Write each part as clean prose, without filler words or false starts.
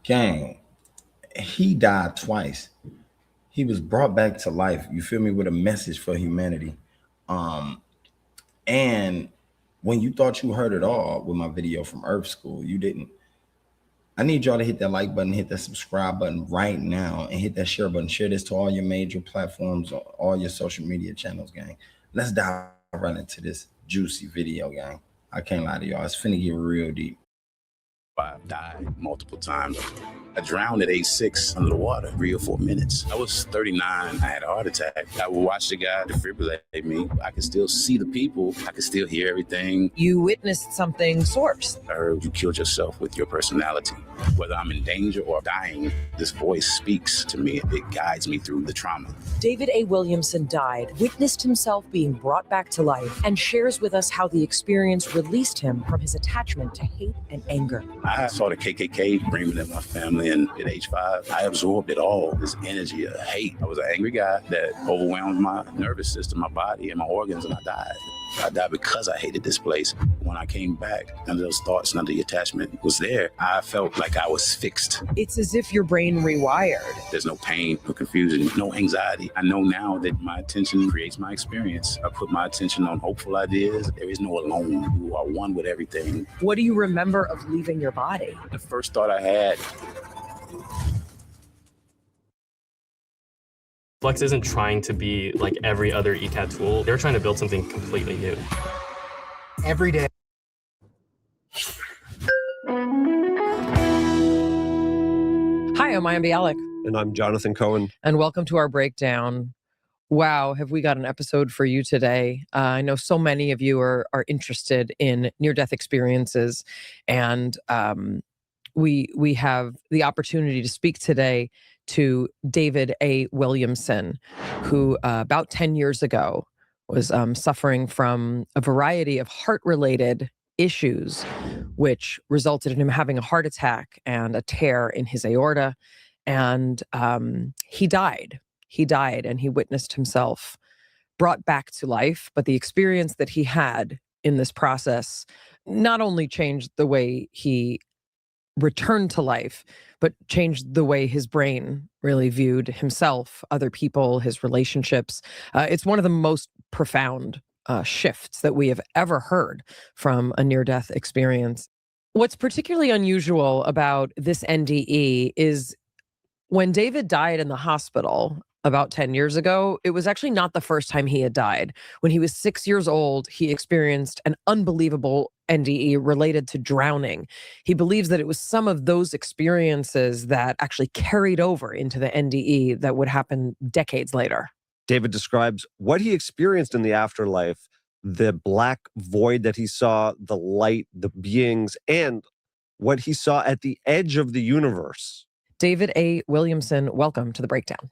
Gang, he died twice. He was brought back to life, you feel me, with a message for humanity. Um, and when you thought you heard it all with my video from Earth School, you didn't. I need y'all to hit that like button, hit that subscribe button right now, and hit that share button. Share this to all your major platforms, all your social media channels, gang. Let's dive right into this juicy video, gang. I can't lie to y'all. It's finna get real deep. I've died multiple times. I drowned at age 6 under the water, 3 or 4 minutes. I was 39. I had a heart attack. I would watch the guy defibrillate me. I could still see the people. I could still hear everything. You witnessed something source. I heard you killed yourself with your personality. Whether I'm in danger or dying, this voice speaks to me. It guides me through the trauma. David A. Williamson died, witnessed himself being brought back to life, and shares with us how the experience released him from his attachment to hate and anger. I saw the KKK bring me to my family, and at age 5, I absorbed it all, this energy of hate. I was an angry guy that overwhelmed my nervous system, my body, and my organs, and I died. I died because I hated this place. When I came back, none of those thoughts, none of the attachment was there. I felt like I was fixed. It's as if your brain rewired. There's no pain, no confusion, no anxiety. I know now that my attention creates my experience. I put my attention on hopeful ideas. There is no alone. You are one with everything. What do you remember of leaving your body? The first thought I had, Flex isn't trying to be like every other ECAT tool. They're trying to build something completely new. Every day. Hi, I'm Maya Bialik. And I'm Jonathan Cohen. And welcome to our breakdown. Wow, have we got an episode for you today? I know so many of you are interested in near-death experiences, and we have the opportunity to speak today to David A. Williamson, who about 10 years ago was suffering from a variety of heart-related issues, which resulted in him having a heart attack and a tear in his aorta. And he died. He died, and he witnessed himself brought back to life. But the experience that he had in this process not only changed the way he returned to life, but changed the way his brain really viewed himself, other people, his relationships. It's one of the most profound shifts that we have ever heard from a near-death experience. What's particularly unusual about this NDE is when David died in the hospital about 10 years ago, it was actually not the first time he had died. When he was 6 years old, he experienced an unbelievable NDE related to drowning. He believes that it was some of those experiences that actually carried over into the NDE that would happen decades later. David describes what he experienced in the afterlife, the black void that he saw, the light, the beings, and what he saw at the edge of the universe. David A. Williamson, welcome to The Breakdown.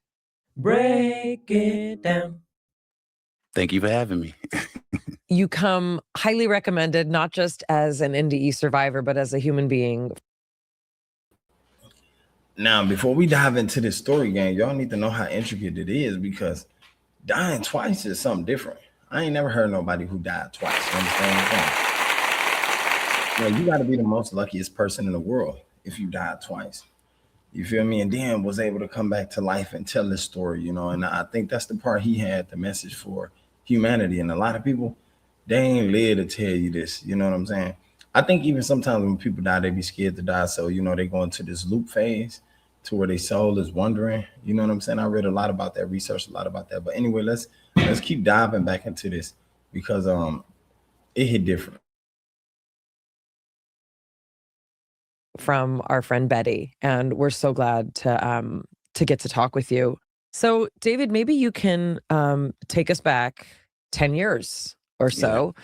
Break it down. thank you for having me. You come highly recommended, not just as an NDE survivor, but as a human being. Now, before we dive into this story, gang, y'all need to know how intricate it is, because dying twice is something different. I ain't never heard nobody who died twice. You understand what I'm saying? You got to be the most luckiest person in the world if you died twice. You feel me? And then was able to come back to life and tell this story, and I think that's the part he had the message for humanity. And a lot of people, they ain't live to tell you this, you know what I'm saying? I think even sometimes when people die, they be scared to die. So, they go into this loop phase to where their soul is wandering. You know what I'm saying? I read a lot about that, researched a lot about that. But anyway, let's keep diving back into this, because it hit different. From our friend Betty, and we're so glad to get to talk with you. So, David, maybe you can take us back 10 years or so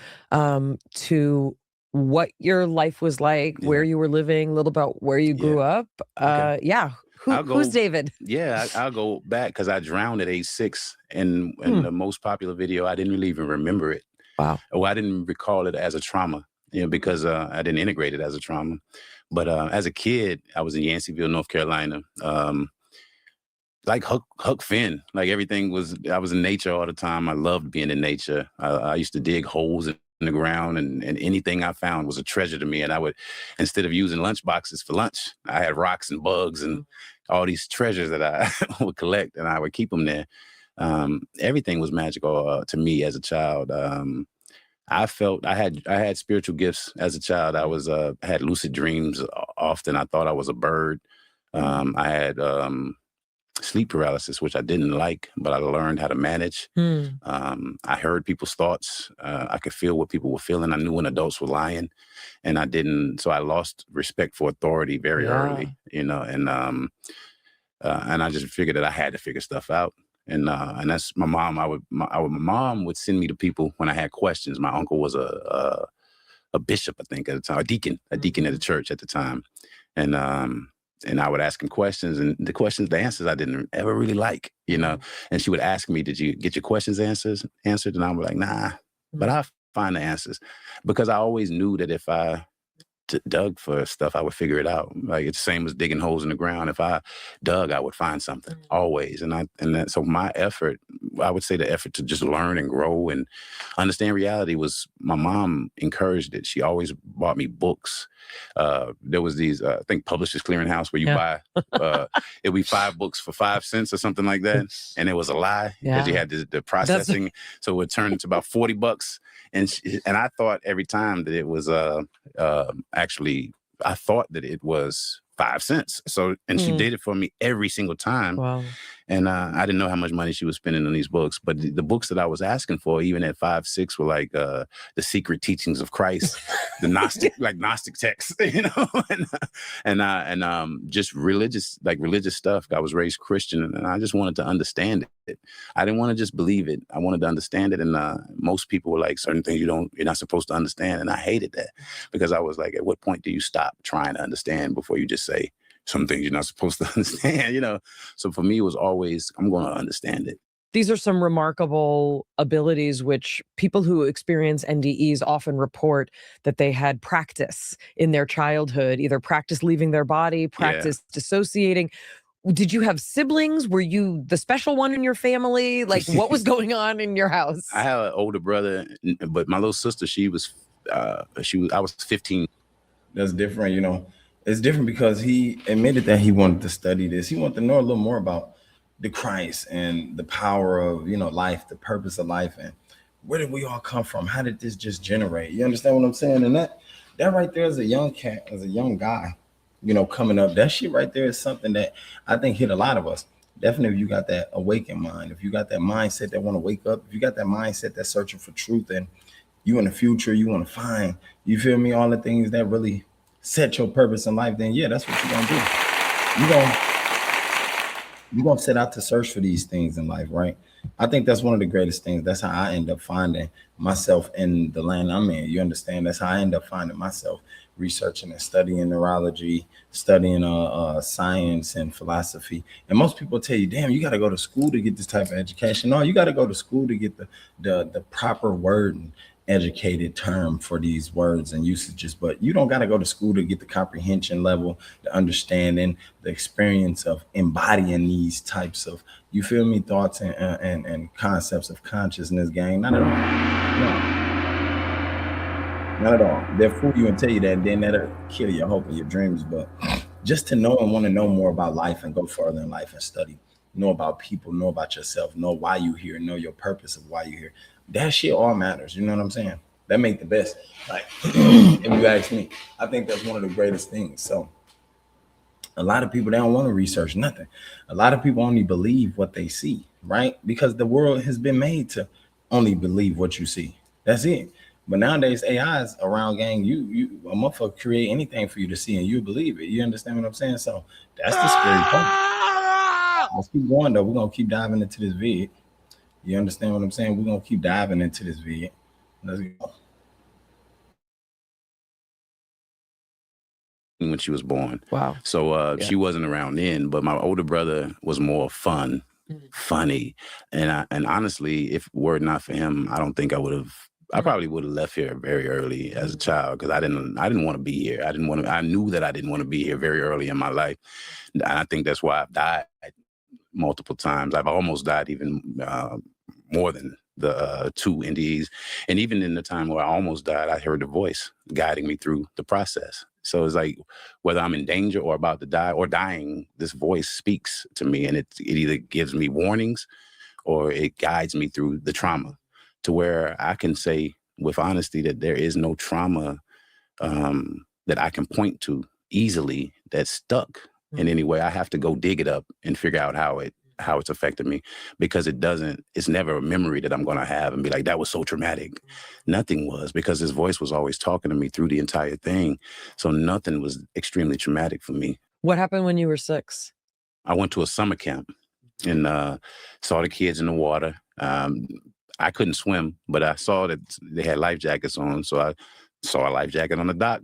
to what your life was like, where you were living, a little about where you grew up. Okay. Who's David? Yeah, I'll go back, because I drowned at age 6, and in the most popular video, I didn't really even remember it. Wow. Well, I didn't recall it as a trauma, because I didn't integrate it as a trauma. But as a kid, I was in Yanceyville, North Carolina. Like Huck Finn, like everything was, I was in nature all the time. I loved being in nature. I used to dig holes in the ground, and anything I found was a treasure to me. And I would, instead of using lunch boxes for lunch, I had rocks and bugs and all these treasures that I would collect, and I would keep them there. Everything was magical to me as a child. I felt I had spiritual gifts as a child. I was had lucid dreams often. I thought I was a bird. I had sleep paralysis, which I didn't like, but I learned how to manage. I heard people's thoughts. I could feel what people were feeling. I knew when adults were lying, and I didn't. So I lost respect for authority very early, and I just figured that I had to figure stuff out. And that's my mom. My mom would send me to people when I had questions. My uncle was a bishop, I think, at the time, a deacon at the church at the time, and I would ask him questions, and the answers I didn't ever really like, And she would ask me, "Did you get your questions answered?" And I was like, "Nah," but I find the answers, because I always knew that if I dug for stuff, I would figure it out. Like, it's the same as digging holes in the ground. If I dug, I would find something always. So my effort, I would say the effort to just learn and grow and understand reality was, my mom encouraged it. She always bought me books. There was these, I think, Publishers Clearinghouse, where you buy, it would be 5 books for 5 cents or something like that. And it was a lie, because you had the processing. So it would turn into about $40. And I thought every time that it was actually, I thought that it was 5 cents. So, and she did it for me every single time. Wow. And I didn't know how much money she was spending on these books, but the books that I was asking for, even at 5, 6, were like The Secret Teachings of Christ, the Gnostic, like Gnostic texts, and just religious stuff. I was raised Christian, and I just wanted to understand it. I didn't want to just believe it. I wanted to understand it. And most people were like, certain things you're not supposed to understand. And I hated that, because I was like, at what point do you stop trying to understand before you just say some things you're not supposed to understand, So for me, it was always, I'm going to understand it. These are some remarkable abilities which people who experience NDEs often report that they had practice in their childhood, either practice leaving their body, practice dissociating. Did you have siblings? Were you the special one in your family? Like, what was going on in your house? I have an older brother, but my little sister, I was 15. That's different, It's different because he admitted that he wanted to study this. He wanted to know a little more about the Christ and the power of, life, the purpose of life, and where did we all come from? How did this just generate? You understand what I'm saying? And that right there, as a young cat, as a young guy, coming up, that shit right there is something that I think hit a lot of us. Definitely, if you got that awakened mind, if you got that mindset that want to wake up, if you got that mindset that's searching for truth, and you in the future, you want to find, you feel me, all the things that really set your purpose in life, then that's what you're gonna do. You're gonna set out to search for these things in life, right? I think that's one of the greatest things. That's how I end up finding myself in the land I'm in. You understand? That's how I end up finding myself, researching and studying neurology, studying science and philosophy. And most people tell you, damn, you got to go to school to get this type of education. No, you got to go to school to get the proper word and educated term for these words and usages, but you don't got to go to school to get the comprehension level, the understanding, the experience of embodying these types of, you feel me, thoughts and concepts of consciousness, gang. Not at all. No. Not at all. They'll fool you and tell you that, and then that'll kill your hope and your dreams. But just to know and want to know more about life and go further in life and study, know about people, know about yourself, know why you're here, know your purpose of why you're here. That shit all matters. You know what I'm saying? That make the best. Like, if you ask me, I think that's one of the greatest things. So a lot of people, they don't want to research nothing. A lot of people only believe what they see, right? Because the world has been made to only believe what you see. That's it. But nowadays, AI is around, gang. You a motherfucker create anything for you to see and you believe it. You understand what I'm saying? So that's the scary part. Let's keep going though. We're gonna keep diving into this vid. You understand what I'm saying? We're going to keep diving into this vid. Let's go. When she was born. Wow. So she wasn't around then, but my older brother was more funny. And honestly, if were it not for him, I don't think I probably would have left here very early as a child, because I didn't want to be here. I knew that I didn't want to be here very early in my life. And I think that's why I've died multiple times. I've almost died even more than the two NDEs. And even in the time where I almost died, I heard the voice guiding me through the process. So it's like whether I'm in danger or about to die or dying, this voice speaks to me, and it either gives me warnings or it guides me through the trauma, to where I can say with honesty that there is no trauma that I can point to easily that's stuck in any way. I have to go dig it up and figure out how it's affected me, because it's never a memory that I'm going to have and be like, that was so traumatic. Nothing was, because his voice was always talking to me through the entire thing. So nothing was extremely traumatic for me. What happened when you were 6? I went to a summer camp and saw the kids in the water. I couldn't swim, but I saw that they had life jackets on. So I saw a life jacket on the dock.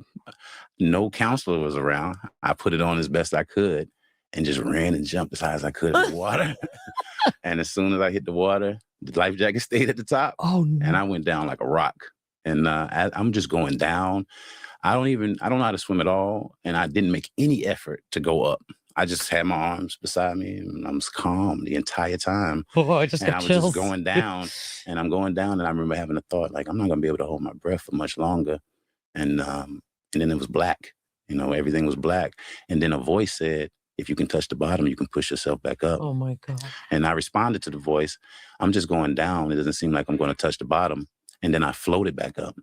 No counselor was around. I put it on as best I could and just ran and jumped as high as I could in the water. And as soon as I hit the water, the life jacket stayed at the top. Oh, no. And I went down like a rock. And I'm just going down. I don't know how to swim at all. And I didn't make any effort to go up. I just had my arms beside me and I was calm the entire time. Oh, I just got was chills. just going down and I'm going down. And I remember having a thought, like, I'm not going to be able to hold my breath for much longer. And then it was black, everything was black. And then a voice said, if you can touch the bottom, you can push yourself back up. Oh my God. And I responded to the voice, I'm just going down. It doesn't seem like I'm going to touch the bottom. And then I floated back up.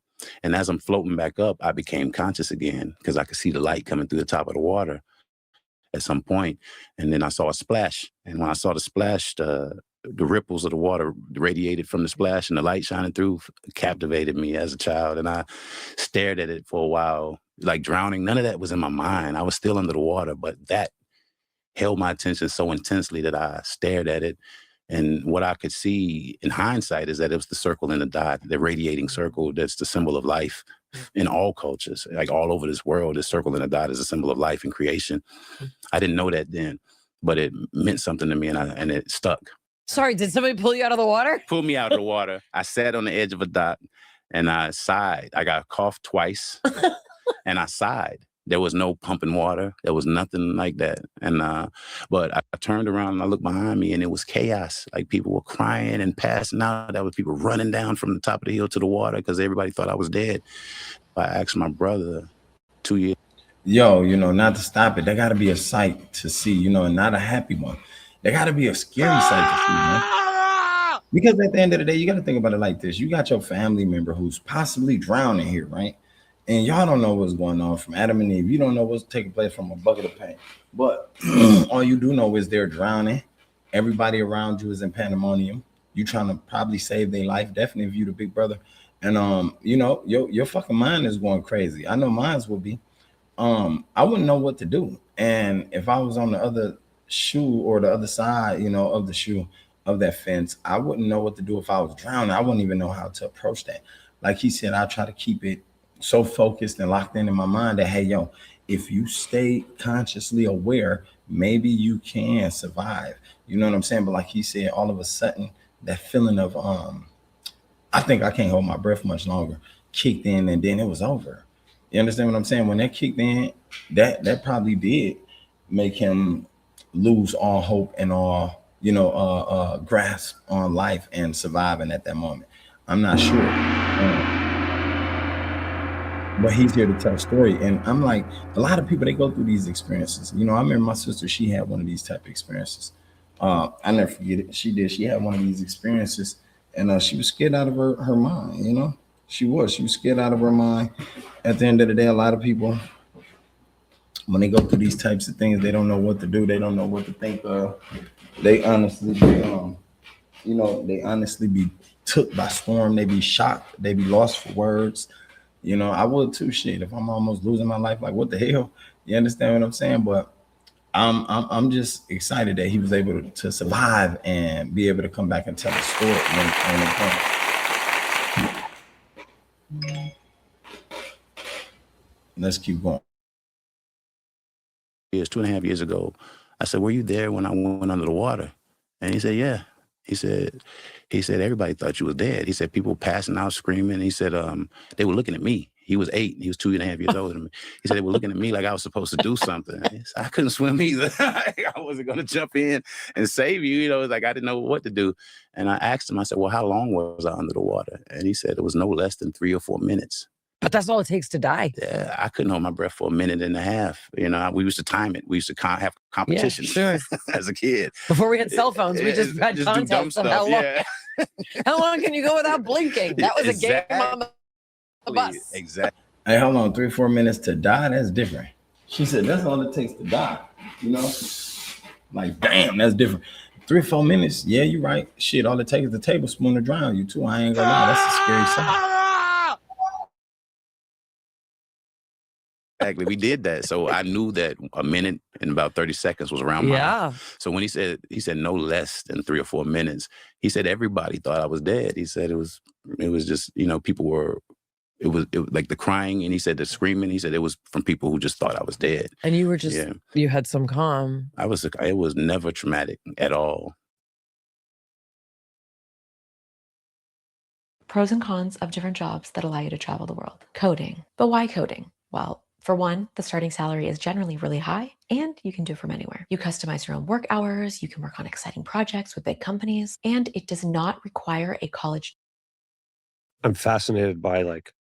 And as I'm floating back up, I became conscious again because I could see the light coming through the top of the water at some point. And then I saw a splash. And when I saw the splash, the ripples of the water radiated from the splash and the light shining through captivated me as a child. And I stared at it for a while, like drowning. None of that was in my mind. I was still under the water, but that held my attention so intensely that I stared at it. And what I could see in hindsight is that it was the circle and the dot, the radiating circle. That's the symbol of life in all cultures, like all over this world. The circle and the dot is a symbol of life and creation. I didn't know that then, but it meant something to me, and it stuck. Sorry, did somebody pull you out of the water? Pulled me out of the water. I sat on the edge of a dock and I sighed. I got coughed twice and I sighed. There was no pumping water. There was nothing like that. And but I turned around and I looked behind me and it was chaos. Like people were crying and passing out. There was people running down from the top of the hill to the water because everybody thought I was dead. I asked my brother 2 years. Yo, not to stop it. There got to be a sight to see, and not a happy one. There got to be a scary sight to see, man. Because at the end of the day, you got to think about it like this. You got your family member who's possibly drowning here, right? And y'all don't know what's going on from Adam and Eve. You don't know what's taking place from a bucket of paint. But all you do know is they're drowning. Everybody around you is in pandemonium. You trying to probably save their life. Definitely if you the big brother. And your fucking mind is going crazy. I know mine will be. I wouldn't know what to do. And if I was on the other shoe or the other side, of the shoe of that fence, I wouldn't know what to do if I was drowning. I wouldn't even know how to approach that. Like he said, I try to keep it so focused and locked in my mind that, hey, yo, if you stay consciously aware, maybe you can survive. You know what I'm saying? But like he said, all of a sudden, that feeling of, I think I can't hold my breath much longer, kicked in, and then it was over. You understand what I'm saying? When that kicked in, that probably did make him lose all hope and all, grasp on life and surviving at that moment. I'm not sure. But he's here to tell a story. And I'm like, a lot of people, they go through these experiences. I remember my sister, she had one of these type of experiences. I never forget it. She had one of these experiences and she was scared out of her mind, She was scared out of her mind. At the end of the day, a lot of people, when they go through these types of things, they don't know what to do. They don't know what to think of. They honestly be took by storm. They be shocked. They be lost for words. I would too. Shit, if I'm almost losing my life, like what the hell? You understand what I'm saying? But I'm just excited that he was able to survive and be able to come back and tell a story. Let's keep going. 2.5 years ago, I said, were you there when I went under the water? And he said, yeah. He said, everybody thought you was dead. He said, people passing out screaming. He said, they were looking at me. He was 8. He was 2.5 years older than me. He said, they were looking at me like I was supposed to do something. He said, I couldn't swim either. I wasn't going to jump in and save you. You know, it's like I didn't know what to do. And I asked him, I said, well, how long was I under the water? And he said, it was no less than 3 or 4 minutes. But that's all it takes to die. Yeah, I couldn't hold my breath for 1.5 minutes. You know, we used to time it. We used to have competitions as a kid. Before we had cell phones, we just had contests of how long. Yeah. How long can you go without blinking? That was a game on the bus. Exactly. Hey, hold on, 3 or 4 minutes to die, that's different. She said that's all it takes to die. You know? Like, damn, that's different. 3 or 4 minutes, yeah, you're right. Shit, all it takes is a tablespoon to drown you too. I ain't gonna lie, that's a scary sight. Exactly. We did that. So I knew that 1 minute and about 30 seconds was around my So when he said no less than 3 or 4 minutes, he said everybody thought I was dead. He said it was just, you know, people were, it was like the crying, and he said the screaming, he said it was from people who just thought I was dead. And you were just, you had some calm. It was never traumatic at all. Pros and cons of different jobs that allow you to travel the world. Coding. But why coding? Well, for one, the starting salary is generally really high, and you can do it from anywhere. You customize your own work hours, you can work on exciting projects with big companies, and it does not require a college. I'm fascinated by like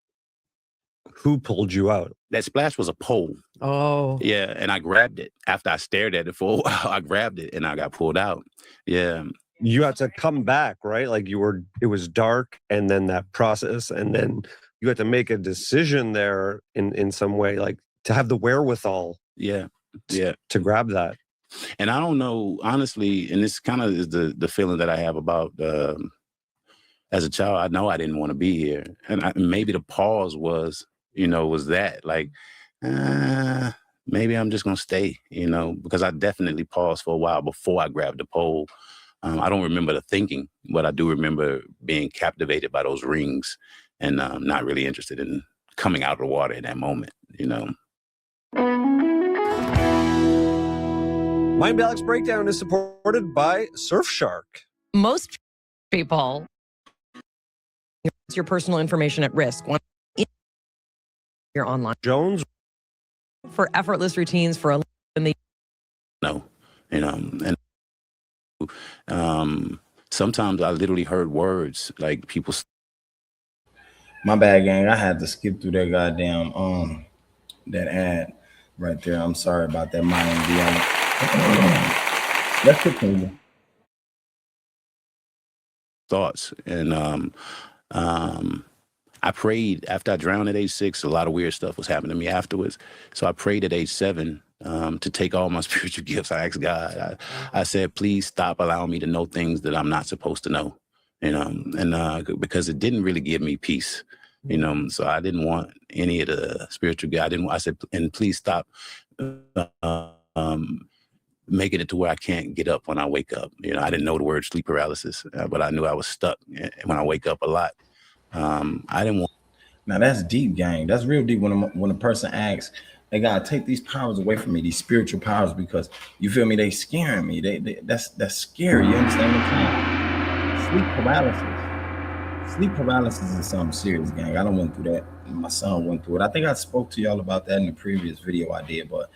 who pulled you out. That splash was a pole. Oh. Yeah, and I grabbed it. After I stared at it for a while, I grabbed it and I got pulled out. Yeah. You had to come back, right? Like it was dark, and then that process, and then you had to make a decision there in some way, like to have the wherewithal. Yeah. To grab that. And I don't know, honestly, and this kind of is the feeling that I have about as a child. I know I didn't want to be here. And maybe the pause was that like, maybe I'm just going to stay, you know, because I definitely paused for a while before I grabbed the pole. I don't remember the thinking, but I do remember being captivated by those rings and not really interested in coming out of the water in that moment, you know. Mind Balance Breakdown is supported by Surfshark. Most people, it's your personal information at risk. You're online. Jones. For effortless routines for No, you know, and sometimes I literally heard words like people. My bad, gang. I had to skip through that goddamn that ad right there. I'm sorry about that. Let's continue. Thoughts. And I prayed after I drowned at age 6. A lot of weird stuff was happening to me afterwards. So I prayed at age 7 to take all my spiritual gifts. I asked God. I said, please stop allowing me to know things that I'm not supposed to know. You know, and because it didn't really give me peace. You know, so I didn't want any of the spiritual God. I said, and please stop making it to where I can't get up when I wake up. You know, I didn't know the word sleep paralysis, but I knew I was stuck when I wake up a lot. I didn't want. Now that's deep, gang. That's real deep. When a person asks, they gotta take these powers away from me, these spiritual powers, because you feel me, they scaring me. That's scary. You understand what I'm saying? Sleep paralysis. Sleep paralysis is something serious, gang. I done went through that. My son went through it. I think I spoke to y'all about that in the previous video I did, but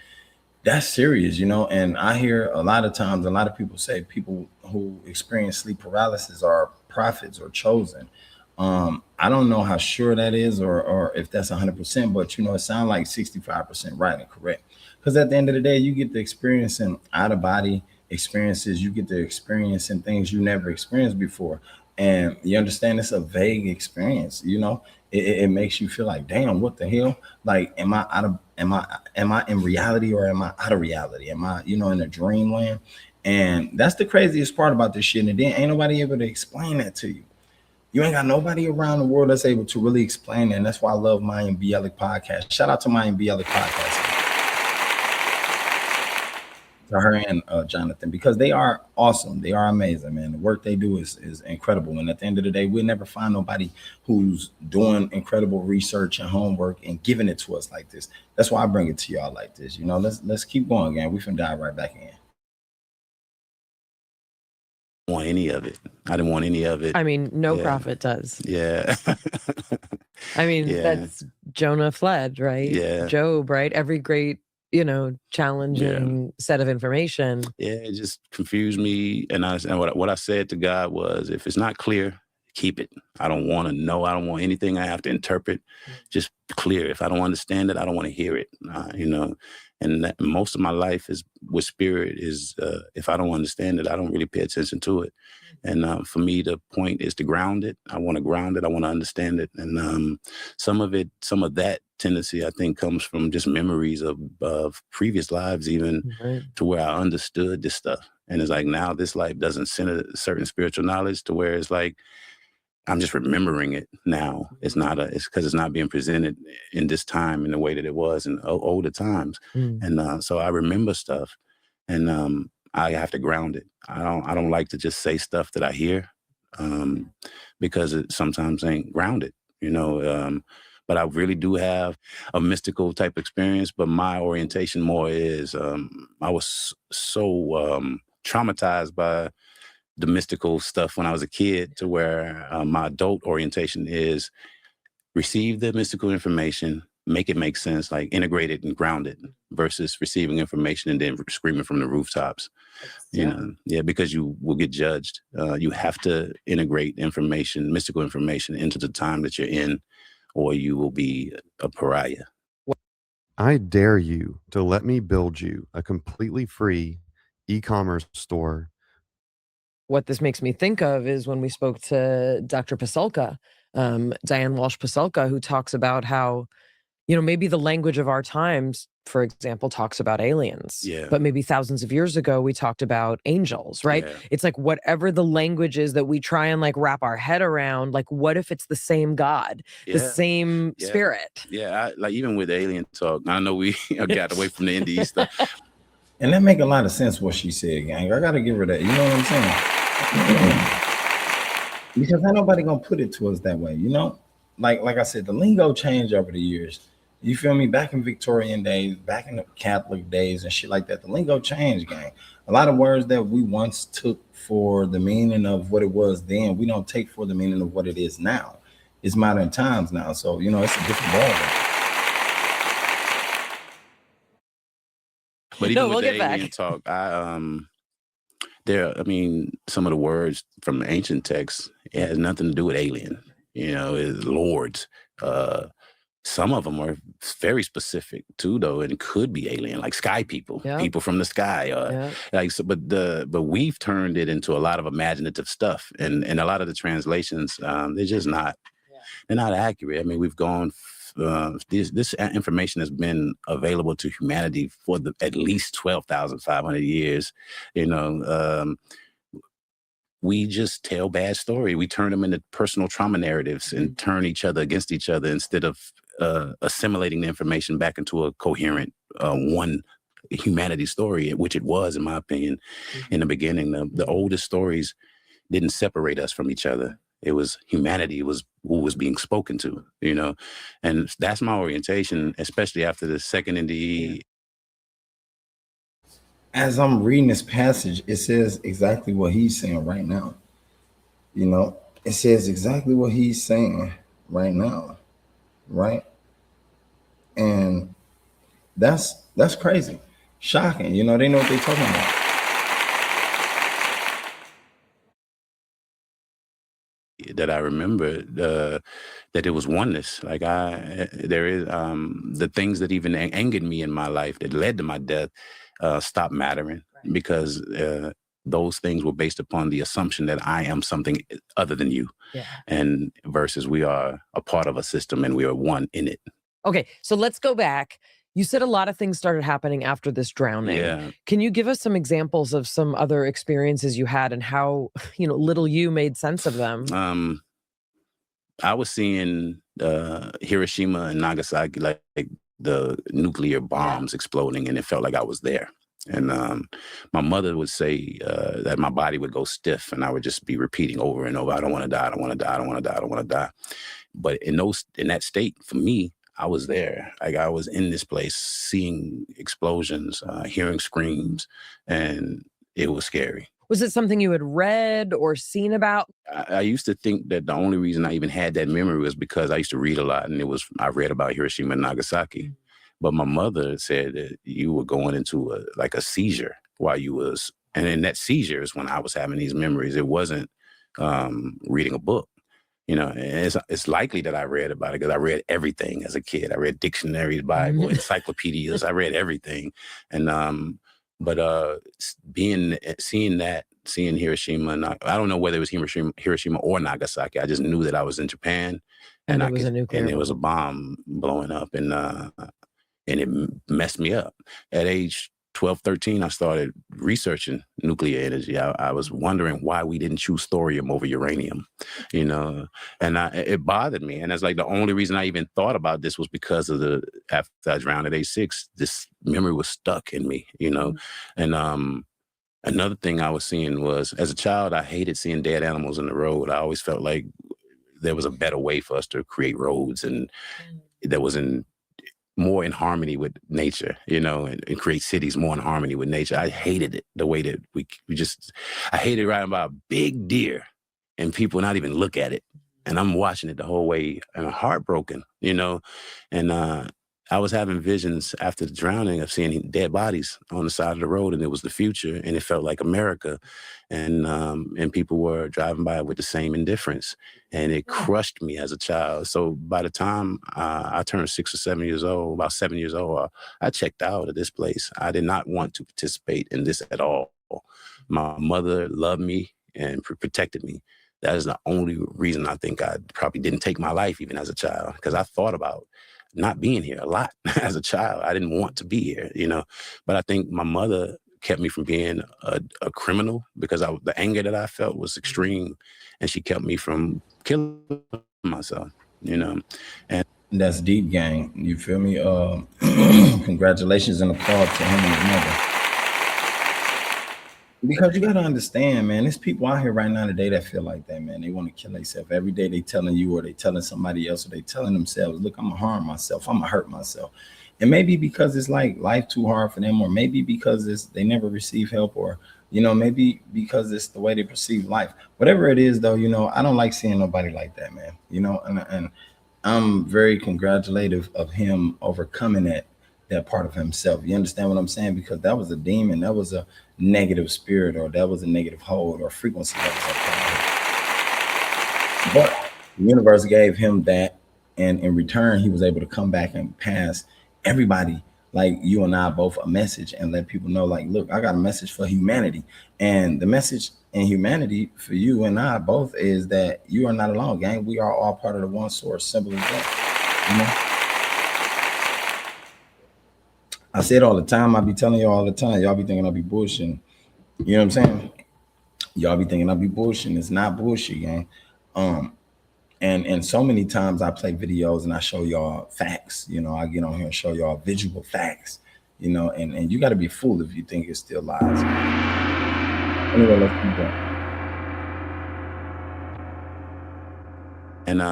that's serious, you know. And I hear a lot of times, a lot of people say people who experience sleep paralysis are prophets or chosen. I don't know how sure that is or if that's 100%, but you know, it sounds like 65% right and correct. Because at the end of the day, you get to experiencing out of body experiences. You get to experiencing things you never experienced before. And you understand it's a vague experience, you know. It makes you feel like, damn, what the hell? Like, am I in reality or am I out of reality? Am I, you know, in a dreamland? And that's the craziest part about this shit. And then ain't nobody able to explain that to you. You ain't got nobody around the world that's able to really explain it. And that's why I love Mayim Bialik podcast. Shout out to Mayim Bialik podcast. To her and Jonathan, because they are awesome. They are amazing, man. The work they do is incredible. And at the end of the day, we'll never find nobody who's doing incredible research and homework and giving it to us like this. That's why I bring it to y'all like this. You know, let's keep going, gang. We finna dive right back in. want any of it. I didn't want any of it. I mean, no Yeah. prophet does. Yeah. I mean, Yeah. that's Jonah fled, right? Yeah. Job, right? Every great, challenging set of information. Yeah, it just confused me. And what I said to God was, if it's not clear, keep it. I don't want to know. I don't want anything I have to interpret. Just clear. If I don't understand it, I don't want to hear it. And most of my life is with spirit is, if I don't understand it, I don't really pay attention to it. And for me, the point is to ground it. I want to ground it. I want to understand it. And some of that tendency, I think, comes from just memories of previous lives, even to where I understood this stuff. And it's like now this life doesn't send a certain spiritual knowledge to where it's like, I'm just remembering it now. It's because it's not being presented in this time in the way that it was in older times. And so I remember stuff, and I have to ground it. I don't like to just say stuff that I hear, because it sometimes ain't grounded, but I really do have a mystical type experience. But my orientation more is I was so traumatized by the mystical stuff when I was a kid to where my adult orientation is receive the mystical information, make it make sense, like integrate it and ground it, versus receiving information and then screaming from the rooftops. Because you will get judged. You have to integrate information, mystical information, into the time that you're in, or you will be a pariah. I dare you to let me build you a completely free e-commerce store. What this makes me think of is when we spoke to Dr. Pasulka, Diane Walsh Pasulka, who talks about how, maybe the language of our times, for example, talks about aliens. Yeah. But maybe thousands of years ago, we talked about angels, right? Yeah. It's like whatever the language is that we try and wrap our head around, what if it's the same God, the same spirit? Yeah, even with alien talk, I know we got away from the indie stuff. And that make a lot of sense what she said, gang. I got to give her that. You know what I'm saying? Because ain't nobody gonna put it to us that way, Like I said, the lingo changed over the years. You feel me? Back in Victorian days, back in the Catholic days and shit like that, the lingo changed, gang. A lot of words that we once took for the meaning of what it was then, we don't take for the meaning of what it is now. It's modern times now, so it's a different ballgame. But even with the alien talk, some of the words from the ancient texts, it has nothing to do with alien. It's lords. Some of them are very specific too, though, and could be alien, like sky people, people from the sky. But we've turned it into a lot of imaginative stuff, and a lot of the translations, they're just not. They're not accurate. I mean, we've gone. This information has been available to humanity for at least 12,500 years. We just tell bad story. We turn them into personal trauma narratives and turn each other against each other instead of assimilating the information back into a coherent one humanity story, which it was, in my opinion, in the beginning. The oldest stories didn't separate us from each other. It was humanity. It was who was being spoken to, and that's my orientation, especially after the second NDE. As I'm reading this passage, it says exactly what he's saying right now. It says exactly what he's saying right now, right? And that's crazy, shocking. They know what they're talking about. That I remember that it was oneness. There is the things that even angered me in my life that led to my death stopped mattering, because those things were based upon the assumption that I am something other than you, and versus we are a part of a system and we are one in it. Okay, so let's go back. You said a lot of things started happening after this drowning. Yeah. Can you give us some examples of some other experiences you had and how, little you made sense of them? I was seeing Hiroshima and Nagasaki, like the nuclear bombs exploding, and it felt like I was there. And my mother would say that my body would go stiff, and I would just be repeating over and over, I don't want to die, I don't want to die, I don't want to die, I don't want to die. But in that state, for me, I was there. I was in this place, seeing explosions, hearing screams, and it was scary. Was it something you had read or seen about? I used to think that the only reason I even had that memory was because I used to read a lot, and I read about Hiroshima and Nagasaki. But my mother said that you were going into a seizure while you was, and in that seizure is when I was having these memories. It wasn't reading a book. And it's likely that I read about it because I read everything as a kid. I read dictionaries, Bible, encyclopedias. I read everything, and seeing Hiroshima, and I don't know whether it was Hiroshima or Nagasaki. I just knew that I was in Japan, And it was a nuclear and there was a bomb blowing up, and it messed me up. At age 12, 13, I started researching nuclear energy. I was wondering why we didn't choose thorium over uranium, and it bothered me. And it's like the only reason I even thought about this was because after I drowned at age 6, this memory was stuck in me, and another thing I was seeing was, as a child, I hated seeing dead animals in the road. I always felt like there was a better way for us to create roads, and that was more in harmony with nature, and create cities more in harmony with nature. I hated it, the way that I hated riding by a big deer and people not even look at it. And I'm watching it the whole way and I'm heartbroken, and I was having visions after the drowning of seeing dead bodies on the side of the road, and it was the future, and it felt like America, and people were driving by with the same indifference, and it crushed me as a child. So by the time I turned 6 or 7 years old, about 7 years old, I checked out of this place. I did not want to participate in this at all. My mother loved me and protected me. That is the only reason I think I probably didn't take my life even as a child, because I thought about not being here a lot as a child. I didn't want to be here, but I think my mother kept me from being a criminal, because the anger that I felt was extreme, and she kept me from killing myself, and That's deep, gang. You feel me? Congratulations and applaud to him and his mother. Because you gotta understand, man, there's people out here right now today that feel like that, man. They want to kill themselves. Every day they telling you, or they telling somebody else, or they telling themselves, look, I'm gonna harm myself, I'm gonna hurt myself. And maybe because it's like life too hard for them, or maybe because they never receive help, or maybe because it's the way they perceive life. Whatever it is, though, I don't like seeing nobody like that, man. And I'm very congratulative of him overcoming that part of himself. You understand what I'm saying? Because that was a demon, that was a negative spirit, or that was a negative hold or frequency that was up there. But the universe gave him that, and in return, he was able to come back and pass everybody, like you and I both, a message, and let people know, like, look, I got a message for humanity. And the message in humanity for you and I both is that you are not alone, gang. We are all part of the one source. Simple as that. I say it all the time. I be telling you all the time. Y'all be thinking I'll be bullshitting. You know what I'm saying? Y'all be thinking I'll be bullshitting. It's not bullshit, gang. And so many times I play videos and I show y'all facts. I get on here and show y'all visual facts. And you got to be fooled if you think it's still lies. Anyway, let's keep going. And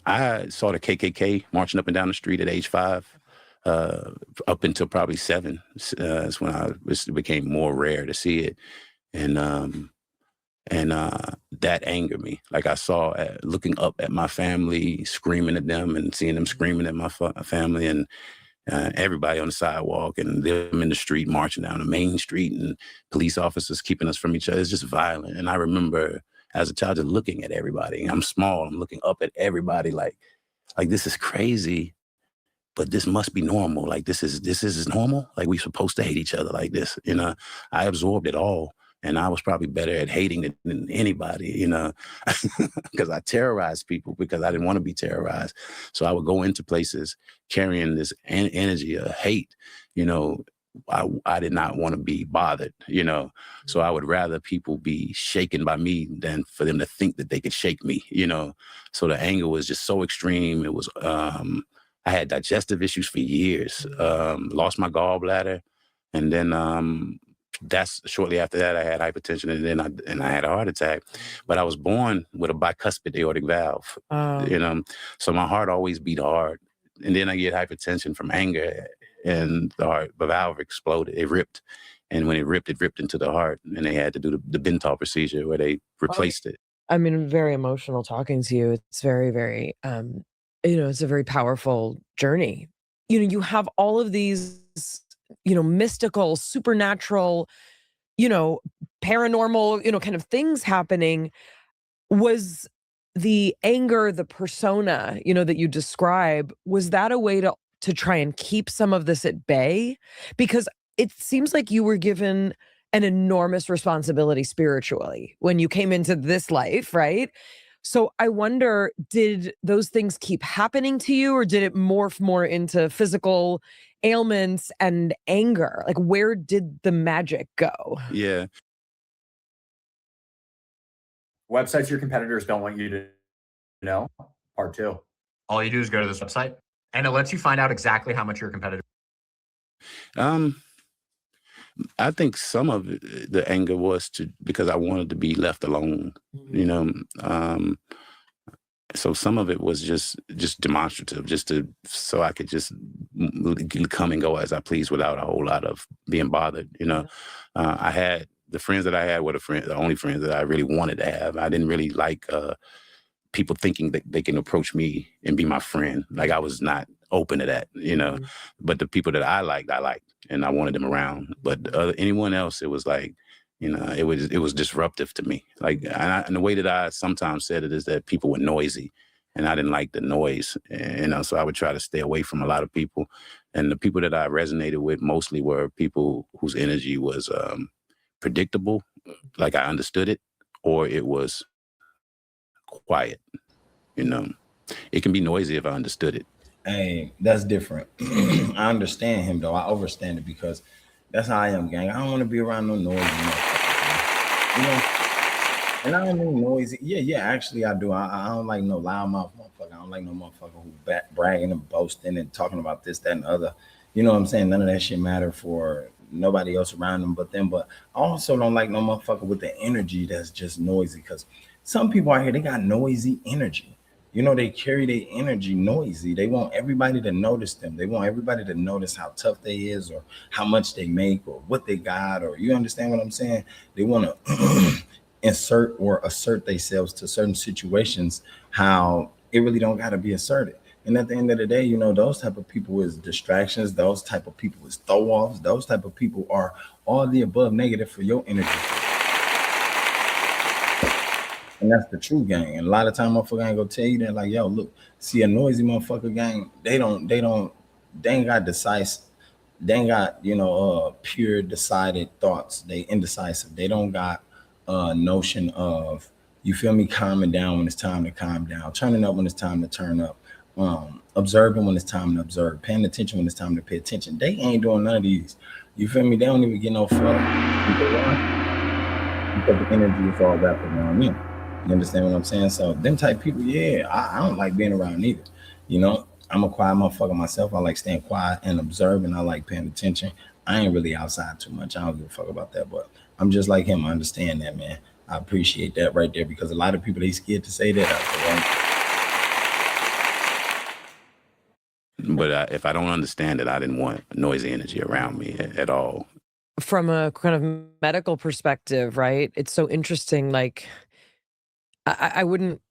I saw the KKK marching up and down the street at age 5, up until probably 7. That's when it became more rare to see it. And that angered me. Like, I saw, looking up at my family, screaming at them, and seeing them screaming at my family, and everybody on the sidewalk, and them in the street marching down the main street, and police officers keeping us from each other. It's just violent. And I remember as a child just looking at everybody. I'm small. I'm looking up at everybody like this is crazy, but this must be normal. Like, this is normal. Like, we're supposed to hate each other like this. I absorbed it all. And I was probably better at hating than anybody, because I terrorized people because I didn't want to be terrorized. So I would go into places carrying this energy of hate. I did not want to be bothered, so I would rather people be shaken by me than for them to think that they could shake me, so the anger was just so extreme. It was, I had digestive issues for years, lost my gallbladder. And then that's shortly after that I had hypertension, and then I had a heart attack. But I was born with a bicuspid aortic valve, so my heart always beat hard. And then I get hypertension from anger, and the valve exploded. It ripped, And when it ripped into the heart, and they had to do the Bentall procedure where they replaced it. I mean, very emotional talking to you. It's very, very, it's a very powerful journey. You have all of these, mystical, supernatural, paranormal, kind of things happening. Was the anger, the persona, that you describe, was that a way to try and keep some of this at bay? Because it seems like you were given an enormous responsibility spiritually when you came into this life, right? So I wonder, did those things keep happening to you, or did it morph more into physical ailments and anger? Like, where did the magic go? Yeah. Websites your competitors don't want you to know. Part 2. All you do is go to this website, and it lets you find out exactly how much your competitor. I think some of the anger was because I wanted to be left alone, so some of it was just demonstrative, so I could just come and go as I please without a whole lot of being bothered. I had the friends that I had were the only friends that I really wanted to have. I didn't really like people thinking that they can approach me and be my friend. Like, I was not open to that, but the people that I liked, and I wanted them around. But anyone else, it was like, it was disruptive to me. Like, and the way that I sometimes said it is that people were noisy, and I didn't like the noise. And, so I would try to stay away from a lot of people. And the people that I resonated with mostly were people whose energy was predictable, like I understood it, or it was quiet. It can be noisy if I understood it. Hey, that's different. I understand him though. I overstand it because that's how I am, gang. I don't want to be around no noisy motherfucker. And I don't mean noisy. Yeah, actually I do. I don't like no loudmouth motherfucker. I don't like no motherfucker who bragging and boasting and talking about this, that, and the other. You know what I'm saying? None of that shit matter for nobody else around them but them. But I also don't like no motherfucker with the energy that's just noisy, because some people out here, they got noisy energy. They carry their energy noisy. They want everybody to notice them. They want everybody to notice how tough they is, or how much they make, or what they got, or you understand what I'm saying? They want to insert or assert themselves to certain situations, how it really don't got to be asserted. And at the end of the day, those type of people is distractions. Those type of people is throw-offs. Those type of people are all the above negative for your energy. And that's the true gang. And a lot of time motherfucker ain't gonna tell you that, like, yo, look, see a noisy motherfucker gang, they ain't got decisive, they ain't got, pure decided thoughts. They indecisive. They don't got a notion of, you feel me, calming down when it's time to calm down, turning up when it's time to turn up, observing when it's time to observe, paying attention when it's time to pay attention. They ain't doing none of these. You feel me? They don't even get no fuck because the energy is all wrapped around you. You understand what I'm saying? So them type people, yeah, I don't like being around either. I'm a quiet motherfucker myself. I like staying quiet and observing. I like paying attention. I ain't really outside too much. I don't give a fuck about that. But I'm just like him. I understand that, man. I appreciate that right there, because a lot of people, they scared to say that out there, right? But if I don't understand it, I didn't want noisy energy around me at all. From a kind of medical perspective, right? It's so interesting. Like, I wouldn't,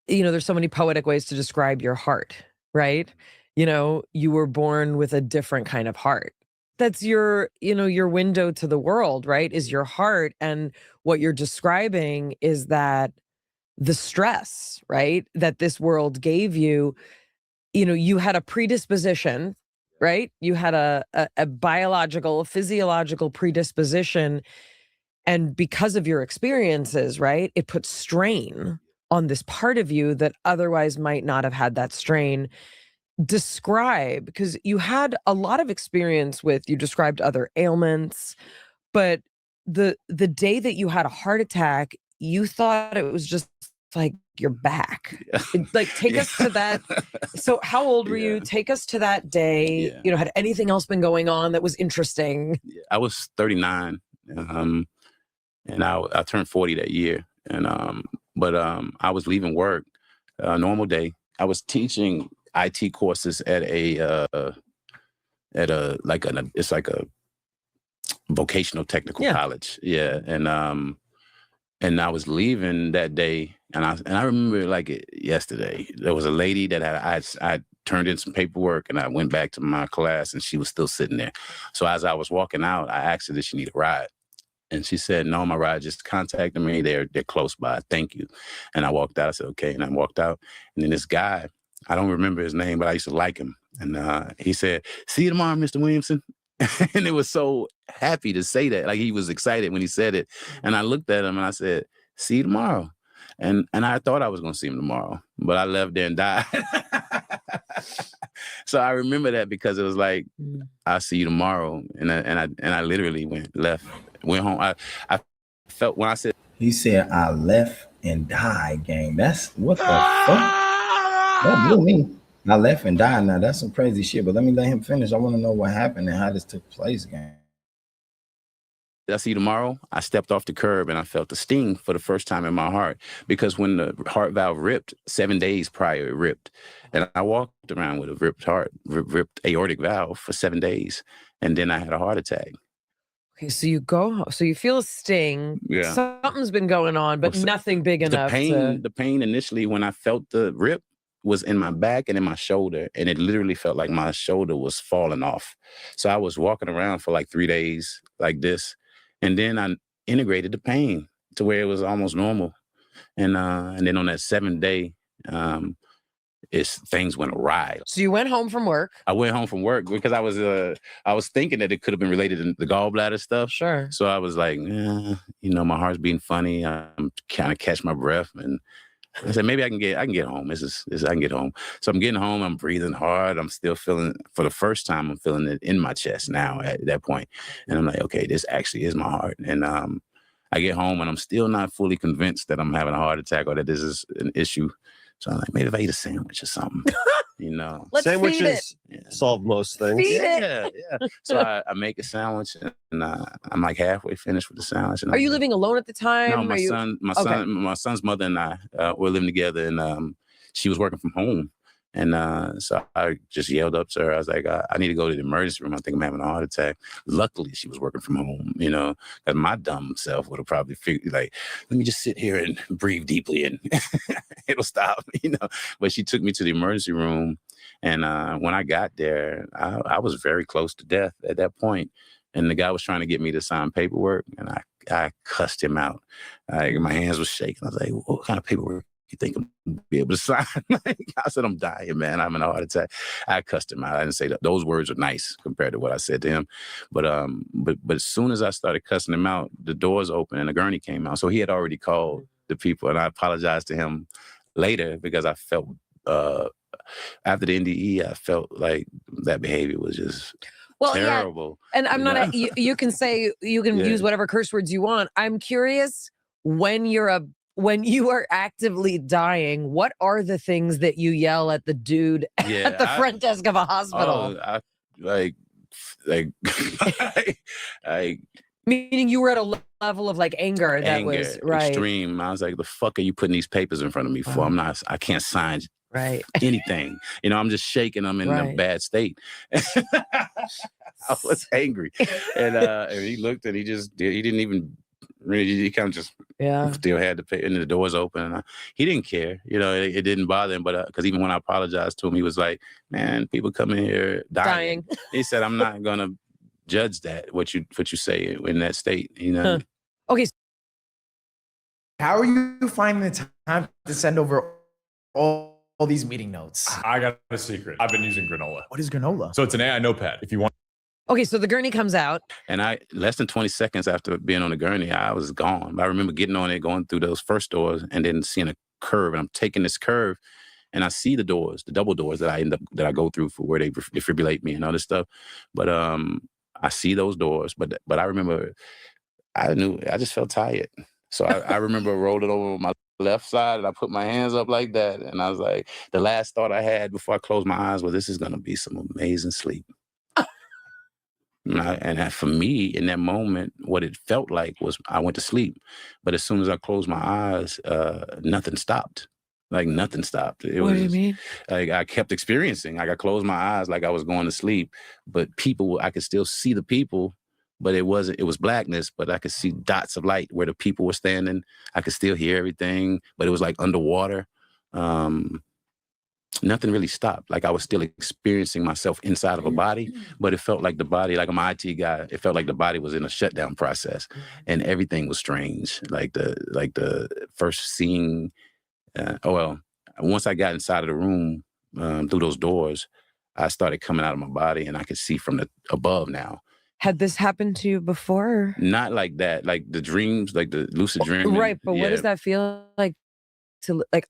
there's so many poetic ways to describe your heart, right? You were born with a different kind of heart. That's your window to the world, right? Is your heart. And what you're describing is that the stress, right, that this world gave you, you had a predisposition, right? You had a biological, physiological predisposition. And because of your experiences, right, it puts strain on this part of you that otherwise might not have had that strain. Describe, because you had a lot of experience with, you described other ailments, but the day that you had a heart attack, you thought it was just like your back. Like, take us to that. So how old were you? Take us to that day. Had anything else been going on that was interesting? I was 39. And I turned 40 that year. And but I was leaving work, normal day. I was teaching IT courses at vocational technical Yeah. college. Yeah. And I was leaving that day, and I remember it like yesterday. There was a lady that I turned in some paperwork, and I went back to my class, and she was still sitting there. So as I was walking out, I asked her, did she need a ride? And she said, no, my ride just contacted me. They're close by. Thank you. And I walked out. I said, okay. And I walked out. And then this guy, I don't remember his name, but I used to like him. And he said, see you tomorrow, Mr. Williamson. And it was so happy to say that. Like, he was excited when he said it. And I looked at him and I said, see you tomorrow. And I thought I was going to see him tomorrow, but I left there and died. So I remember that because it was like, I'll see you tomorrow. And I literally went home. I felt when I said, He said, I left and died, gang. That's what the fuck? That blew me. I left and died. Now, that's some crazy shit, but let him finish. I want to know what happened and how this took place, gang. I'll see you tomorrow. I stepped off the curb and I felt the sting for the first time in my heart, because when the heart valve ripped, 7 days prior, it ripped. And I walked around with a ripped heart, ripped aortic valve for 7 days. And then I had a heart attack. Okay, so you feel a sting. Yeah. Something's been going on, but nothing big enough. The pain initially when I felt the rip was in my back and in my shoulder, and it literally felt like my shoulder was falling off. So I was walking around for like 3 days like this, and then I integrated the pain to where it was almost normal. And then on that 7th day, things went awry. So you went home from work. I went home from work because I was thinking that it could have been related to the gallbladder stuff. Sure. So I was like, my heart's beating funny. I'm kind of catch my breath, and I said, maybe I can get home. I can get home. So I'm getting home. I'm breathing hard. I'm still feeling, for the first time, I'm feeling it in my chest now at that point. And I'm like, okay, this actually is my heart. And I get home and I'm still not fully convinced that I'm having a heart attack or that this is an issue. So I'm like, maybe if I eat a sandwich or something, Let's Sandwiches solve most things. Feed it. Yeah. So I make a sandwich, and I'm like halfway finished with the sandwich. And Are you living alone at the time? No, my son's mother and I were living together, and she was working from home. And so I just yelled up to her. I was like, I need to go to the emergency room. I think I'm having a heart attack. Luckily, she was working from home, because my dumb self would have probably figured, like, let me just sit here and breathe deeply and it'll stop, But she took me to the emergency room. And when I got there, I was very close to death at that point. And the guy was trying to get me to sign paperwork. And I cussed him out. My hands were shaking. I was like, what kind of paperwork you think I'm gonna be able to sign? I said, I'm dying, man. I'm in a heart attack. I cussed him out. I didn't say that. Those words are nice compared to what I said to him. But as soon as I started cussing him out, the doors opened and a gurney came out. So he had already called the people, and I apologized to him later because I felt after the NDE, I felt like that behavior was just terrible. Yeah. And I'm not. You can say, you can use whatever curse words you want. I'm curious, when you are actively dying, what are the things that you yell at the dude at the front desk of a hospital? Meaning you were at a level of like anger that was right. Extreme. I was like, the fuck are you putting these papers in front of me for? I can't sign anything. I'm just shaking. I'm in a bad state. I was angry. And he looked and he didn't even really, he kind of just still had to pay, and the doors open. And he didn't care, it didn't bother him. But because even when I apologized to him, he was like, "Man, people come in here dying." He said, "I'm not gonna judge that what you say in that state." Okay. How are you finding the time to send over all these meeting notes? I got a secret. I've been using granola. What is granola? So it's an AI notepad. If you want. Okay, so the gurney comes out. And less than 20 seconds after being on the gurney, I was gone. I remember getting on it, going through those first doors, and then seeing a curve. And I'm taking this curve, and I see the doors, the double doors that I go through for where they defibrillate me and all this stuff. But I see those doors. But I remember, I just felt tired. So I remember rolling over my left side, and I put my hands up like that. And I was like, the last thought I had before I closed my eyes was, this is going to be some amazing sleep. And for me, in that moment, what it felt like was I went to sleep. But as soon as I closed my eyes, nothing stopped. Like nothing stopped. What do you mean? Like I kept experiencing. Like I closed my eyes like I was going to sleep. But people, I could still see the people, but it wasn't. It was blackness, but I could see dots of light where the people were standing. I could still hear everything, but it was like underwater. Nothing really stopped. Like I was still experiencing myself inside of a body, but it felt like the body, like I'm an IT guy, it felt like the body was in a shutdown process and everything was strange. Like the first seeing, once I got inside of the room through those doors, I started coming out of my body and I could see from the above now. Had this happened to you before? Not like that, like the dreams, like the lucid dreaming. Right, but what does that feel like to like?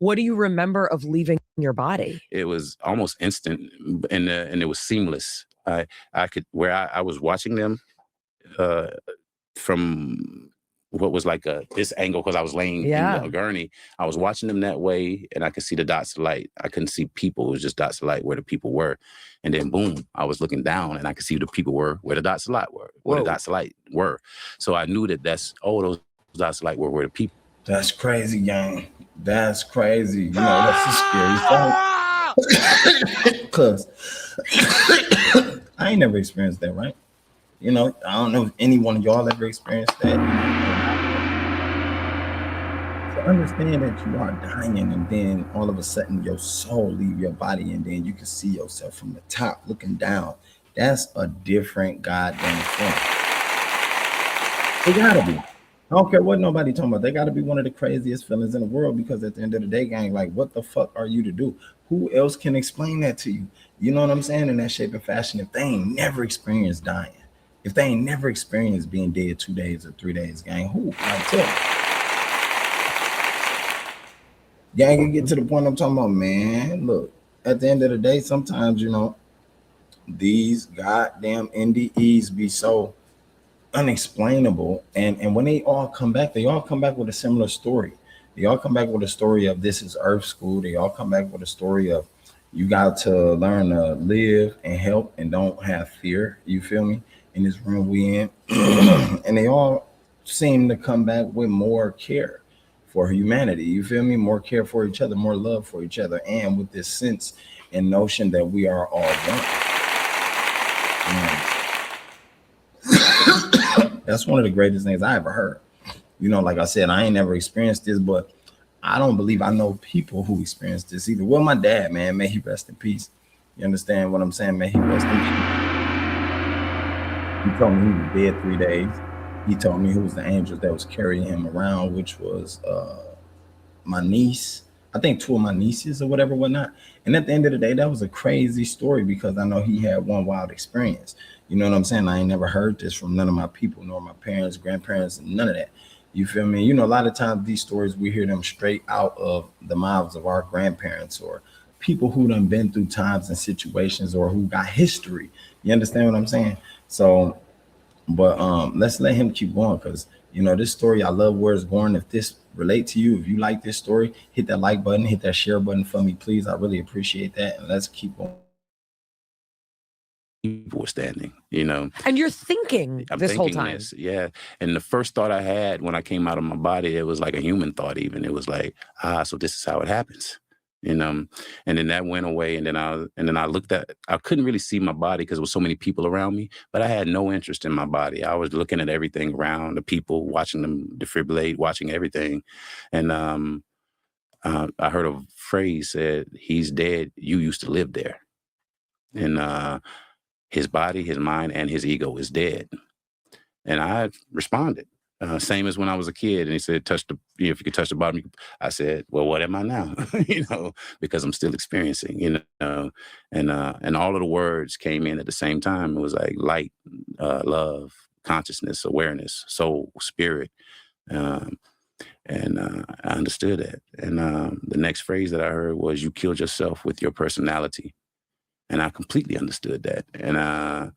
What do you remember of leaving your body? It was almost instant, and it was seamless. I was watching them from what was like this angle because I was laying in the gurney. I was watching them that way, and I could see the dots of light. I couldn't see people; it was just dots of light where the people were. And then, boom! I was looking down, and I could see the people were where the dots of light were. Where the dots of light were. So I knew that those dots of light were where the people. That's crazy, gang. That's crazy. You know, that's a scary thing. Because I ain't never experienced that, right? You know, I don't know if any one of y'all ever experienced that. So understand that you are dying and then all of a sudden your soul leave your body and then you can see yourself from the top looking down. That's a different goddamn thing. It gotta be. I don't care what nobody talking about. They got to be one of the craziest feelings in the world because at the end of the day, gang, like, what the fuck are you to do? Who else can explain that to you? You know what I'm saying? In that shape and fashion, if they ain't never experienced dying, if they ain't never experienced being dead 2 days or 3 days, gang, who? I tell you. Gang, you get to the point I'm talking about, man. Look, at the end of the day, sometimes, you know, these goddamn NDEs be so unexplainable, and when they all come back with a similar story. They all come back with a story of this is Earth School. They all come back with a story of you got to learn to live and help and don't have fear. You feel me? In this room we in, and they all seem to come back with more care for humanity. You feel me? More care for each other, more love for each other, and with this sense and notion that we are all one. That's one of the greatest things I ever heard. You know, like I said, I ain't never experienced this, but I don't believe I know people who experienced this either. Well, my dad, man, may he rest in peace. You understand what I'm saying? May he rest in peace. He told me he was dead 3 days. He told me who was the angels that was carrying him around, which was my niece. I think 2 of my nieces or whatnot. And at the end of the day, that was a crazy story because I know he had one wild experience. You know what I'm saying? I ain't never heard this from none of my people, nor my parents, grandparents, none of that. You feel me? You know, a lot of times these stories, we hear them straight out of the mouths of our grandparents or people who done been through times and situations or who got history. You understand what I'm saying? So, but let's let him keep going because, you know, this story, I love where it's going. If this relate to you, if you like this story, hit that like button, hit that share button for me, please. I really appreciate that. And let's keep going. People were standing, you know. And you're thinking this whole time. Yeah. And the first thought I had when I came out of my body, it was like a human thought even. It was like, so this is how it happens, you know. And then that went away. And then I looked at, I couldn't really see my body because there was so many people around me, but I had no interest in my body. I was looking at everything around, the people, watching them defibrillate, watching everything. And I heard a phrase said, he's dead, you used to live there. And his body, his mind, and his ego is dead. And I responded, same as when I was a kid. And he said, if you could touch the bottom. I said, well, what am I now? You know, because I'm still experiencing, you know, and all of the words came in at the same time. It was like light, love, consciousness, awareness, soul, spirit. And I understood that. And the next phrase that I heard was, you killed yourself with your personality. And I completely understood that. And I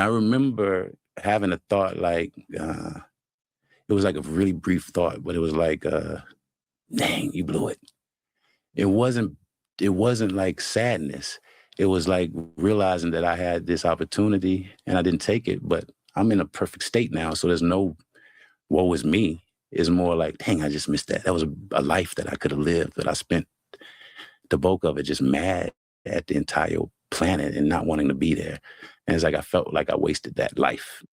remember having a thought like, it was like a really brief thought, but it was like, dang, you blew it. It wasn't like sadness. It was like realizing that I had this opportunity and I didn't take it, but I'm in a perfect state now. So there's no woe is me. It's more like, dang, I just missed that. That was a life that I could have lived, that I spent the bulk of it just mad at the entire planet and not wanting to be there. And it's like I felt like I wasted that life.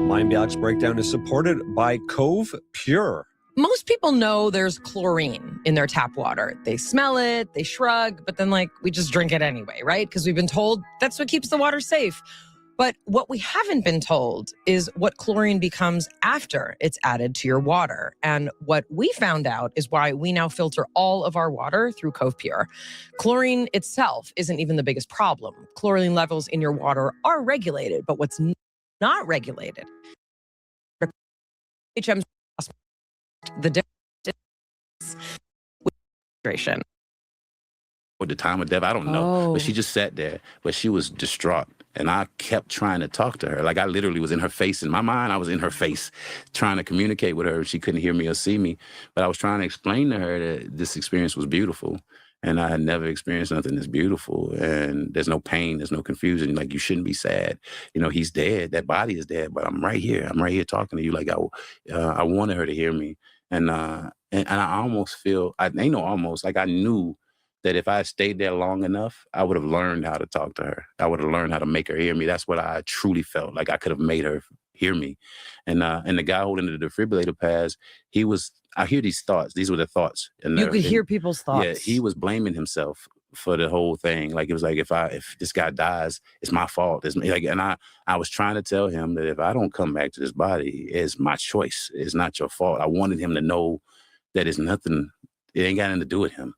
Mind Biot's breakdown is supported by Cove Pure. Most people know there's chlorine in their tap water. They smell it, they shrug, but then we just drink it anyway, right? Because we've been told that's what keeps the water safe. But what we haven't been told is what chlorine becomes after it's added to your water. And what we found out is why we now filter all of our water through Cove Pure. Chlorine itself isn't even the biggest problem. Chlorine levels in your water are regulated, but what's not regulated, HM's the difference with hydration. At the time of death, I don't know, but she just sat there, but she was distraught. And I kept trying to talk to her. Like I literally was in her face. In my mind, I was in her face trying to communicate with her. She couldn't hear me or see me, but I was trying to explain to her that this experience was beautiful. And I had never experienced nothing that's beautiful. And there's no pain, there's no confusion. Like, you shouldn't be sad. You know, he's dead, that body is dead, but I'm right here. I'm right here talking to you. Like I wanted her to hear me. And I almost feel, I knew that if I had stayed there long enough, I would have learned how to talk to her. I would have learned how to make her hear me. That's what I truly felt like. I could have made her hear me. And the guy holding the defibrillator pads, I hear these thoughts. These were the thoughts. You could hear people's thoughts. Yeah, he was blaming himself for the whole thing. Like, it was like, if this guy dies, it's my fault. It's me. Like, and I was trying to tell him that if I don't come back to this body, it's my choice. It's not your fault. I wanted him to know that it's nothing. It ain't got anything to do with him,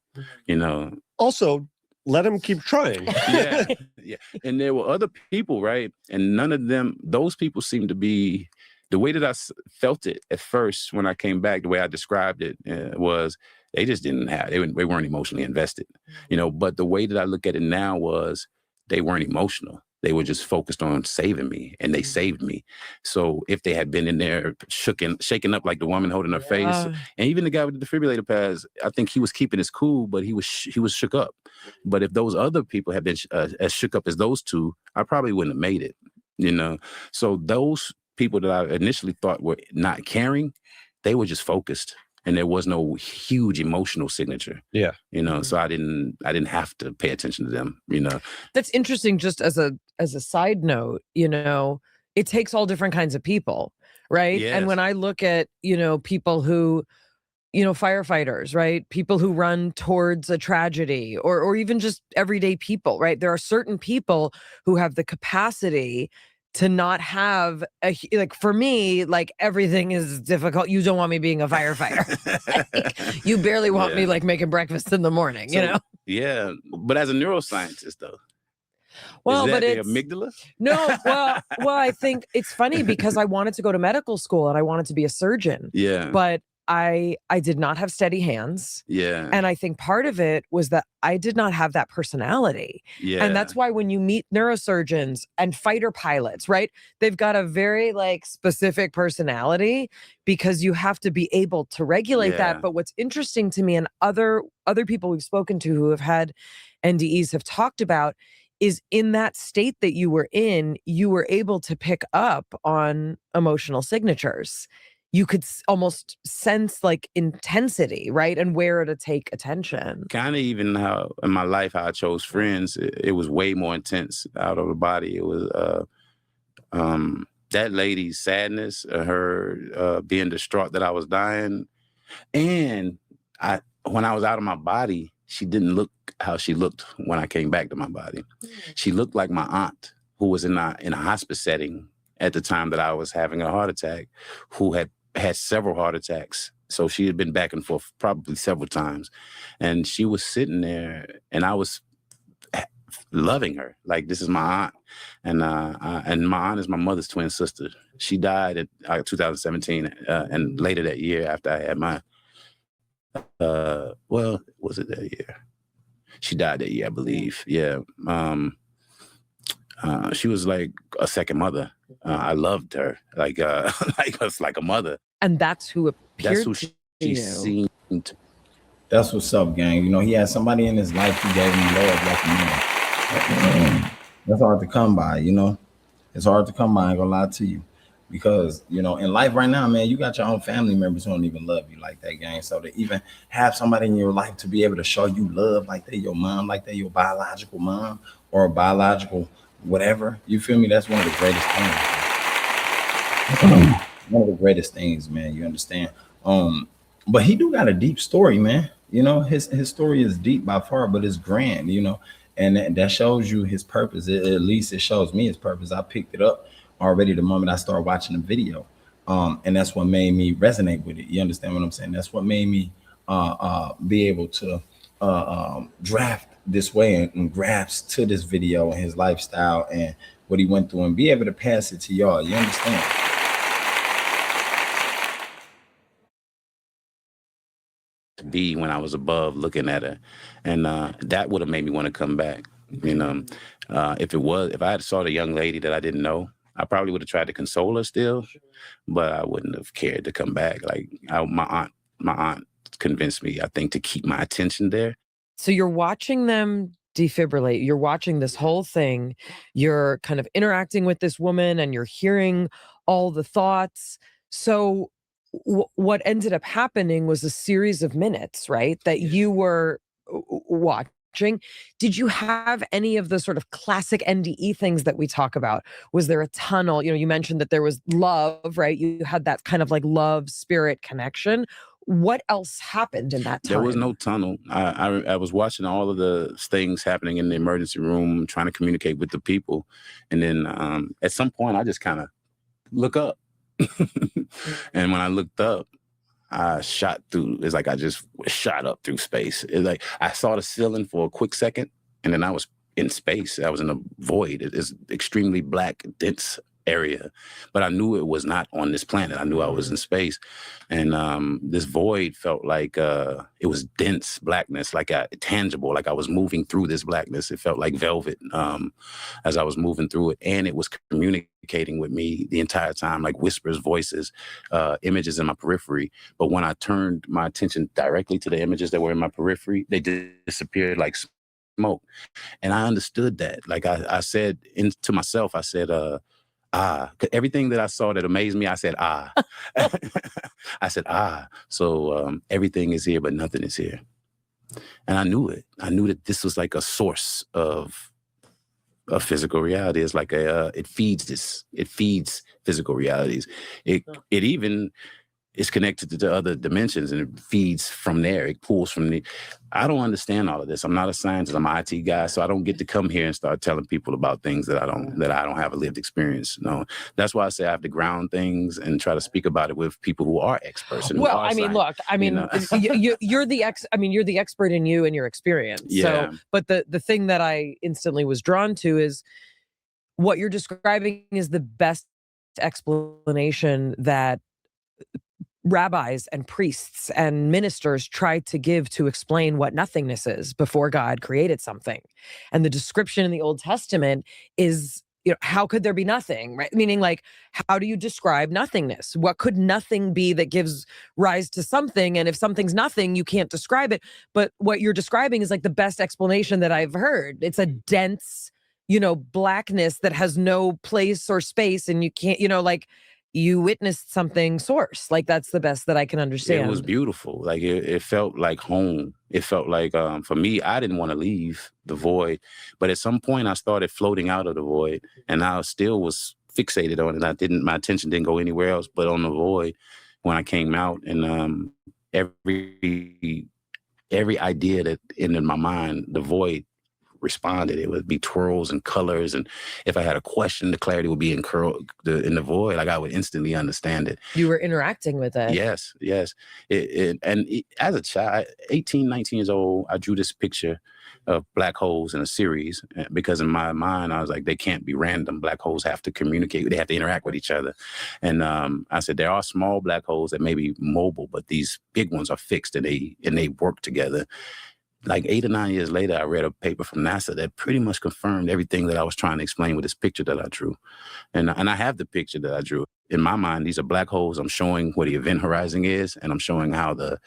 you know. Also, let him keep trying. Yeah. And there were other people, right? And none of them, those people seemed to be, the way that I felt it at first when I came back, the way I described it was they just didn't have, they weren't emotionally invested, you know. But the way that I look at it now was they weren't emotional. They were just focused on saving me, and they saved me. So if they had been in there shaking up like the woman holding her face, and even the guy with the defibrillator pads, I think he was keeping his cool, but he was shook up. But if those other people had been as shook up as those two, I probably wouldn't have made it, you know. So those people that I initially thought were not caring, they were just focused. And there was no huge emotional signature. Yeah. You know, so I didn't have to pay attention to them, you know. That's interesting. Just as a side note, you know, it takes all different kinds of people, right? Yes. And when I look at, you know, people who, you know, firefighters, right? People who run towards a tragedy, or even just everyday people, right? There are certain people who have the capacity to not have like, for me, like, everything is difficult. You don't want me being a firefighter. Like, you barely want me like making breakfast in the morning, you know? Yeah. But as a neuroscientist though. Well, is that but the it's amygdala? No, well, I think it's funny because I wanted to go to medical school and I wanted to be a surgeon. Yeah. But I did not have steady hands. Yeah. And I think part of it was that I did not have that personality. Yeah. And that's why when you meet neurosurgeons and fighter pilots, right? They've got a very like specific personality because you have to be able to regulate that. But what's interesting to me, and other people we've spoken to who have had NDEs have talked about, is in that state that you were in, you were able to pick up on emotional signatures. You could almost sense like intensity, right? And where to take attention. Kind of even how in my life, how I chose friends, it was way more intense out of the body. It was that lady's sadness, her being distraught that I was dying. And when I was out of my body, she didn't look how she looked when I came back to my body. She looked like my aunt, who was in a hospice setting at the time that I was having a heart attack, who had several heart attacks. So she had been back and forth probably several times. And she was sitting there and I was loving her. Like, this is my aunt. And my aunt is my mother's twin sister. She died in 2017 and later that year after I had mine. Well, was it that year? She died that year, I believe. Yeah. She was like a second mother. I loved her like like a mother. And that's who appeared. That's who she seemed. That's what's up, gang. You know, he had somebody in his life who gave him love like a man. That's hard to come by, you know. It's hard to come by, I ain't gonna lie to you. because, you know, in life right now, man, you got your own family members who don't even love you like that, gang. So to even have somebody in your life to be able to show you love like that, your mom, like that, your biological mom or biological whatever, you feel me? That's one of the greatest things. One of the greatest things, man. You understand? But he do got a deep story, man. You know, his story is deep by far, but it's grand, you know, and that shows you his purpose. At least it shows me his purpose. I picked it up already the moment I started watching the video. And that's what made me resonate with it. You understand what I'm saying? That's what made me be able to draft this way and grasp to this video and his lifestyle and what he went through and be able to pass it to y'all. You understand? To be when I was above looking at her, and that would have made me want to come back. You know, if I had saw the young lady that I didn't know, I probably would have tried to console her still, but I wouldn't have cared to come back. Like my aunt convinced me, I think, to keep my attention there. So you're watching them defibrillate. You're watching this whole thing. You're kind of interacting with this woman and you're hearing all the thoughts. So what ended up happening was a series of minutes, right? That you were watching. Did you have any of the sort of classic NDE things that we talk about? Was there a tunnel? You know, you mentioned that there was love, right? You had that kind of like love spirit connection. What else happened in that time? There was no tunnel. I was watching all of the things happening in the emergency room, trying to communicate with the people. And then at some point, I just kind of look up. And when I looked up, I shot through. It's like I just shot up through space. It's like I saw the ceiling for a quick second, and then I was in space. I was in a void. It's extremely black, dense area, but I knew it was not on this planet. I knew I was in space, and this void felt like it was dense blackness, like tangible, like I was moving through this blackness. It felt like velvet as I was moving through it, and it was communicating with me the entire time, like whispers, voices, images in my periphery. But when I turned my attention directly to the images that were in my periphery, they disappeared like smoke. And I understood that. Like I said to myself, I said, everything that I saw that amazed me, I said, I said, so everything is here, but nothing is here. And I knew it. I knew that this was like a source of physical reality. It's like it feeds physical realities. It even is connected to other dimensions, and it feeds from there. It pulls from the. I don't understand all of this. I'm not a scientist. I'm an IT guy, so I don't get to come here and start telling people about things that I don't have a lived experience. No, that's why I say I have to ground things and try to speak about it with people who are experts. And well, I mean, look, I mean, you're the you're the expert in you and your experience. Yeah. So, but the thing that I instantly was drawn to is what you're describing is the best explanation that rabbis and priests and ministers tried to give to explain what nothingness is before God created something. And the description in the Old Testament is, you know, how could there be nothing, right? Meaning, like, how do you describe nothingness? What could nothing be that gives rise to something? And if something's nothing, you can't describe it. But what you're describing is like the best explanation that I've heard. It's a dense, you know, blackness that has no place or space, and you can't, you know, like, you witnessed something source. Like, that's the best that I can understand. It was beautiful. Like it felt like home. It felt like, for me, I didn't want to leave the void, but at some point I started floating out of the void, and I still was fixated on it. My attention didn't go anywhere else but on the void when I came out. And every idea that entered my mind, the void responded. It would be twirls and colors, and if I had a question, the clarity would be in the void. Like I would instantly understand it. You were interacting with it. Yes. As a child, 18, 19 years old, I drew this picture of black holes in a series, because in my mind, I was like, they can't be random. Black holes have to communicate. They have to interact with each other. And I said, there are small black holes that may be mobile, but these big ones are fixed, and they work together. Like 8 or 9 years later, I read a paper from NASA that pretty much confirmed everything that I was trying to explain with this picture that I drew. And I have the picture that I drew. In my mind, these are black holes. I'm showing what the event horizon is, and I'm showing how the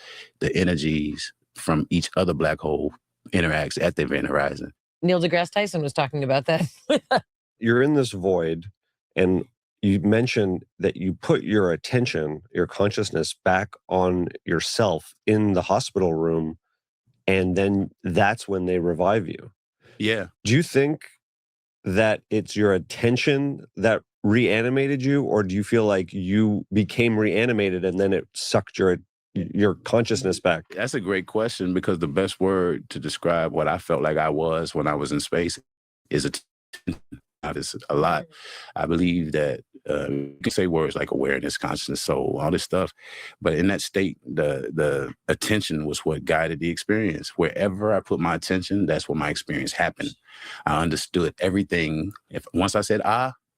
energies from each other black hole interacts at the event horizon. Neil deGrasse Tyson was talking about that. You're in this void, and you mentioned that you put your attention, your consciousness back on yourself in the hospital room, and then that's when they revive you. Yeah. Do you think that it's your attention that reanimated you, or do you feel like you became reanimated and then it sucked your consciousness back? That's a great question, because the best word to describe what I felt like I was when I was in space is attention. It's a lot. I believe that you can say words like awareness, consciousness, soul, all this stuff, but in that state, the attention was what guided the experience. Wherever I put my attention, that's where my experience happened. I understood everything. Once I said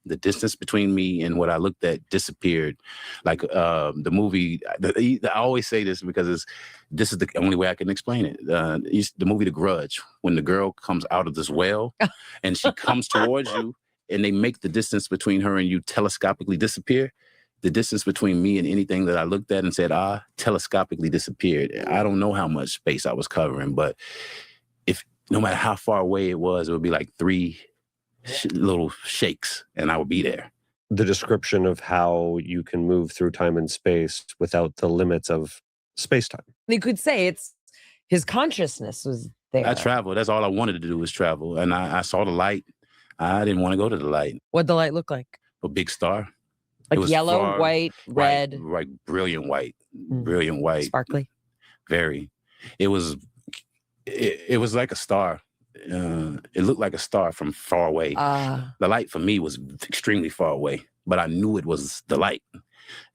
the distance between me and what I looked at disappeared. Like the movie, I always say this because this is the only way I can explain it. The movie The Grudge, when the girl comes out of this well and she comes towards you and they make the distance between her and you telescopically disappear. The distance between me and anything that I looked at and said, telescopically disappeared. I don't know how much space I was covering, but no matter how far away it was, it would be like 3 little shakes and I would be there. The description of how you can move through time and space without the limits of space-time. You could say it's his consciousness was there. I traveled. That's all I wanted to do was travel. And I saw the light. I didn't want to go to the light. What'd the light look like? A big star. Like yellow, white, red? Right, brilliant white. Brilliant white. Sparkly? Very. It was like a star. It looked like a star from far away. The light for me was extremely far away, but I knew it was the light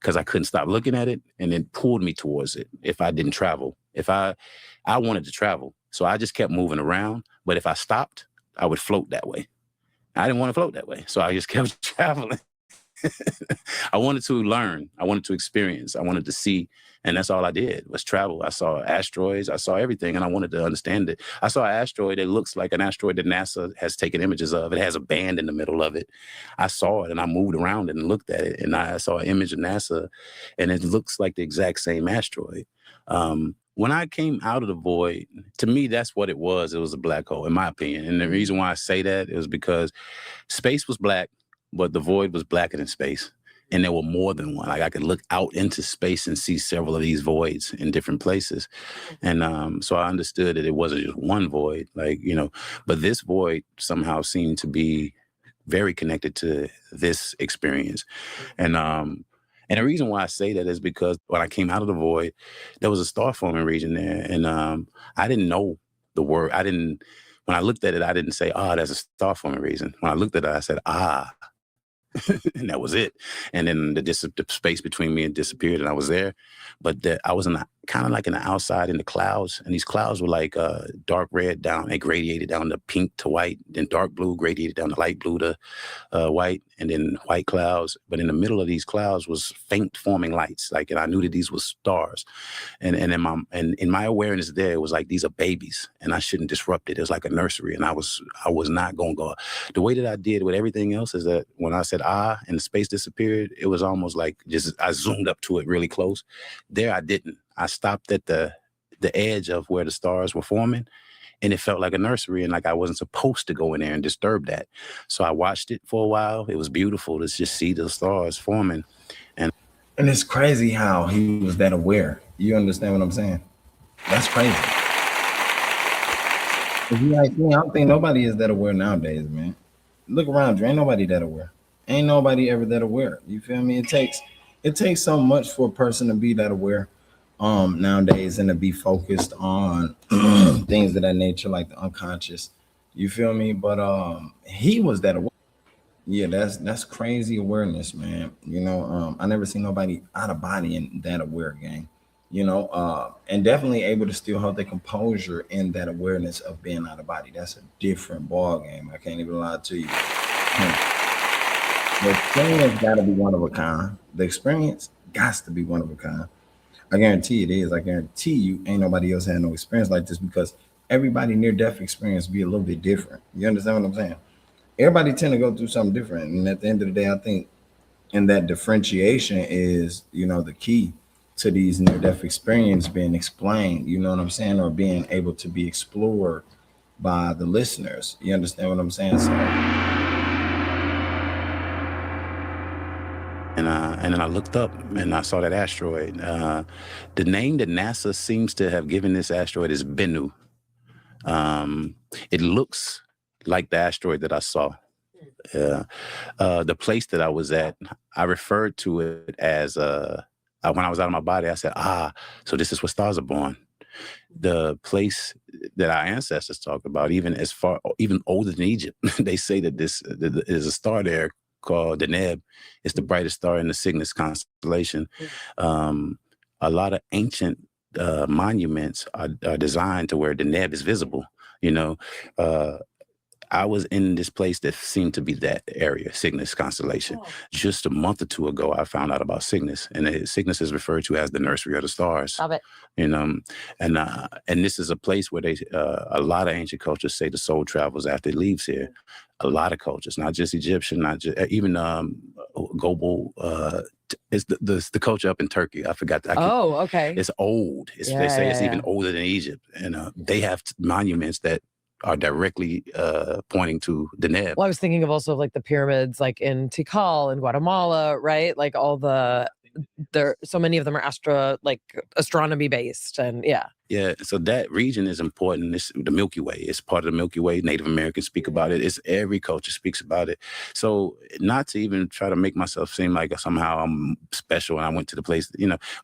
because I couldn't stop looking at it, and it pulled me towards it if I didn't travel. If I wanted to travel, so I just kept moving around, but if I stopped, I would float that way. I didn't want to float that way, so I just kept traveling. I wanted to learn. I wanted to experience. I wanted to see. And that's all I did was travel. I saw asteroids. I saw everything. And I wanted to understand it. I saw an asteroid that looks like an asteroid that NASA has taken images of. It has a band in the middle of it. I saw it and I moved around it and looked at it. And I saw an image of NASA and it looks like the exact same asteroid. When I came out of the void, to me, that's what it was. It was a black hole, in my opinion. And the reason why I say that is because space was black, but the void was blacker than space. And there were more than one. Like I could look out into space and see several of these voids in different places. And so I understood that it wasn't just one void, but this void somehow seemed to be very connected to this experience. And the reason why I say that is because when I came out of the void, there was a star forming region there. And I didn't know the word. When I looked at it, I didn't say, there's a star forming region. When I looked at it, I said, and that was it. And then the space between me and disappeared, and I was there. But I was kind of like in the outside in the clouds, and these clouds were like dark red down. They gradiated down to pink to white, then dark blue gradiated down to light blue to white, and then white clouds. But in the middle of these clouds was faint forming lights, and I knew that these were stars. And in my awareness there, it was like these are babies, and I shouldn't disrupt it. It was like a nursery, and I was not going to go. The way that I did with everything else is that when I said and the space disappeared, it was almost like just I zoomed up to it really close. There I didn't. I stopped at the edge of where the stars were forming, and it felt like a nursery, and like I wasn't supposed to go in there and disturb that. So I watched it for a while. It was beautiful to just see the stars forming. And it's crazy how he was that aware. You understand what I'm saying? That's crazy. If you like me, I don't think nobody is that aware nowadays, man. Look around you. Ain't nobody that aware. Ain't nobody ever that aware. You feel me? It takes so much for a person to be that aware nowadays and to be focused on things of that nature, like the unconscious. You feel me? But he was that aware. Yeah, that's crazy awareness, man. I never seen nobody out of body and that aware, gang. And definitely able to still hold their composure in that awareness of being out of body. That's a different ball game. I can't even lie to you. The experience got to be one of a kind. The experience got to be one of a kind. I guarantee it is. I guarantee you ain't nobody else had no experience like this because everybody near-death experience be a little bit different. You understand what I'm saying? Everybody tend to go through something different. And at the end of the day, I think in that differentiation is, the key to these near-death experience being explained, you know what I'm saying, or being able to be explored by the listeners. You understand what I'm saying? So and then I looked up and I saw that asteroid. The name that NASA seems to have given this asteroid is Bennu. It looks like the asteroid that I saw. The place that I was at, I referred to it as when I was out of my body, I said, so this is where stars are born. The place that our ancestors talked about, even older than Egypt, they say that there's a star there called Deneb. It's the brightest star in the Cygnus constellation. A lot of ancient monuments are designed to where Deneb is visible. I was in this place that seemed to be that area, Cygnus constellation. Just a month or two ago, I found out about Cygnus, and Cygnus is referred to as the nursery of the stars. Love it. And this is a place where a lot of ancient cultures say the soul travels after it leaves here. A lot of cultures, not just Egyptian, not just even global. It's the culture up in Turkey. I forgot. Okay. It's old. They say it's even older than Egypt, and they have monuments that are directly pointing to Deneb. Well, I was thinking of also like the pyramids, like in Tikal in Guatemala, right? Like so many of them are astronomy based, and yeah. So that region is important. It's the Milky Way. It's part of the Milky Way. Native Americans speak about it. It's every culture speaks about it. So not to even try to make myself seem like somehow I'm special and I went to the place,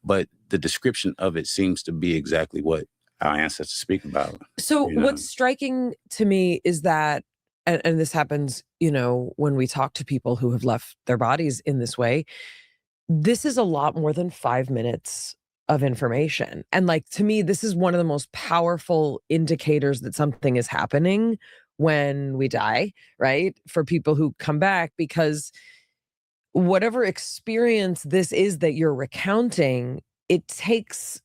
but the description of it seems to be exactly what our ancestors speak about. So what's striking to me is that, and this happens, when we talk to people who have left their bodies in this way, this is a lot more than 5 minutes of information. And to me, this is one of the most powerful indicators that something is happening when we die, right? For people who come back, because whatever experience this is that you're recounting, it takes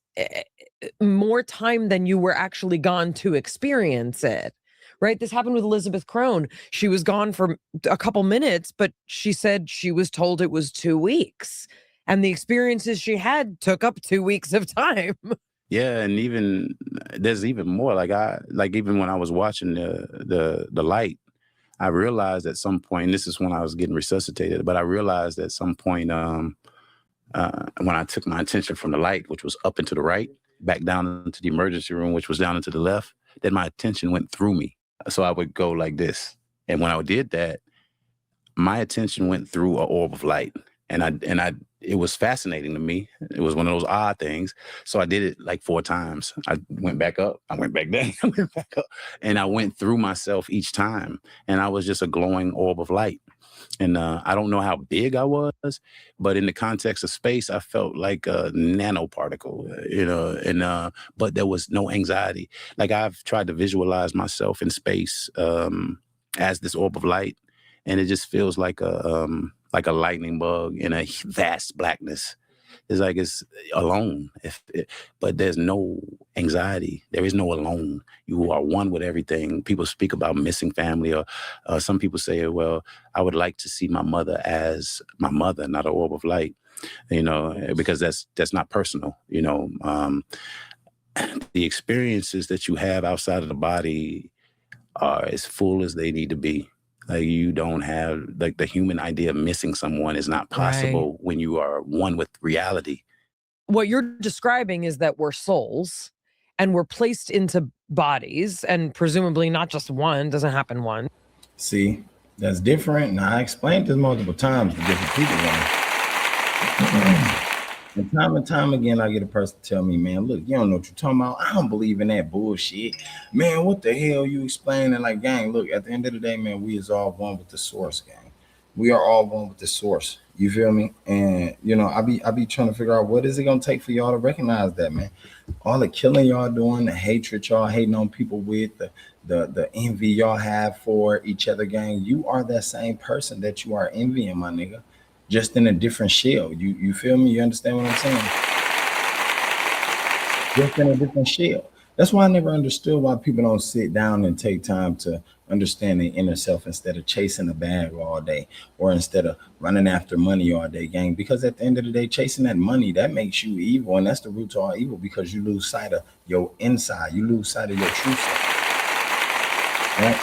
more time than you were actually gone to experience it, right? This happened with Elizabeth Crone. She was gone for a couple minutes, but she said she was told it was 2 weeks. And the experiences she had took up 2 weeks of time. Yeah, and even there's even more. Even when I was watching the light, I realized at some point, and this is when I was getting resuscitated, but I realized at some point when I took my attention from the light, which was up and to the right, back down into the emergency room, which was down and to the left, then my attention went through me. So I would go like this. And when I did that, my attention went through an orb of light. And it was fascinating to me. It was one of those odd things. So I did it like 4 times. I went back up, I went back down, I went back up. And I went through myself each time. And I was just a glowing orb of light. And I don't know how big I was, but in the context of space, I felt like a nanoparticle, but there was no anxiety. Like I've tried to visualize myself in space as this orb of light, and it just feels like a lightning bug in a vast blackness. It's alone, but there's no anxiety. There is no alone. You are one with everything. People speak about missing family, or some people say, well, I would like to see my mother as my mother, not an orb of light, because that's not personal. The experiences that you have outside of the body are as full as they need to be. You don't have the human idea of missing someone is not possible when you are one with reality. What you're describing is that we're souls and we're placed into bodies, and presumably not just one, doesn't happen one. See, that's different. Now, I explained this multiple times to different people. And time again, I get a person tell me, man, look, you don't know what you're talking about. I don't believe in that bullshit. Man, what the hell you explaining? Like, gang, look, at the end of the day, man, we is all one with the source, gang. We are all one with the source. You feel me? And, I be trying to figure out what is it going to take for y'all to recognize that, man. All the killing y'all doing, the hatred y'all hating on people with, the envy y'all have for each other, gang. You are that same person that you are envying, my nigga. Just in a different shell. You feel me? You understand what I'm saying? Just in a different shell. That's why I never understood why people don't sit down and take time to understand their inner self instead of chasing a bag all day, or instead of running after money all day, gang. Because at the end of the day, chasing that money, that makes you evil, and that's the root to all evil, because you lose sight of your inside. You lose sight of your true self. Right?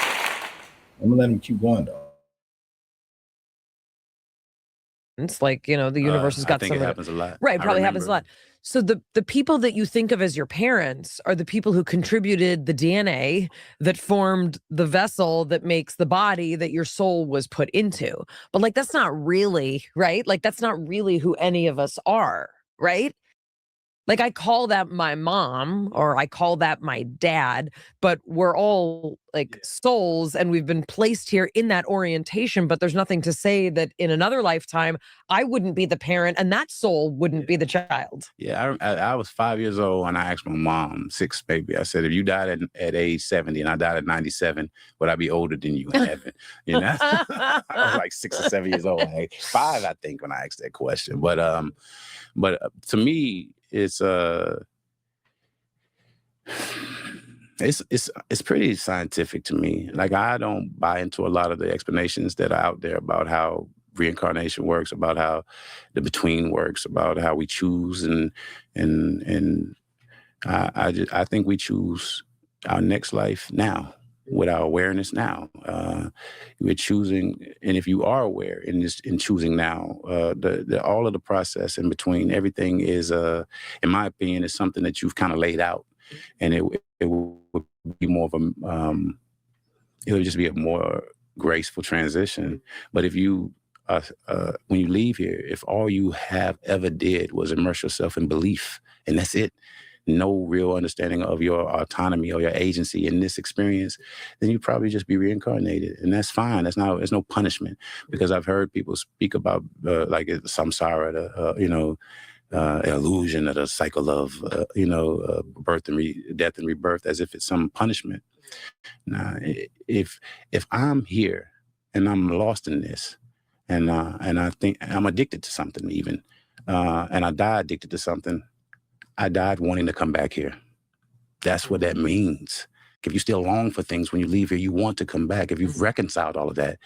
I'm gonna let him keep going though. Like, you know, the universe has I got think it some happens a lot. right, I probably happens a remember. lot. So the people that you think of as your parents are the people who contributed the DNA that formed the vessel that makes the body that your soul was put into. But like that's not really, right? Like that's not really who any of us are, right? Like I call that my mom or I call that my dad, but we're all like souls and we've been placed here in that orientation. But there's nothing to say that in another lifetime, I wouldn't be the parent and that soul wouldn't be the child. Yeah, I was 5 years old and I asked my mom, six baby. I said, if you died at age 70 and I died at 97, would I be older than you in heaven? You know, I was like 6 or 7 years old. Like 5, I think, when I asked that question. But to me, it's pretty scientific to me. Like I don't buy into a lot of the explanations that are out there about how reincarnation works, about how the between works, about how we choose and I think we choose our next life now with our awareness now. We're choosing, and if you are aware in choosing now, the all of the process in between, everything is, in my opinion, is something that you've kind of laid out, and it would be more of a, it would just be a more graceful transition. But if you, when you leave here, if all you have ever did was immerse yourself in belief, and that's it, no real understanding of your autonomy or your agency in this experience, then you probably just be reincarnated, and that's fine. There's no punishment, because I've heard people speak about like samsara, illusion of the cycle of birth and death and rebirth, as if it's some punishment. Now, if I'm here and I'm lost in this, and I think I'm addicted to something, even, and I die addicted to something, I died wanting to come back here. That's what that means. If you still long for things when you leave here, you want to come back. If you've reconciled all of that,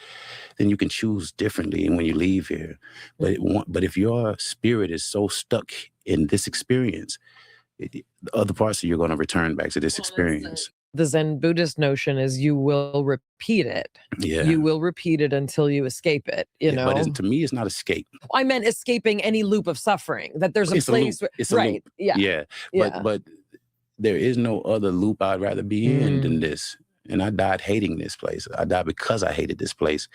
then you can choose differently when you leave here. But if your spirit is so stuck in this experience, the other parts of you are going to return back to this experience. The Zen Buddhist notion is you will repeat it. Yeah. You will repeat it until you escape it, you know? But to me, it's not escape. I meant escaping any loop of suffering, that there's a place where, It's a right. loop. Yeah. But there is no other loop I'd rather be in than this. And I died hating this place. I died because I hated this place.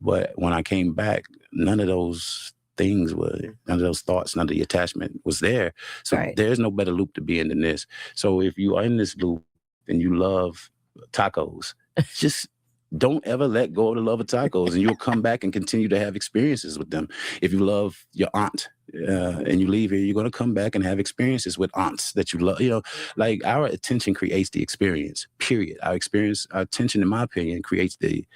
But when I came back, none of those things were, none of those thoughts, none of the attachment was there. So there's no better loop to be in than this. So if you are in this loop and you love tacos, just don't ever let go of the love of tacos, and you'll come back and continue to have experiences with them. If you love your aunt and you leave here, you're going to come back and have experiences with aunts that you love. You know, like our attention creates the experience, period. Our attention, in my opinion, creates the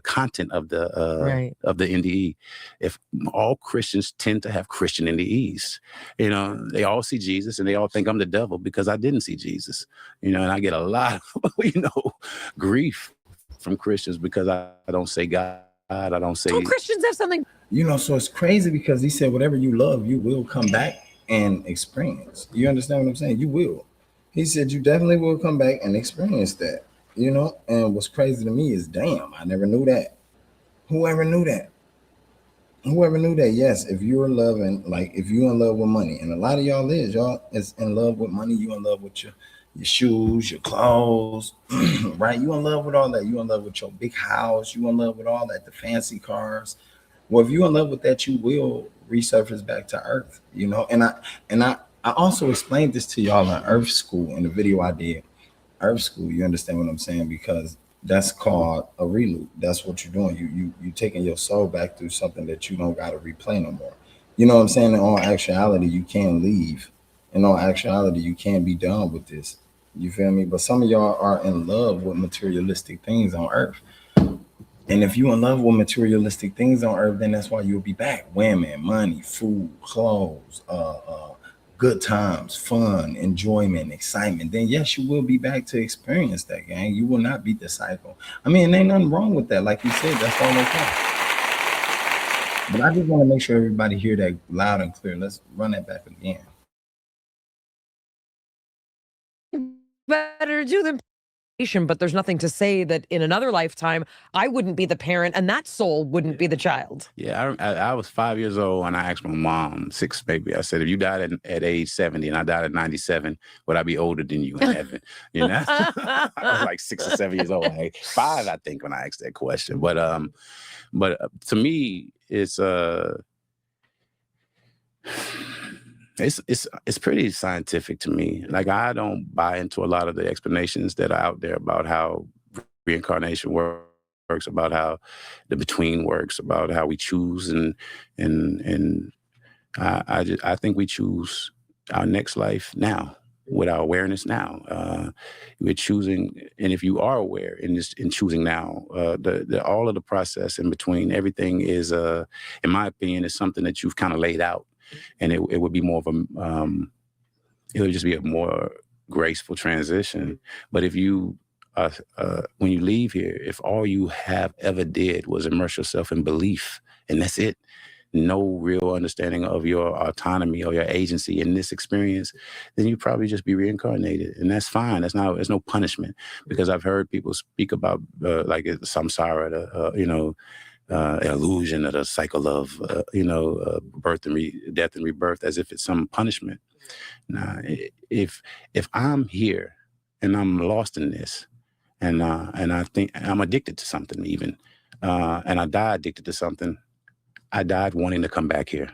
content of the NDE. If all Christians tend to have Christian NDEs, you know, they all see Jesus and they all think I'm the devil because I didn't see Jesus, you know, and I get a lot of, grief from Christians because I don't say God. I don't say. Don't Christians have something? So it's crazy because he said, whatever you love, you will come back and experience. You understand what I'm saying? You will. He said, you definitely will come back and experience that, and what's crazy to me is, damn, I never knew that. Whoever knew that? Yes, if you're loving, like if you're in love with money, and a lot of y'all is in love with money, you in love with your shoes, your clothes, right? You in love with all that. You in love with your big house. You in love with all that, the fancy cars. Well, if you in love with that, you will resurface back to earth, And I also explained this to y'all in Earth School in the video I did. Earth School, you understand what I'm saying? Because that's called a reloop. That's what you're doing. You taking your soul back through something that you don't got to replay no more. You know what I'm saying? In all actuality, you can't leave. In all actuality, you can't be done with this. You feel me? But some of y'all are in love with materialistic things on earth. And if you in love with materialistic things on earth, then that's why you'll be back. Women, money, food, clothes, good times, fun, enjoyment, excitement. Then yes, you will be back to experience that, gang. You will not beat the cycle. I mean, ain't nothing wrong with that. Like you said, that's all okay. But I just want to make sure everybody hear that loud and clear. Let's run that back again. Better do than but there's nothing to say that in another lifetime I wouldn't be the parent and that soul wouldn't be the child. Yeah, I was 5 years old and I asked my mom, six baby, I said, if you died at age 70 and I died at 97, would I be older than you in heaven? You know, I was like 6 or 7 years old, like 5, I think, when I asked that question. But to me, it's pretty scientific to me. Like, I don't buy into a lot of the explanations that are out there about how reincarnation works, about how the between works, about how we choose, and I think we choose our next life now with our awareness now. We're choosing, and if you are aware in choosing now, all of the process in between, everything is, in my opinion, is something that you've kind of laid out. And it would be more of a, it would just be a more graceful transition. But if you, when you leave here, if all you have ever did was immerse yourself in belief, and that's it, no real understanding of your autonomy or your agency in this experience, then you probably just be reincarnated. And that's fine. There's no punishment, because I've heard people speak about like samsara, illusion of the cycle of, birth and death and rebirth, as if it's some punishment. Now, if I'm here and I'm lost in this, and I think I'm addicted to something even, and I die addicted to something, I died wanting to come back here.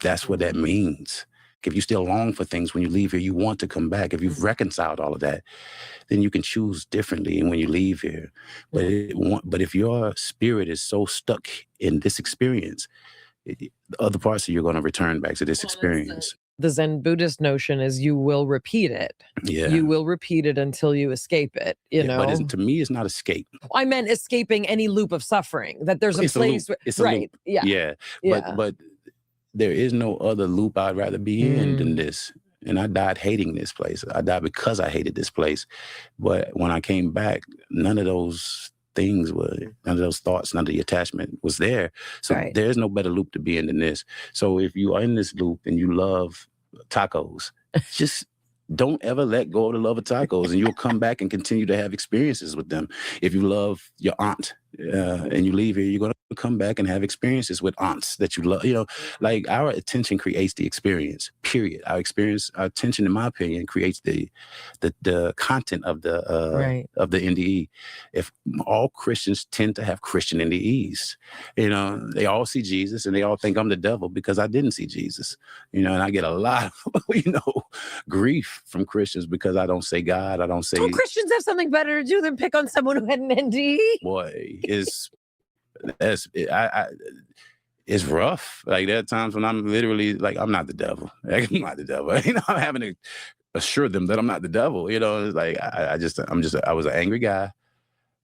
That's what that means. If you still long for things when you leave here, you want to come back. If you've reconciled all of that, then you can choose differently when you leave here. But if your spirit is so stuck in this experience, other parts of you are going to return back to this experience. The Zen Buddhist notion is you will repeat it. Yeah. You will repeat it until you escape it, you know? But to me, it's not escape. I meant escaping any loop of suffering, that there's a place. It's a loop. Yeah. But there is no other loop I'd rather be in than this. And I died hating this place. I died because I hated this place. But when I came back, none of those things none of those thoughts, none of the attachment was there. So there's no better loop to be in than this. So if you are in this loop and you love tacos, just don't ever let go of the love of tacos, and you'll come back and continue to have experiences with them. If you love your aunt and you leave here, you're going to come back and have experiences with aunts that you love. You know, like, our attention creates the experience, period. Our attention, in my opinion, creates the content of the NDE. If all Christians tend to have Christian NDEs, you know, they all see Jesus and they all think I'm the devil because I didn't see Jesus, you know, and I get a lot of, grief from Christians because I don't say God. I don't say. Well, Christians have something better to do than pick on someone who had an NDE. Boy, it's rough. Like, there are times when I'm literally like, I'm not the devil. Like, I'm not the devil. I'm having to assure them that I'm not the devil. It's like, I was an angry guy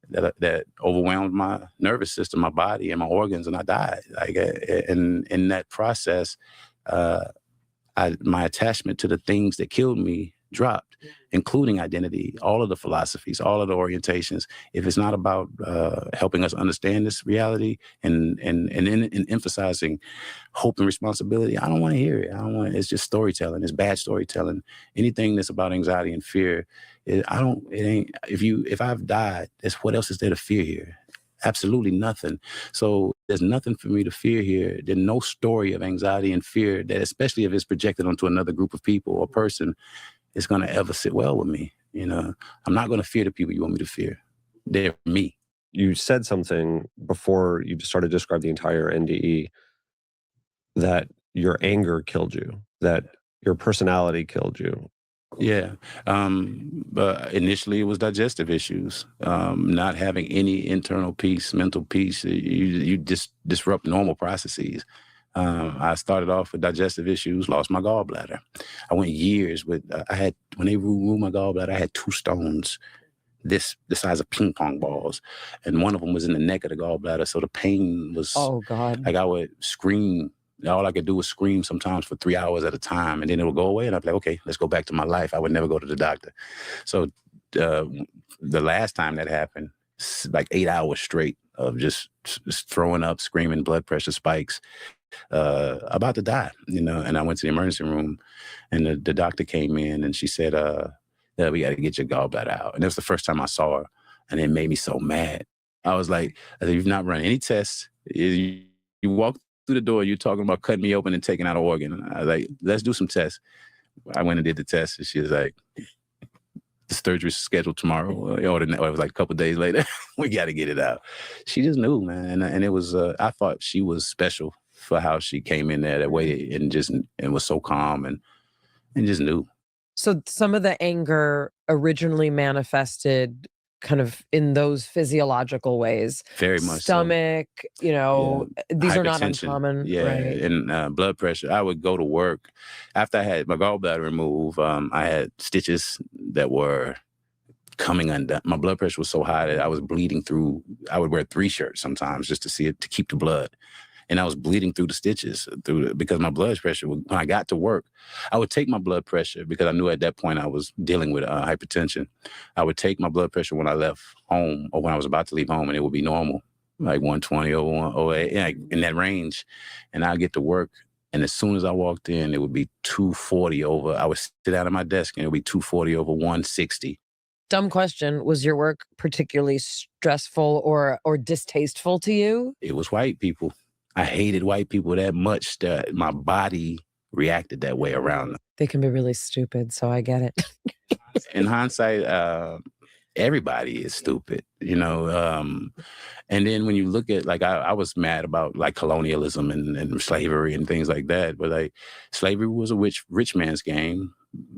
that overwhelmed my nervous system, my body, and my organs, and I died. Like, and in that process, my attachment to the things that killed me dropped, including identity, all of the philosophies, all of the orientations. If it's not about helping us understand this reality and emphasizing hope and responsibility, I don't want to hear it. It's just storytelling. It's bad storytelling. Anything that's about anxiety and fear, if I've died, what else is there to fear here? Absolutely nothing. So there's nothing for me to fear here. There's no story of anxiety and fear that, especially if it's projected onto another group of people or person, is going to ever sit well with me. I'm not going to fear the people you want me to fear. They're me. You said something before you started to describe the entire NDE, that your anger killed you, that your personality killed you. Yeah. But initially it was digestive issues, not having any internal peace, mental peace. You just disrupt normal processes. I started off with digestive issues, lost my gallbladder. I went years when they removed my gallbladder, I had 2 stones the size of ping pong balls. And one of them was in the neck of the gallbladder. So the pain was, like, I would scream. All I could do was scream sometimes for 3 hours at a time, and then it would go away. And I'd be like, okay, let's go back to my life. I would never go to the doctor. So the last time that happened, like 8 hours straight of just throwing up, screaming, blood pressure spikes, about to die, and I went to the emergency room, and the doctor came in, and she said, we got to get your gallbladder out. And that was the first time I saw her, and it made me so mad. I was like, I said, you've not run any tests. You walk through the door, you're talking about cutting me open and taking out an organ. I was like, let's do some tests. I went and did the test, and she was like, the surgery's scheduled tomorrow. Or it was like a couple of days later. We got to get it out. She just knew, man. And it was, I thought she was special for how she came in there that way and was so calm and just knew. So some of the anger originally manifested kind of in those physiological ways. Very much stomach, these are not Hypertension. uncommon. Yeah, right? and blood pressure. I would go to work after I had my gallbladder removed. I had stitches that were coming undone. My blood pressure was so high that I was bleeding through. I would wear 3 shirts sometimes just to see it, to keep the blood. And I was bleeding through the stitches because my blood pressure, when I got to work, I would take my blood pressure because I knew at that point I was dealing with hypertension. I would take my blood pressure when I left home or when I was about to leave home, and it would be normal, like 120 over 108, in that range. And I'd get to work, and as soon as I walked in, it would be 240 over. I would sit down at my desk, and it would be 240 over 160. Dumb question. Was your work particularly stressful or distasteful to you? It was white people. I hated white people that much that my body reacted that way around them. They can be really stupid, so I get it. In hindsight, everybody is stupid, and then when you look at, like, I was mad about like colonialism and slavery and things like that, but like slavery was a rich man's game.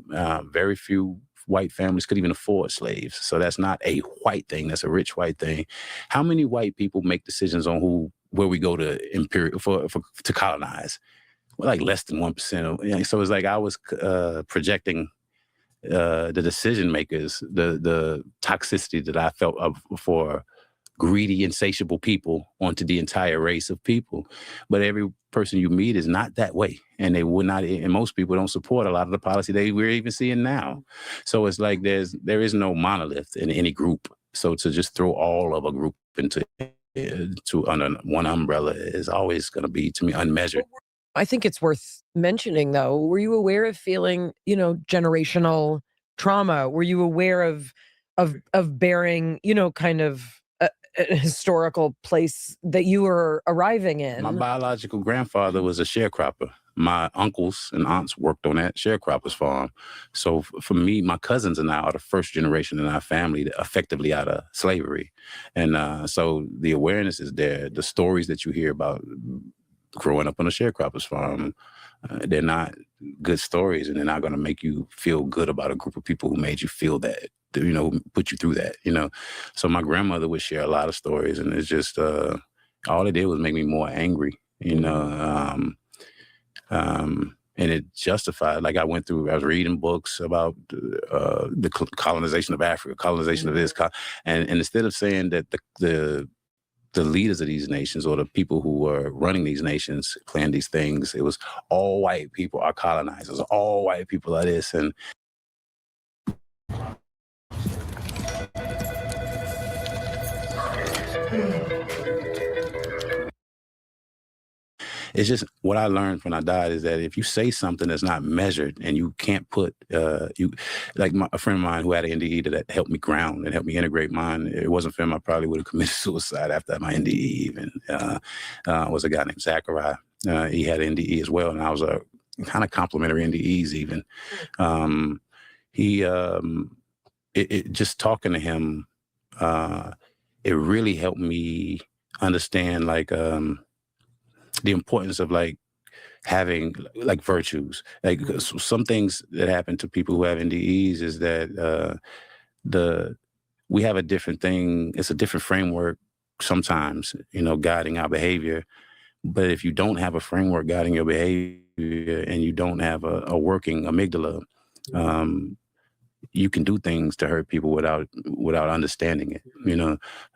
Very few white families could even afford slaves. So that's not a white thing. That's a rich white thing. How many white people make decisions on where we go to to colonize? Well, like less than 1%. So it's like I was projecting the decision makers, the toxicity that I felt for greedy, insatiable people onto the entire race of people. But every person you meet is not that way. And they would not, and most people don't support a lot of the policy we're even seeing now. So it's like there is no monolith in any group. So to just throw all of a group into under one umbrella is always going to be, to me, unmeasured. I think it's worth mentioning, though. Were you aware of feeling, generational trauma? Were you aware of bearing, kind of a historical place that you were arriving in? My biological grandfather was a sharecropper. My uncles and aunts worked on that sharecroppers farm. So for me, my cousins and I are the first generation in our family effectively out of slavery. And so the awareness is there. The stories that you hear about growing up on a sharecroppers farm, they're not good stories, and they're not going to make you feel good about a group of people who made you feel that, who put you through that, So my grandmother would share a lot of stories, and it's just, all it did was make me more angry, and it justified, like I was reading books about the colonization of Africa, colonization of this, and instead of saying that the leaders of these nations or the people who were running these nations planned these things, it was all white people are colonizers, all white people are this. And it's just what I learned when I died is that if you say something that's not measured and you can't put, like a friend of mine who had an NDE that helped me ground and helped me integrate mine. It wasn't for him, I probably would have committed suicide after my NDE even. Was a guy named Zachariah. He had NDE as well, and I was a kind of complimentary NDEs even. Just talking to him, it really helped me understand the importance of having virtues. Some things that happen to people who have NDEs is that we have a different thing. It's a different framework sometimes, guiding our behavior. But if you don't have a framework guiding your behavior and you don't have a working amygdala, you can do things to hurt people without understanding it.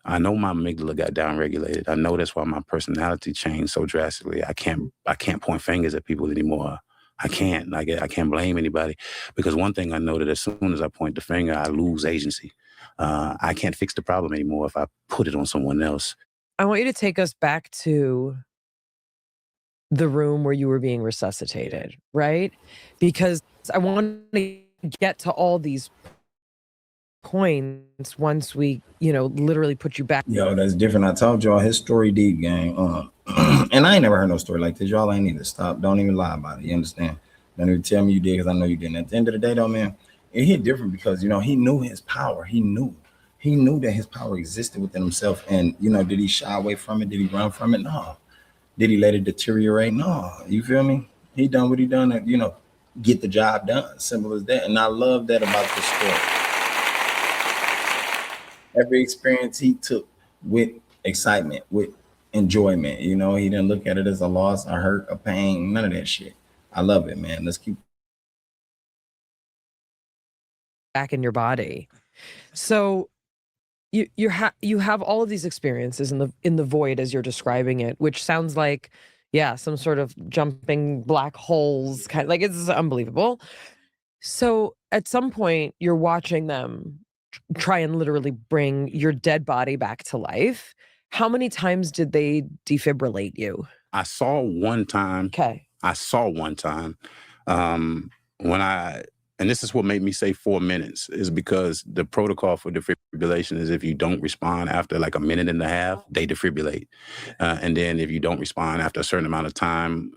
I know my amygdala got downregulated. I know that's why my personality changed so drastically. I can't point fingers at people anymore. I can't. I can't blame anybody, because one thing I know that as soon as I point the finger, I lose agency. I can't fix the problem anymore if I put it on someone else. I want you to take us back to the room where you were being resuscitated, right? Because I want to get to all these points once we, literally put you back. Yo, that's different. I told y'all his story deep, gang. And I ain't never heard no story like this. Y'all ain't need to stop. Don't even lie about it. You understand? Don't even tell me you did, because I know you didn't. At the end of the day, though, man, it hit different because he knew his power. He knew that his power existed within himself. And did he shy away from it? Did he run from it? No. Did he let it deteriorate? No. You feel me? He done what he done to, get the job done. Simple as that. And I love that about this story. Every experience he took with excitement, with enjoyment. He didn't look at it as a loss, a hurt, a pain, none of that shit. I love it, man. Let's keep back in your body. So you have all of these experiences in the void as you're describing it, which sounds like, yeah, some sort of jumping black holes, kind of like, it's unbelievable. So at some point you're watching them try and literally bring your dead body back to life. How many times did they defibrillate you? I saw one time. Okay. And this is what made me say 4 minutes, is because the protocol for defibrillation is if you don't respond after like a minute and a half, they defibrillate. And then if you don't respond after a certain amount of time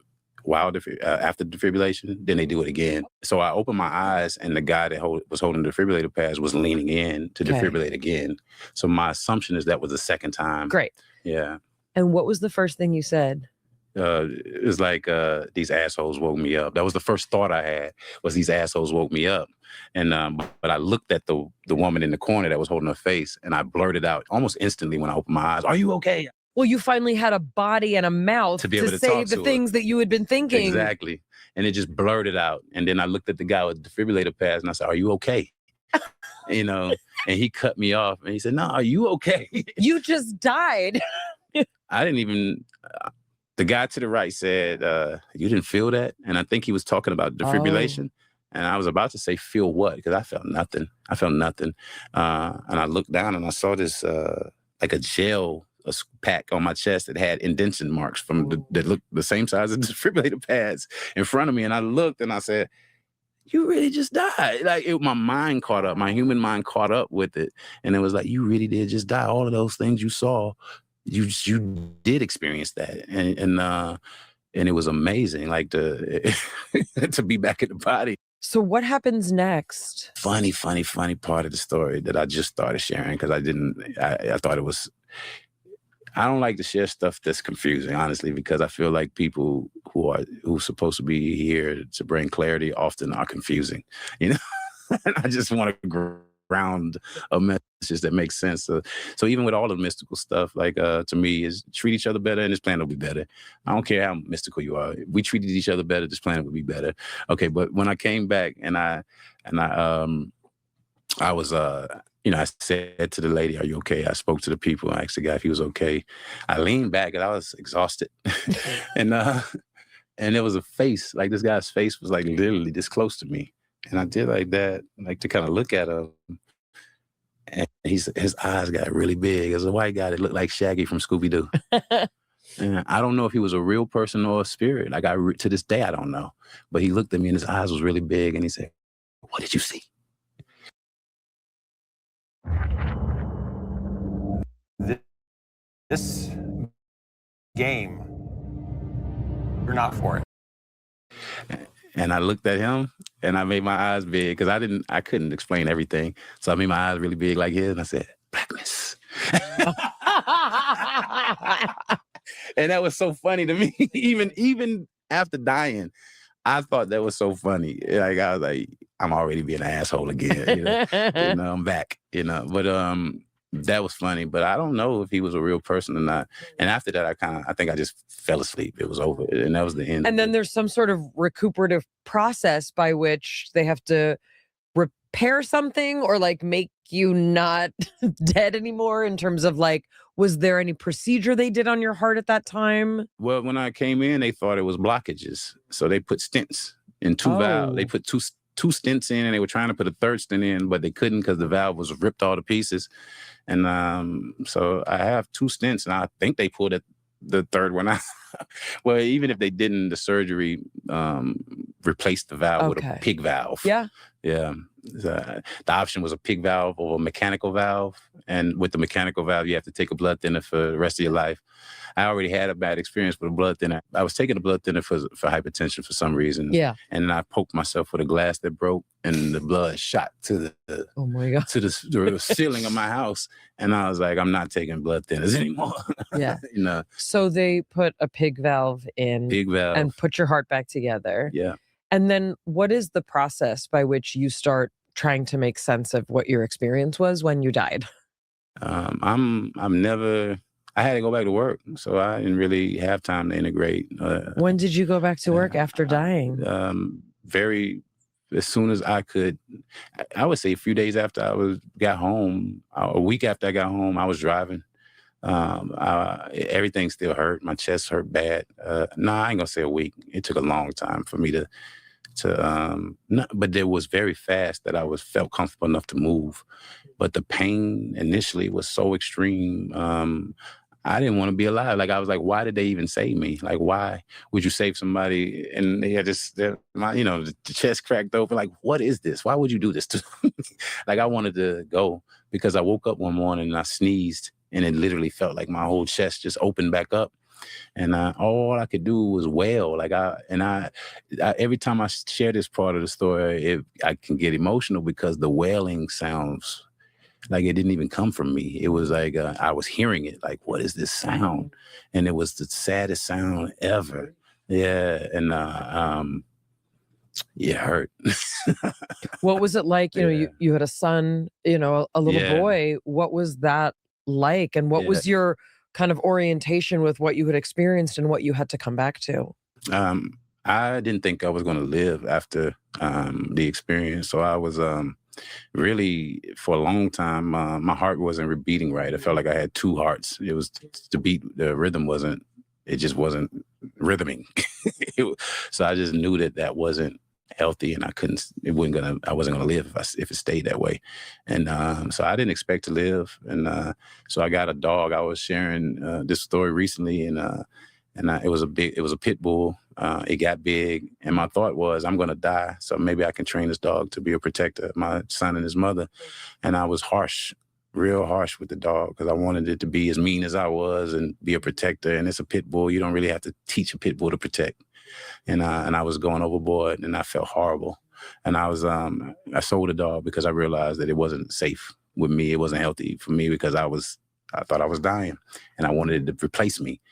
after defibrillation, then they do it again. So I opened my eyes, and the guy that was holding the defibrillator pads was leaning in to defibrillate again. So my assumption is that was the second time. Great. Yeah. And what was the first thing you said? It was like, these assholes woke me up. That was the first thought I had, was these assholes woke me up. And but I looked at the woman in the corner that was holding her face, and I blurted out almost instantly when I opened my eyes, "Are you okay?" Well, you finally had a body and a mouth to be able to say talk the to things her. that you had been thinking. Exactly. And it just blurted out. And then I looked at the guy with the defibrillator pads, and I said, "Are you okay?" And he cut me off, and he said, "No, are you okay?" You just died. I didn't even... The guy to the right said, "You didn't feel that?" And I think he was talking about defibrillation. And I was about to say, "Feel what?" Because I felt nothing. And I looked down, and I saw this like a gel pack on my chest that had indentation marks that looked the same size as the defibrillator pads in front of me. And I looked, and I said, "You really just died." Like my mind caught up. My human mind caught up with it. And it was like, you really did just die. All of those things you saw, you did experience that. And it was amazing, like to be back in the body. So what happens next? Funny part of the story that I just started sharing, because I thought it was... I don't like to share stuff that's confusing, honestly, because I feel like people who's supposed to be here to bring clarity often are confusing, And I just want to ground a message that makes sense. So even with all the mystical stuff, like to me, is treat each other better, and this planet will be better. I don't care how mystical you are. We treated each other better, this planet would be better. Okay, but when I came back and I was I said to the lady, "Are you okay?" I spoke to the people. I asked the guy if he was okay. I leaned back, and I was exhausted. and there was a face, like this guy's face was like literally this close to me. And I did like that, like to kind of look at him. And his eyes got really big. As a white guy that looked like Shaggy from Scooby-Doo. And I don't know if he was a real person or a spirit. Like to this day, I don't know. But he looked at me, and his eyes was really big, and he said, "What did you see?" This game, you're not for it. And I looked at him, and I made my eyes big, because I couldn't explain everything. So I made my eyes really big like his, and I said, "Blackness." And that was so funny to me. Even after dying, I thought that was so funny. Like I was like, I'm already being an asshole again. I'm back. But that was funny. But I don't know if he was a real person or not. And after that, I think I just fell asleep. It was over, and that was the end. And then there's some sort of recuperative process by which they have to repair something, or like make you not dead anymore, in terms of like, was there any procedure they did on your heart at that time? Well, when I came in, they thought it was blockages. So they put stents in two valves. They put two stents in, and they were trying to put a third stent in, but they couldn't because the valve was ripped all to pieces. And so I have two stents, and I think they pulled the third one out. Well, even if they didn't, the surgery replaced the valve with a pig valve. Yeah. Yeah. The option was a pig valve or a mechanical valve. And with the mechanical valve, you have to take a blood thinner for the rest of your life. I already had a bad experience with a blood thinner. I was taking a blood thinner for hypertension for some reason. Yeah. And then I poked myself with a glass that broke, and the blood shot to the Oh my God. to the ceiling of my house. And I was like, I'm not taking blood thinners anymore. Yeah. You know, So they put a pig valve in pig valve. and put your heart back together. Yeah. And then what is the process by which you start trying to make sense of what your experience was when you died? I had to go back to work, so I didn't really have time to integrate. When did you go back to work after dying? As soon as I could. I would say a few days after I got home, a week after I got home, I was driving. Everything still hurt. My chest hurt bad. No, I ain't gonna say a week. It took a long time for me but it was very fast that I felt comfortable enough to move. But the pain initially was so extreme. I didn't want to be alive. Like, I was like, why did they even save me? Like, why would you save somebody? And they had the chest cracked open. Like, what is this? Why would you do this to me? Like, I wanted to go because I woke up one morning and I sneezed, and it literally felt like my whole chest just opened back up. And all I could do was wail. Like, every time I share this part of the story, I can get emotional because the wailing sounds like it didn't even come from me. It was like I was hearing it. Like, what is this sound? And it was the saddest sound ever. Yeah, and it hurt. What was it like? You had a son, a little boy. What was that like? And what was your kind of orientation with what you had experienced and what you had to come back to? I didn't think I was going to live after the experience. So I was really, for a long time, my heart wasn't beating right. I felt like I had two hearts. It was the rhythm it just wasn't rhythming. So I just knew that wasn't healthy, and I wasn't gonna live if it stayed that way. And so I didn't expect to live. And so I got a dog. I was sharing this story recently, and it was a pit bull. It got big, and my thought was, I'm gonna die, so maybe I can train this dog to be a protector of my son and his mother. And I was real harsh with the dog, because I wanted it to be as mean as I was and be a protector. And it's a pit bull. You don't really have to teach a pit bull to protect. And I was going overboard, and I felt horrible. And I sold the dog because I realized that it wasn't safe with me. It wasn't healthy for me because I thought I was dying, and I wanted it to replace me.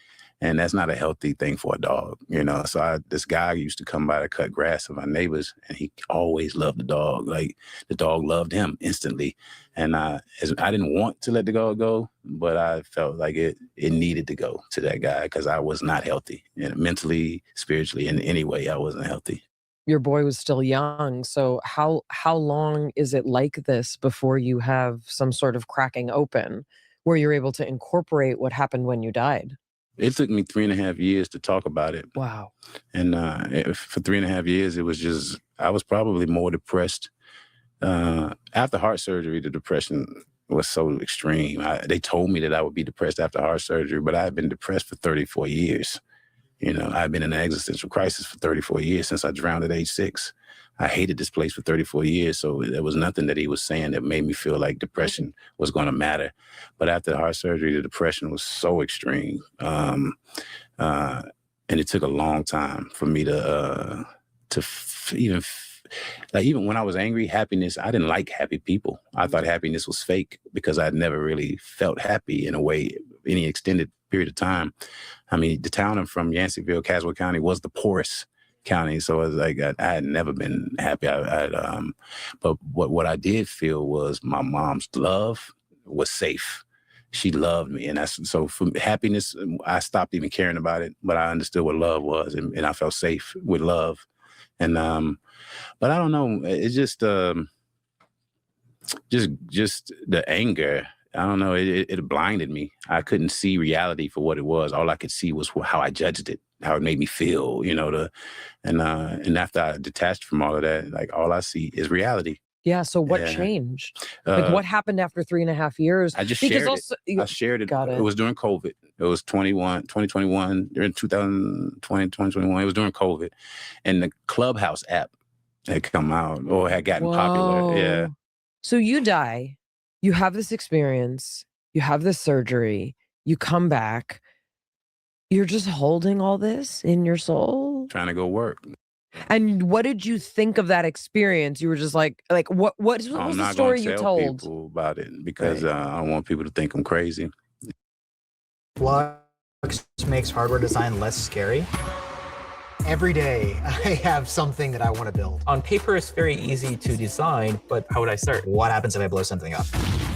And that's not a healthy thing for a dog, So this guy used to come by to cut grass of my neighbors, and he always loved the dog. Like, the dog loved him instantly. And I didn't want to let the dog go, but I felt like it needed to go to that guy because I was not healthy, and mentally, spiritually, in any way, I wasn't healthy. Your boy was still young. So how long is it like this before you have some sort of cracking open where you're able to incorporate what happened when you died? It took me 3.5 years to talk about it. Wow. And for 3.5 years, it was just, I was probably more depressed. After heart surgery, the depression was so extreme. They told me that I would be depressed after heart surgery, but I had been depressed for 34 years. I've been in an existential crisis for 34 years since I drowned at age 6. I hated this place for 34 years, so there was nothing that he was saying that made me feel like depression was going to matter. But after the heart surgery, the depression was so extreme. And it took a long time for me even when I was angry, happiness, I didn't like happy people. I thought happiness was fake because I'd never really felt happy in a way, any extended period of time. I mean, the town I'm from, Yanceyville, Caswell County, was the poorest county. So it was like I had never been happy. But what I did feel was my mom's love was safe. She loved me. And so for happiness, I stopped even caring about it, but I understood what love was, and I felt safe with love. And but I don't know, it's just the anger. I don't know, it blinded me. I couldn't see reality for what it was. All I could see was how I judged it, how it made me feel, and after I detached from all of that, like, all I see is reality. Yeah. So what changed? Like, what happened after 3.5 years? I just shared it. I shared it. Got it. It was during COVID. It was 2021, during 2020, 2021. It was during COVID. And the Clubhouse app had come out or had gotten popular. Yeah. Whoa. So you die, you have this experience, you have this surgery, you come back, you're just holding all this in your soul. Trying to go work. And what did you think of that experience? You were just like what was I'm the not story gonna you tell told? people about it because I don't want people to think I'm crazy. Flux makes hardware design less scary. Every day, I have something that I want to build. On paper, it's very easy to design, but how would I start? What happens if I blow something up?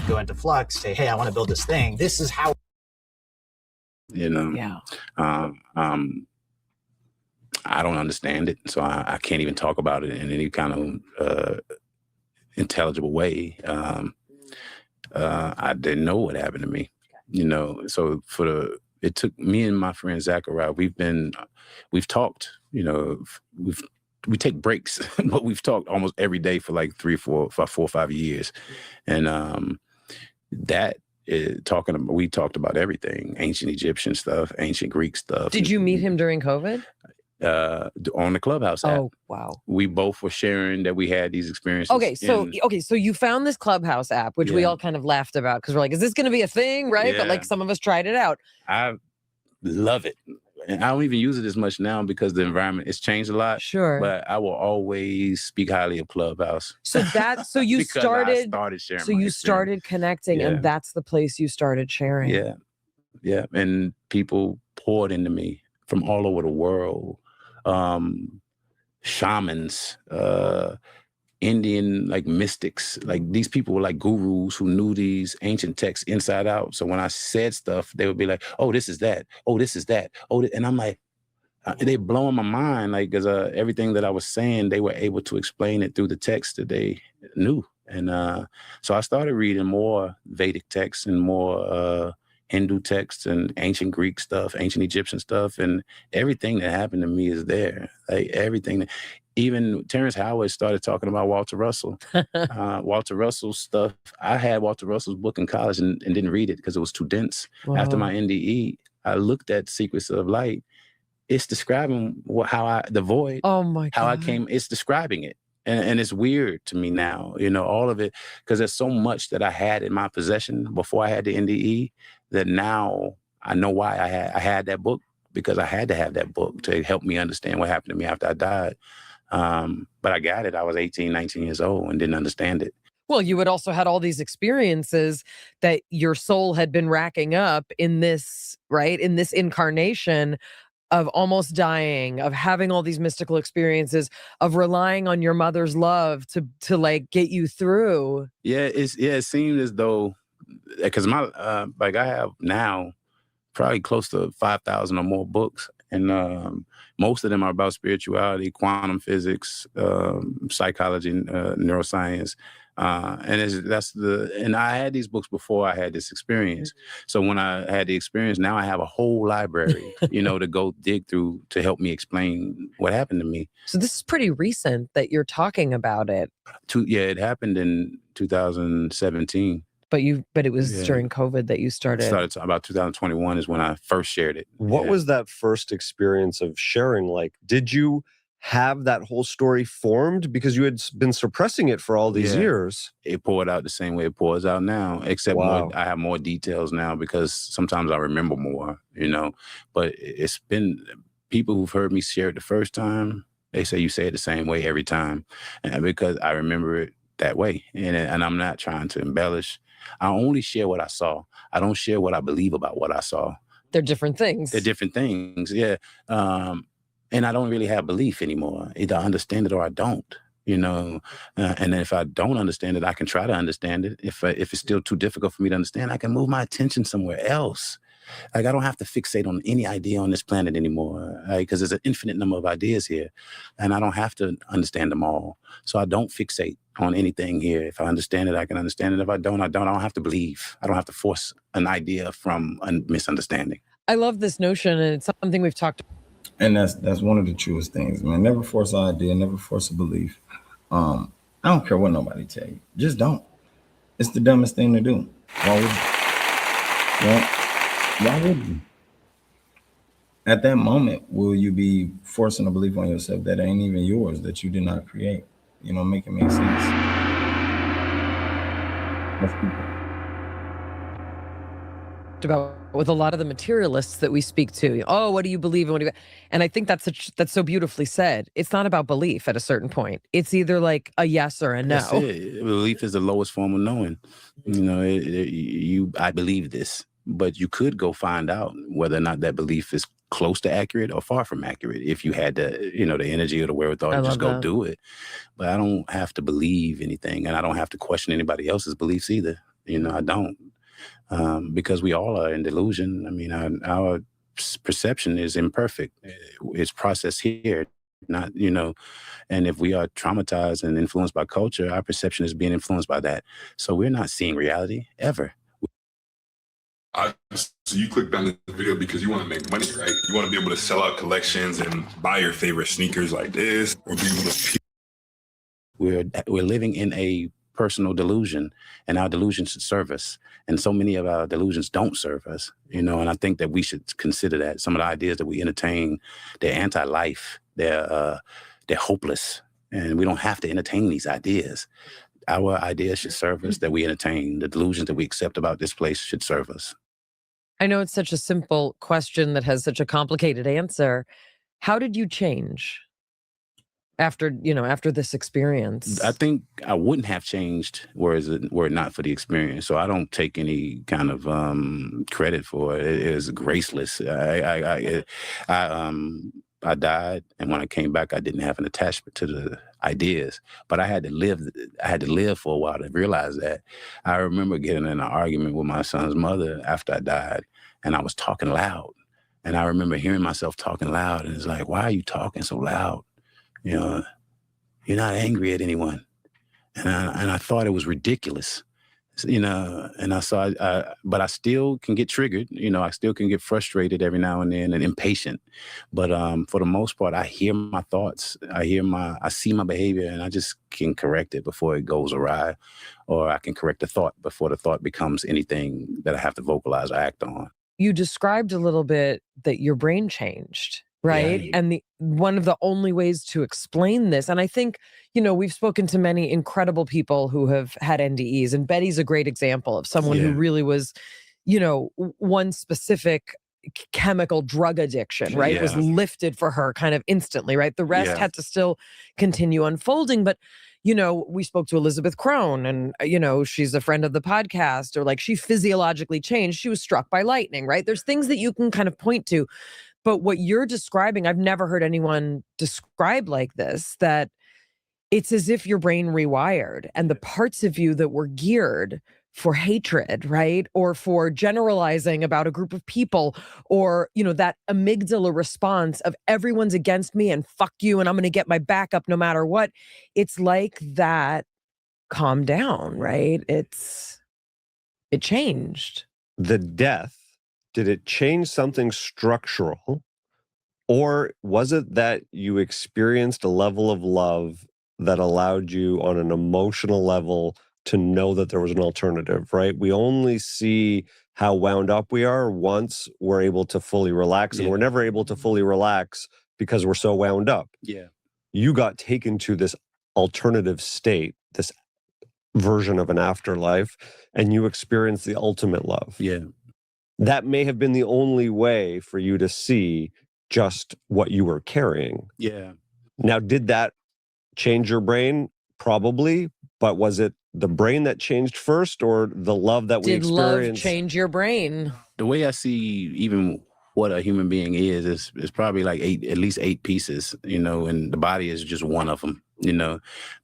Go into Flux, say, hey, I want to build this thing. This is how. You know, Yeah. I don't understand it, so I can't even talk about it in any kind of intelligible way. I didn't know what happened to me, you know. So it took me and my friend Zachariah. We've talked, you know. We take breaks, but we've talked almost every day for like 4 or 5 years, and we talked about everything: ancient Egyptian stuff, ancient Greek stuff. Did you meet him during COVID? On the Clubhouse app. Oh, wow. We both were sharing that we had these experiences. Okay, so you found this Clubhouse app, which we all kind of laughed about because we're like, is this going to be a thing, right? But like some of us tried it out. I love it. And I don't even use it as much now because the environment has changed a lot. Sure. But I will always speak highly of Clubhouse. So you because started sharing. So you started connecting, and that's the place you started sharing. Yeah. Yeah. And people poured into me from all over the world. Shamans, Indian like mystics, like these people were like gurus who knew these ancient texts inside out. So when I said stuff, they would be like, "Oh, this is that. Oh, this is that. Oh," and I'm like, they blowing my mind, like because everything that I was saying, they were able to explain it through the text that they knew. And so I started reading more Vedic texts and more Hindu texts and ancient Greek stuff, ancient Egyptian stuff, and everything that happened to me is there. Like everything. Even Terrence Howard started talking about Walter Russell. Walter Russell's stuff. I had Walter Russell's book in college and didn't read it because it was too dense. Wow. After my NDE, I looked at Secrets of Light. It's describing the void. Oh my God. How I came. It's describing it. And it's weird to me now, you know, all of it, because there's so much that I had in my possession before I had the NDE that now I know why I had that book, because I had to have that book to help me understand what happened to me after I died. But I got it. I was 18, 19 years old and didn't understand it. Well, you had also had all these experiences that your soul had been racking up in this, right? In this incarnation of almost dying, of having all these mystical experiences, of relying on your mother's love to like get you through. Yeah, it seemed as though, because my like I have now probably close to 5,000 or more books, and most of them are about spirituality, quantum physics, psychology, neuroscience. And I had these books before I had this experience. So when I had the experience, now I have a whole library, you know, to go dig through to help me explain what happened to me. So this is pretty recent that you're talking about it. It happened in 2017. But it was during COVID that you started. About 2021 is when I first shared it. What was that first experience of sharing like? Did you have that whole story formed because you had been suppressing it for all these years? It poured out the same way it pours out now, except I have more details now because sometimes I remember more, you know. But it's been people who've heard me share it the first time. They say you say it the same way every time, and because I remember it that way, and I'm not trying to embellish. I only share what I saw. I don't share what I believe about what I saw. They're different things. They're different things, yeah. And I don't really have belief anymore. Either I understand it or I don't, you know. And then if I don't understand it, I can try to understand it. If it's still too difficult for me to understand, I can move my attention somewhere else. Like I don't have to fixate on any idea on this planet anymore, because there's an infinite number of ideas here, and I don't have to understand them all. So I don't fixate on anything here. If I understand it, I can understand it. If I don't, I don't. I don't have to believe. I don't have to force an idea from a misunderstanding. I love this notion, and it's something we've talked about. And that's one of the truest things, man. Never force an idea, never force a belief. I don't care what nobody tell you. Just don't. It's the dumbest thing to do. Why would you? Why would you? At that moment, will you be forcing a belief on yourself that ain't even yours, that you did not create? make it make sense. Most people. About with a lot of the materialists that we speak to. Oh, what do you believe in? What do you? And I think that's so beautifully said. It's not about belief at a certain point. It's either like a yes or a no. That's it. Belief is the lowest form of knowing. I believe this, but you could go find out whether or not that belief is close to accurate or far from accurate. If you had the energy or the wherewithal to just go do it. But I don't have to believe anything, and I don't have to question anybody else's beliefs either. I don't. Because we all are in delusion. I mean, our perception is imperfect. It's processed here, not, and if we are traumatized and influenced by culture, our perception is being influenced by that. So we're not seeing reality ever. So you clicked on this video because you want to make money, right? You want to be able to sell out collections and buy your favorite sneakers like this, or be able to... We're living in a personal delusion, and our delusion should serve us. And so many of our delusions don't serve us, and I think that we should consider that. Some of the ideas that we entertain, they're anti-life, they're hopeless, and we don't have to entertain these ideas. Our ideas should serve us, that we entertain. The delusions that we accept about this place should serve us. I know it's such a simple question that has such a complicated answer. How did you change after this experience? I think I wouldn't have changed were it not for the experience. So I don't take any kind of credit for it. It was graceless. I died, and when I came back, I didn't have an attachment to the ideas, but I had to live for a while to realize that. I remember getting in an argument with my son's mother after I died, and I was talking loud, and I remember hearing myself talking loud, and it's like, why are you talking so loud? You're not angry at anyone. And I thought it was ridiculous, and but I still can get triggered. I still can get frustrated every now and then and impatient. But for the most part, I hear my thoughts. I see my behavior, and I just can correct it before it goes awry, or I can correct the thought before the thought becomes anything that I have to vocalize or act on. You described a little bit that your brain changed. Right. Yeah. And one of the only ways to explain this, and I think, we've spoken to many incredible people who have had NDEs, and Betty's a great example of someone who really was, one specific chemical drug addiction, right, was lifted for her kind of instantly, right? The rest had to still continue unfolding. But, we spoke to Elizabeth Crone, and, she's a friend of the podcast, or like she physiologically changed. She was struck by lightning, right? There's things that you can kind of point to. But what you're describing, I've never heard anyone describe like this, that it's as if your brain rewired, and the parts of you that were geared for hatred, right? Or for generalizing about a group of people, or, that amygdala response of everyone's against me and fuck you, and I'm going to get my back up no matter what. It's like that calmed down, right? It changed. The death, did it change something structural, or was it that you experienced a level of love that allowed you on an emotional level to know that there was an alternative, right? We only see how wound up we are once we're able to fully relax, and we're never able to fully relax because we're so wound up. Yeah. You got taken to this alternative state, this version of an afterlife, and you experienced the ultimate love. Yeah. That may have been the only way for you to see just what you were carrying. Yeah. Now, did that change your brain? Probably. But was it the brain that changed first, or the love that we experienced? Did love change your brain? The way I see even what a human being is probably like at least 8 pieces, and the body is just one of them,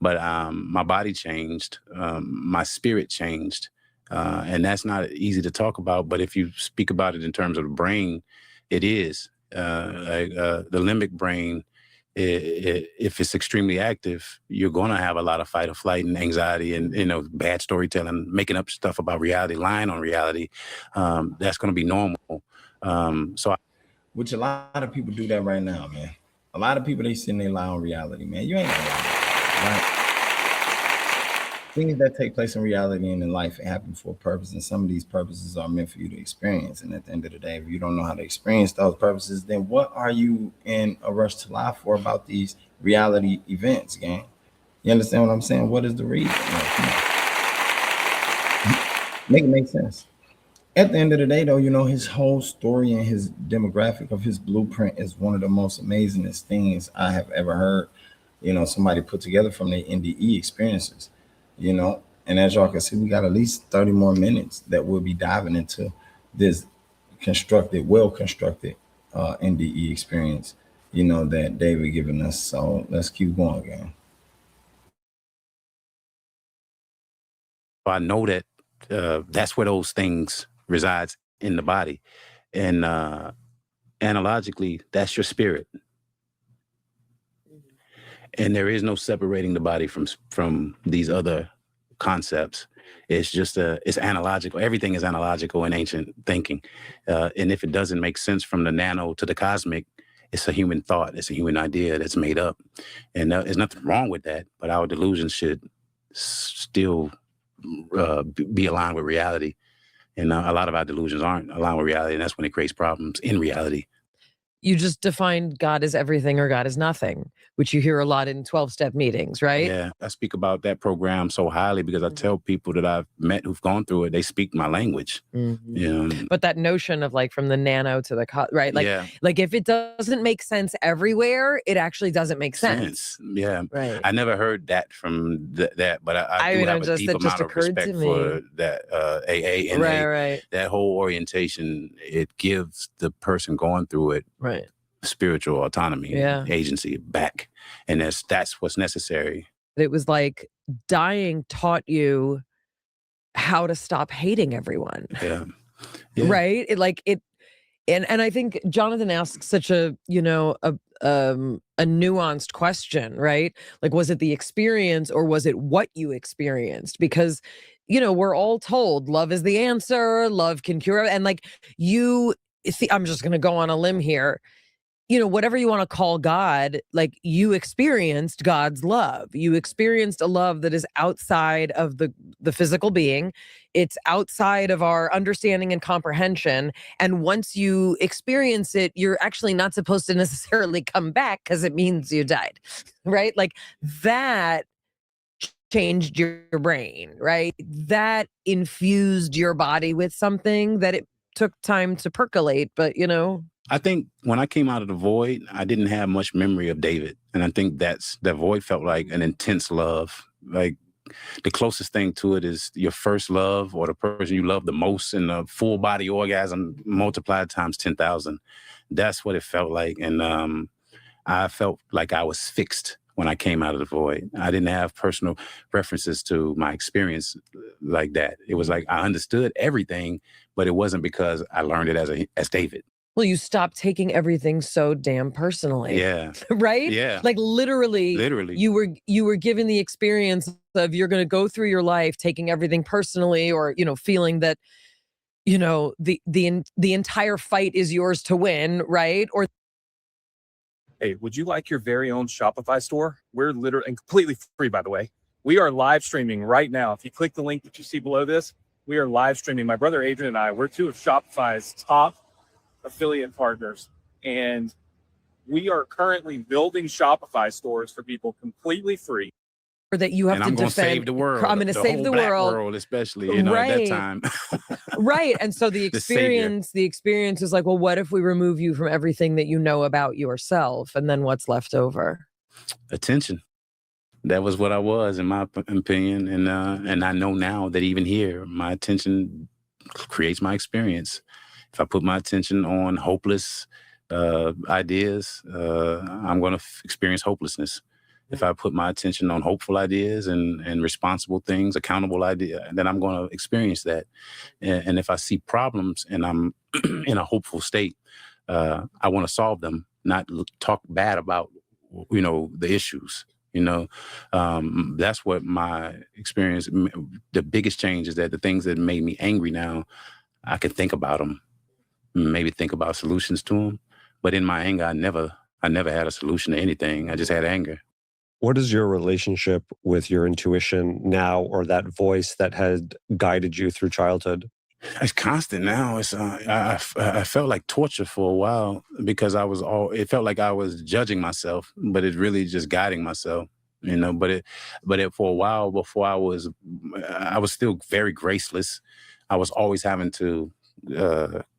But my body changed. My spirit changed. And that's not easy to talk about, but if you speak about it in terms of the brain, it is. The limbic brain, if it's extremely active, you're going to have a lot of fight or flight and anxiety and, bad storytelling, making up stuff about reality, lying on reality. That's going to be normal. Which a lot of people do that right now, man. A lot of people, they sit and they lie on reality, man. You ain't gonna lie, right? Things that take place in reality and in life happen for a purpose, and some of these purposes are meant for you to experience. And at the end of the day, if you don't know how to experience those purposes, then what are you in a rush to lie for about these reality events, gang? You understand what I'm saying? What is the reason? Make it make sense. At the end of the day, though, his whole story and his demographic of his blueprint is one of the most amazingest things I have ever heard, somebody put together from the NDE experiences, And as y'all can see, we got at least 30 more minutes that we'll be diving into this well constructed NDE experience, that David given us. So let's keep going again. I know that that's where those things resides in the body. And analogically, that's your spirit. And there is no separating the body from these other concepts. It's just it's analogical. Everything is analogical in ancient thinking. And if it doesn't make sense from the nano to the cosmic, it's a human thought. It's a human idea that's made up. And there's nothing wrong with that, but our delusions should still be aligned with reality. And a lot of our delusions aren't aligned with reality, and that's when it creates problems in reality. You just defined God as everything or God as nothing, which you hear a lot in 12-step meetings, right? Yeah, I speak about that program so highly because I tell people that I've met who've gone through it, they speak my language. But that notion of like from the nano to the right, Yeah. like if it doesn't make sense everywhere, it actually doesn't make sense. Yeah, right. I never heard that from that, but I do mean, have a deep amount of respect for that AA and right. that whole orientation. It gives the person going through it spiritual autonomy, agency back, and that's what's necessary. It was like dying taught you how to stop hating everyone. Yeah. Right? And I think Jonathan asks such a nuanced question, right? Like, was it the experience or was it what you experienced? Because, we're all told love is the answer, love can cure. And like I'm just going to go on a limb here. Whatever you want to call God, like you experienced God's love. You experienced a love that is outside of the physical being. It's outside of our understanding and comprehension. And once you experience it, you're actually not supposed to necessarily come back because it means you died, right? Like that changed your brain, right? That infused your body with something that it took time to percolate, but I think when I came out of the void, I didn't have much memory of David. And I think that void felt like an intense love. Like the closest thing to it is your first love or the person you love the most in a full body orgasm multiplied times 10,000. That's what it felt like. And I felt like I was fixed when I came out of the void. I didn't have personal references to my experience like that. It was like I understood everything, but it wasn't because I learned it as David. Well, you stopped taking everything so damn personally. Yeah. Right? Yeah. Like literally you were given the experience of you're going to go through your life taking everything personally or, feeling that, the entire fight is yours to win, right? Or hey, would you like your very own Shopify store? We're literally and completely free, by the way. We are live streaming right now. If you click the link that you see below this, we are live streaming. My brother Adrian and I, we're two of Shopify's top affiliate partners, and we are currently building Shopify stores for people completely free. Or that you have and to I'm going to defend. save the world. I'm going to save the world, especially at that time. Right, and so the experience is like, well, what if we remove you from everything that you know about yourself, and then what's left over? Attention. That was what I was, in my opinion, and I know now that even here, my attention creates my experience. If I put my attention on hopeless ideas, I'm going to experience hopelessness. If I put my attention on hopeful ideas and responsible things, accountable ideas, then I'm going to experience that. And if I see problems and I'm in a hopeful state, I want to solve them, not talk bad about, the issues. That's what my experience, the biggest change is that the things that made me angry now, I can think about them. Maybe think about solutions to them. But in my anger, I never had a solution to anything. I just had anger. What is your relationship with your intuition now, or that voice that had guided you through childhood? It's constant now. It's I felt like torture for a while because it felt like I was judging myself, but it's really just guiding myself. But for a while before I was still very graceless. I was always having to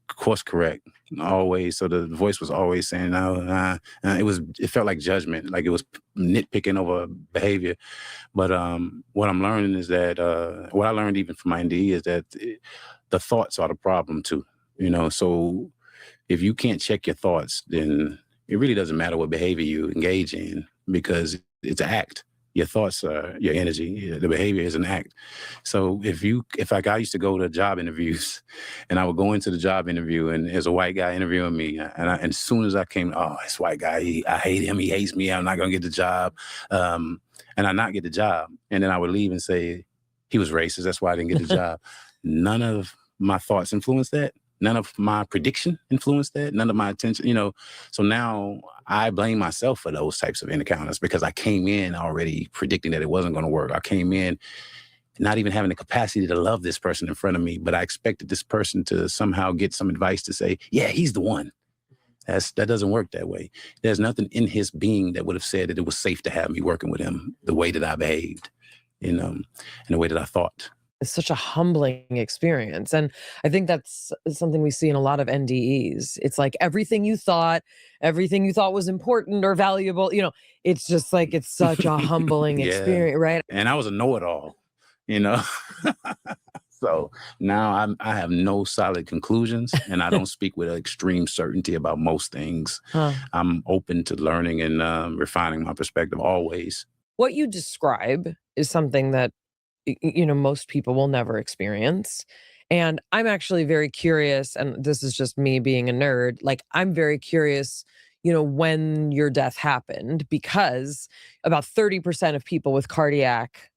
course correct, always. So the voice was always saying, no, it felt like judgment, like it was nitpicking over behavior. But what I'm learning is that what I learned even from my NDE is that the thoughts are the problem too. So if you can't check your thoughts, then it really doesn't matter what behavior you engage in, because it's an act. Your thoughts are your energy. The behavior is an act. So if I used to go to job interviews, and I would go into the job interview, and there's a white guy interviewing me, and as soon as I came, this white guy, I hate him. He hates me. I'm not gonna get the job, and I not get the job, and then I would leave and say he was racist. That's why I didn't get the job. None of my thoughts influenced that. None of my prediction influenced that. None of my attention, So now I blame myself for those types of encounters, because I came in already predicting that it wasn't going to work. I came in not even having the capacity to love this person in front of me, but I expected this person to somehow get some advice to say, yeah, he's the one. That doesn't work that way. There's nothing in his being that would have said that it was safe to have me working with him the way that I behaved, and the way that I thought. It's such a humbling experience. And I think that's something we see in a lot of NDEs. It's like everything you thought was important or valuable, it's just like, it's such a humbling experience, right? And I was a know-it-all, So now I have no solid conclusions, and I don't speak with extreme certainty about most things. I'm open to learning and refining my perspective always. What you describe is something that most people will never experience. And I'm actually very curious, and this is just me being a nerd, like I'm very curious, when your death happened, because about 30% of people with cardiac,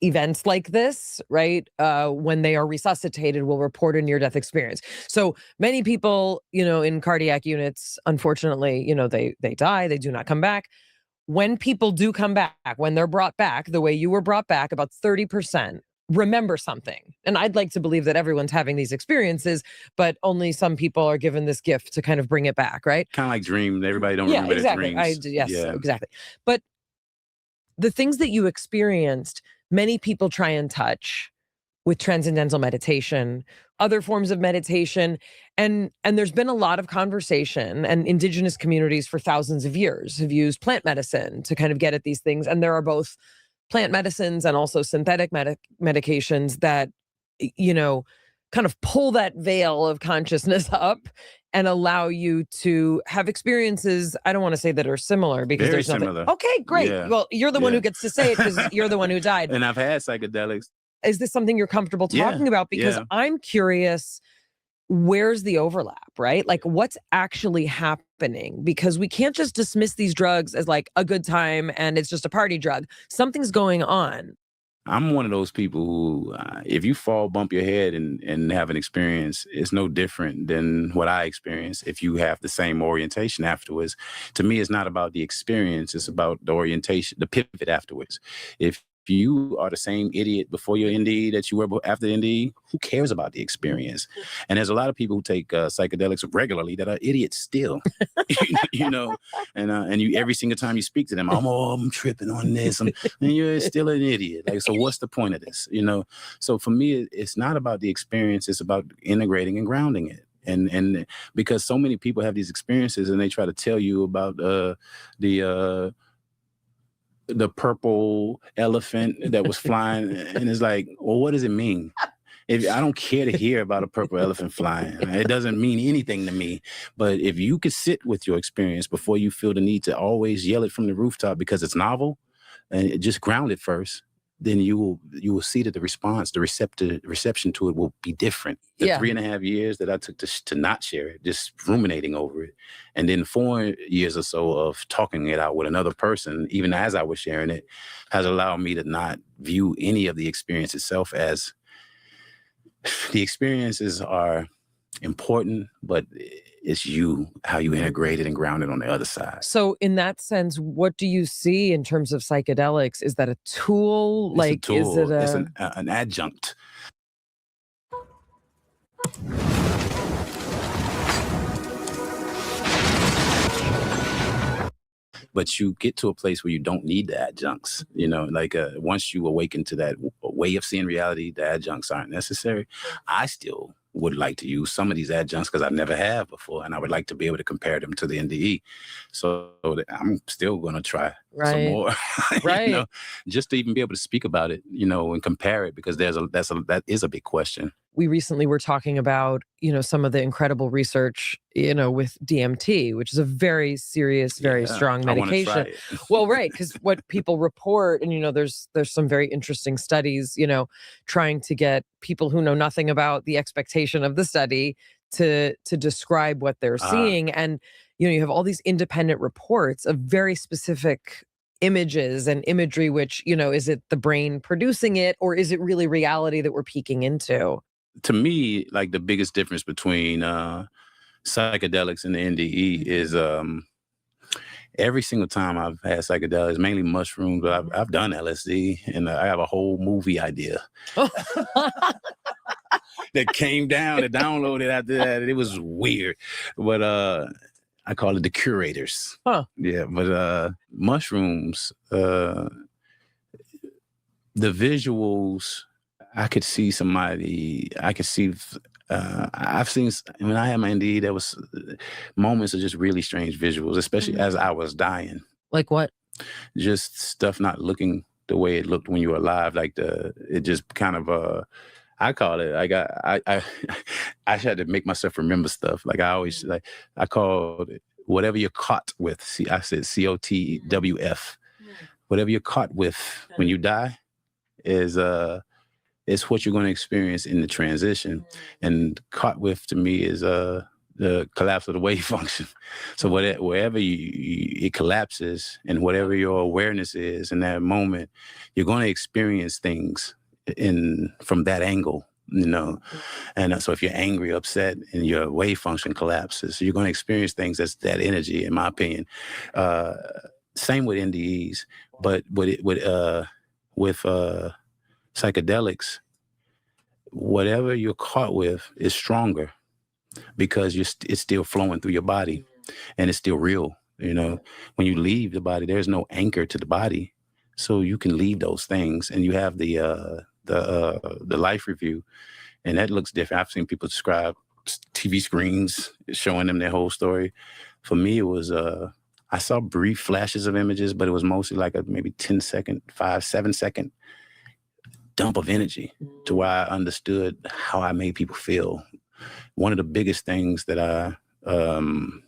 events like this, right, when they are resuscitated, will report a near-death experience. So many people, in cardiac units, unfortunately, they die, they do not come back. When people do come back, when they're brought back, the way you were brought back, about 30% remember something. And I'd like to believe that everyone's having these experiences, but only some people are given this gift to kind of bring it back, right? Kind of like dream. Everybody don't remember exactly. their dreams. Yes, exactly. But the things that you experienced, many people try and touch with transcendental meditation, other forms of meditation. And there's been a lot of conversation, and indigenous communities for thousands of years have used plant medicine to kind of get at these things. And there are both plant medicines and also synthetic medications that, kind of pull that veil of consciousness up and allow you to have experiences, I don't want to say that are similar, because Very there's nothing. similar. Okay, great. Yeah. Well, you're the one who gets to say it, because you're the one who died. And I've had psychedelics. Is this something you're comfortable talking about? Because I'm curious, where's the overlap, right? Like, what's actually happening? Because we can't just dismiss these drugs as like a good time and it's just a party drug. Something's going on. I'm one of those people who, if you fall, bump your head and have an experience, it's no different than what I experienced if you have the same orientation afterwards. To me, it's not about the experience. It's about the orientation, the pivot afterwards. If you are the same idiot before your NDE that you were after the NDE, who cares about the experience? And there's a lot of people who take psychedelics regularly that are idiots still, and you, every single time you speak to them, I'm tripping on this, and you're still an idiot. Like, so what's the point of this? So for me, it's not about the experience. It's about integrating and grounding it. And because so many people have these experiences and they try to tell you about the purple elephant that was flying, and it's like, well, what does it mean? If I don't care to hear about a purple elephant flying, it doesn't mean anything to me. But if you could sit with your experience before you feel the need to always yell it from the rooftop because it's novel, and just ground it first, then you will see that the response, the reception to it will be different. The 3.5 years that I took to not share it, just ruminating over it, and then 4 years or so of talking it out with another person, even as I was sharing it, has allowed me to not view any of the experience itself as the experiences are important, but it's how you integrate it and ground it on the other side. So in that sense, what do you see in terms of psychedelics? Is that a tool? It's a tool. Is it it's an adjunct. but you get to a place where you don't need the adjuncts, you know, like once you awaken to that way of seeing reality, the adjuncts aren't necessary. I still would like to use some of these adjuncts because I never have before, and I would like to be able to compare them to the NDE. So I'm still going to try some more, you know, just to even be able to speak about it, you know, and compare it, because that is a big question. We recently were talking about, you know, some of the incredible research, you know, with DMT, which is a very serious, very strong medication. Well, right, because what people report, and you know, there's some very interesting studies, you know, trying to get people who know nothing about the expectation of the study to describe what they're seeing, and you know, you have all these independent reports of very specific images and imagery, which, you know, is it the brain producing it, or is it really reality that we're peeking into? To me, like the biggest difference between psychedelics and the NDE is every single time I've had psychedelics, mainly mushrooms, but I've done LSD, and I have a whole movie idea that came down and downloaded after that. It was weird, but I call it the curators. Yeah, but mushrooms, the visuals, I could see somebody, I've seen, when I had my NDE, there was moments of just really strange visuals, especially as I was dying. Like what? Just stuff not looking the way it looked when you were alive. Like it just kind of, I call it, I had to make myself remember stuff. Like I always, I called it whatever you're caught with. See, I said COTWF. Whatever you're caught with when you die is it's what you're going to experience in the transition. And caught with, to me, is the collapse of the wave function. So wherever it collapses, and whatever your awareness is in that moment, you're going to experience things from that angle, you know. And so if you're angry, upset, and your wave function collapses, you're going to experience things that's that energy, in my opinion. Same with NDEs, but with psychedelics, whatever you're caught with is stronger, because it's still flowing through your body, and it's still real. You know, when you leave the body, there's no anchor to the body, so you can leave those things, and you have the life review, and that looks different. I've seen people describe TV screens showing them their whole story. For me, it was I saw brief flashes of images, but it was mostly like a maybe 10-second, 5-7-second dump of energy to where I understood how I made people feel. One of the biggest things that the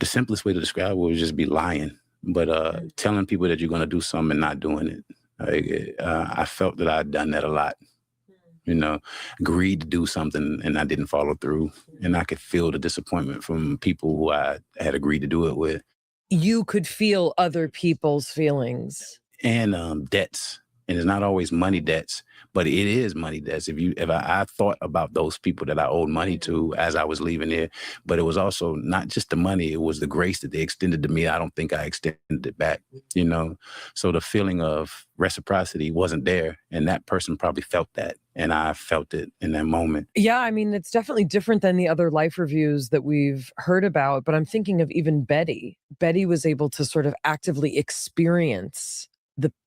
simplest way to describe it would just be lying, but telling people that you're going to do something and not doing it. I felt that I'd done that a lot. You know, agreed to do something and I didn't follow through, and I could feel the disappointment from people who I had agreed to do it with. You could feel other people's feelings. And debts. And it's not always money debts, but it is money debts. If I thought about those people that I owed money to as I was leaving there, but it was also not just the money, it was the grace that they extended to me. I don't think I extended it back, you know? So the feeling of reciprocity wasn't there, and that person probably felt that, and I felt it in that moment. Yeah, I mean, it's definitely different than the other life reviews that we've heard about, but I'm thinking of even Betty. Betty was able to sort of actively experience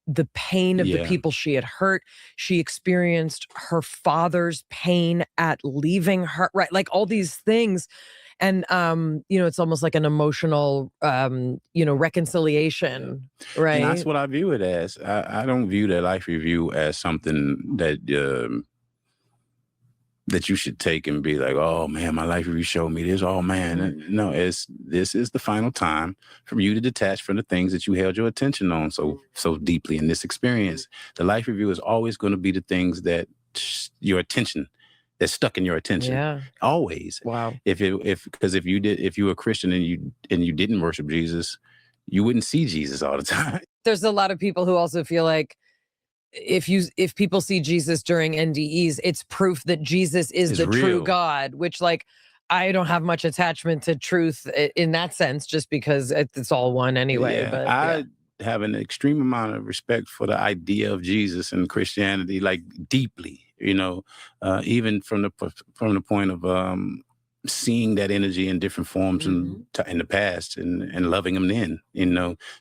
the pain of the people she had hurt. She experienced her father's pain at leaving her, right? Like all these things. And, you know, it's almost like an emotional, you know, reconciliation, right? And that's what I view it as. I don't view the life review as something that you should take and be like, oh man, my life review showed me this. Oh man. No, this is the final time for you to detach from the things that you held your attention on so deeply in this experience. The life review is always going to be the things that your attention, that's stuck in your attention. Yeah. Always. Wow. Because if you were a Christian and you didn't worship Jesus, you wouldn't see Jesus all the time. There's a lot of people who also feel like if people see Jesus during NDEs, it's proof that Jesus is the true God, which, like, I don't have much attachment to truth in that sense, just because it's all one anyway. Yeah, but I have an extreme amount of respect for the idea of Jesus and Christianity, like deeply, you know, even from the point of seeing that energy in different forms in the past and loving them then,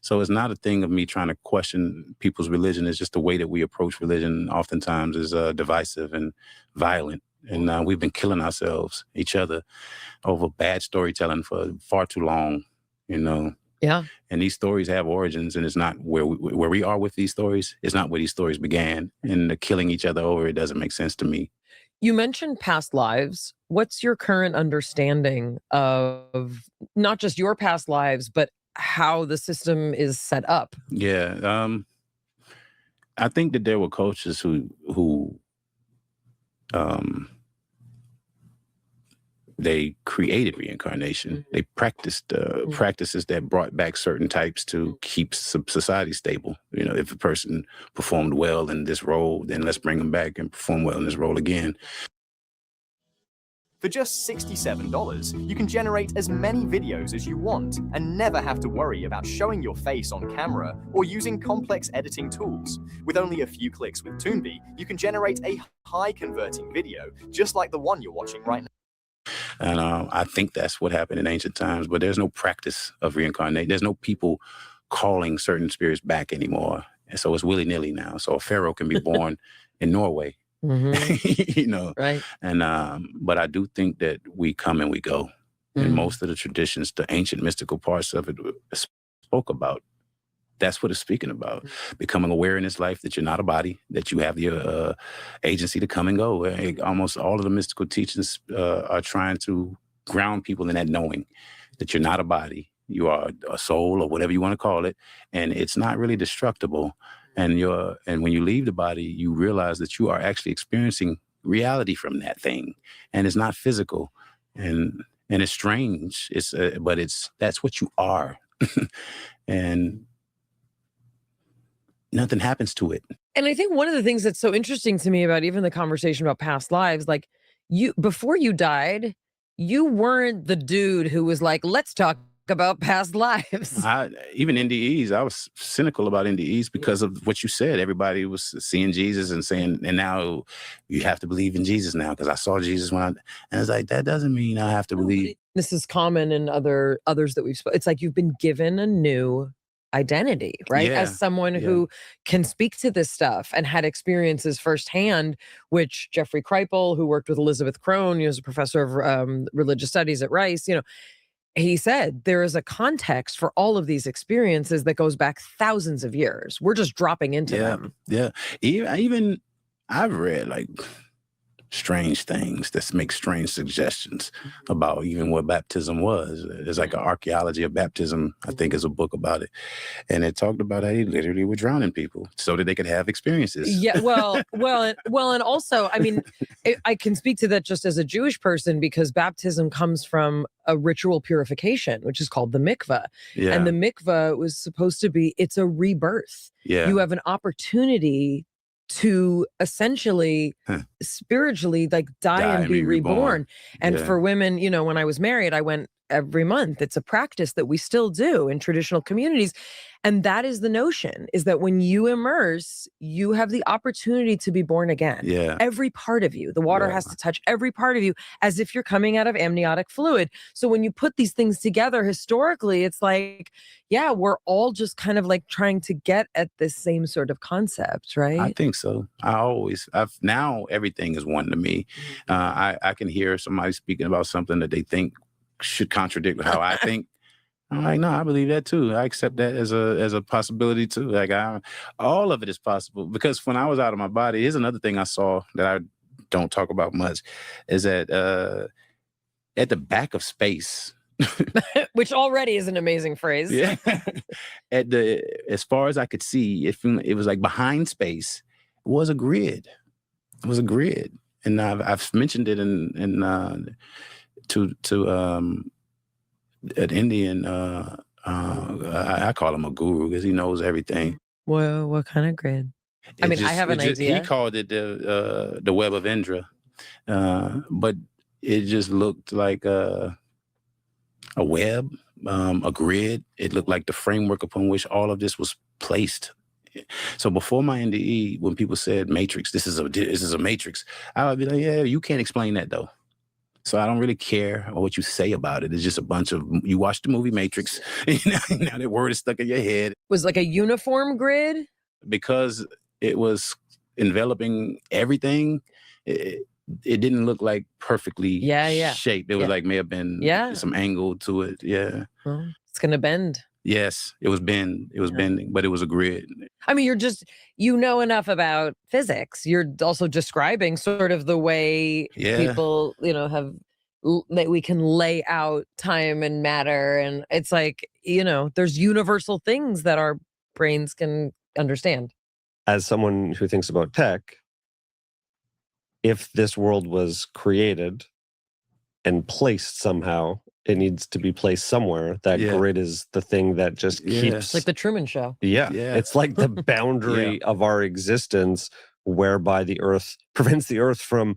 So it's not a thing of me trying to question people's religion. It's just the way that we approach religion oftentimes is divisive and violent. And we've been killing ourselves, each other, over bad storytelling for far too long, Yeah. And these stories have origins, and it's not where we are with these stories. It's not where these stories began. And the killing each other over it doesn't make sense to me. You mentioned past lives. What's your current understanding of not just your past lives, but how the system is set up? Yeah. I think that there were coaches who they created reincarnation. They practiced practices that brought back certain types to keep society stable. If a person performed well in this role, then let's bring them back and perform well in this role again. For just $67, you can generate as many videos as you want and never have to worry about showing your face on camera or using complex editing tools. With only a few clicks with Toonby, you can generate a high-converting video, just like the one you're watching right now. And I think that's what happened in ancient times, but there's no practice of reincarnation. There's no people calling certain spirits back anymore. And so it's willy-nilly now. So a pharaoh can be born in Norway, Right. And but I do think that we come and we go. And most of the traditions, the ancient mystical parts of it spoke about. That's what it's speaking about. Becoming aware in this life that you're not a body, that you have the agency to come and go. Almost all of the mystical teachings are trying to ground people in that knowing that you're not a body. You are a soul or whatever you want to call it. And it's not really destructible. And when you leave the body, you realize that you are actually experiencing reality from that thing. And it's not physical. And it's strange. But that's what you are. And nothing happens to it. And I think one of the things that's so interesting to me about even the conversation about past lives, like before you died, you weren't the dude who was like, let's talk about past lives. Even NDEs, I was cynical about NDEs because of what you said. Everybody was seeing Jesus and saying, and now you have to believe in Jesus now because I saw Jesus and it's like, that doesn't mean I have to believe. This is common in others that we've spoken. It's like you've been given a new identity, right? Yeah, As someone who can speak to this stuff and had experiences firsthand, which Jeffrey Kripal, who worked with Elizabeth Crone, he was a professor of religious studies at Rice, he said there is a context for all of these experiences that goes back thousands of years. We're just dropping into them. Yeah. Even I've read like strange things that make strange suggestions about even what baptism was. There's like an archaeology of baptism, I think is a book about it. And it talked about how they literally were drowning people so that they could have experiences. Yeah, well, and also, I mean, I can speak to that just as a Jewish person because baptism comes from a ritual purification, which is called the mikveh. Yeah. And the mikveh was supposed to be, it's a rebirth. Yeah. You have an opportunity to essentially spiritually like die and be reborn. And for women, when I was married, I went every month. It's a practice that we still do in traditional communities. And that is the notion, is that when you immerse, you have the opportunity to be born again. Yeah. Every part of you, the water has to touch every part of you as if you're coming out of amniotic fluid. So when you put these things together historically, it's like, yeah, we're all just kind of like trying to get at this same sort of concept, right? I think so. Now everything is one to me. I can hear somebody speaking about something that they think should contradict how I think. I'm like, no, I believe that too. I accept that as a possibility too. Like all of it is possible because when I was out of my body, here's another thing I saw that I don't talk about much is that at the back of space, which already is an amazing phrase. Yeah. As far as I could see, it was like behind space was a grid. It was a grid, and I've mentioned it to an Indian. I call him a guru because he knows everything. Well, what kind of grid? I have an idea. He called it the web of Indra, but it just looked like a web, a grid. It looked like the framework upon which all of this was placed. So before my NDE, when people said matrix, this is a matrix, I would be like, yeah, you can't explain that though. So I don't really care what you say about it. It's just a bunch of, you watch the movie Matrix, now that word is stuck in your head. Was like a uniform grid? Because it was enveloping everything, it didn't look like perfectly shaped. It was like may have been some angle to it. Yeah. Well, it's going to bend. Yes, it was bending, but it was a grid. I mean, you know enough about physics. You're also describing sort of the way people, have that we can lay out time and matter. And it's like, there's universal things that our brains can understand. As someone who thinks about tech, if this world was created and placed somehow, it needs to be placed somewhere. That grid is the thing that just keeps... It's like the Truman Show. Yeah. It's like the boundary of our existence, whereby the Earth prevents the Earth from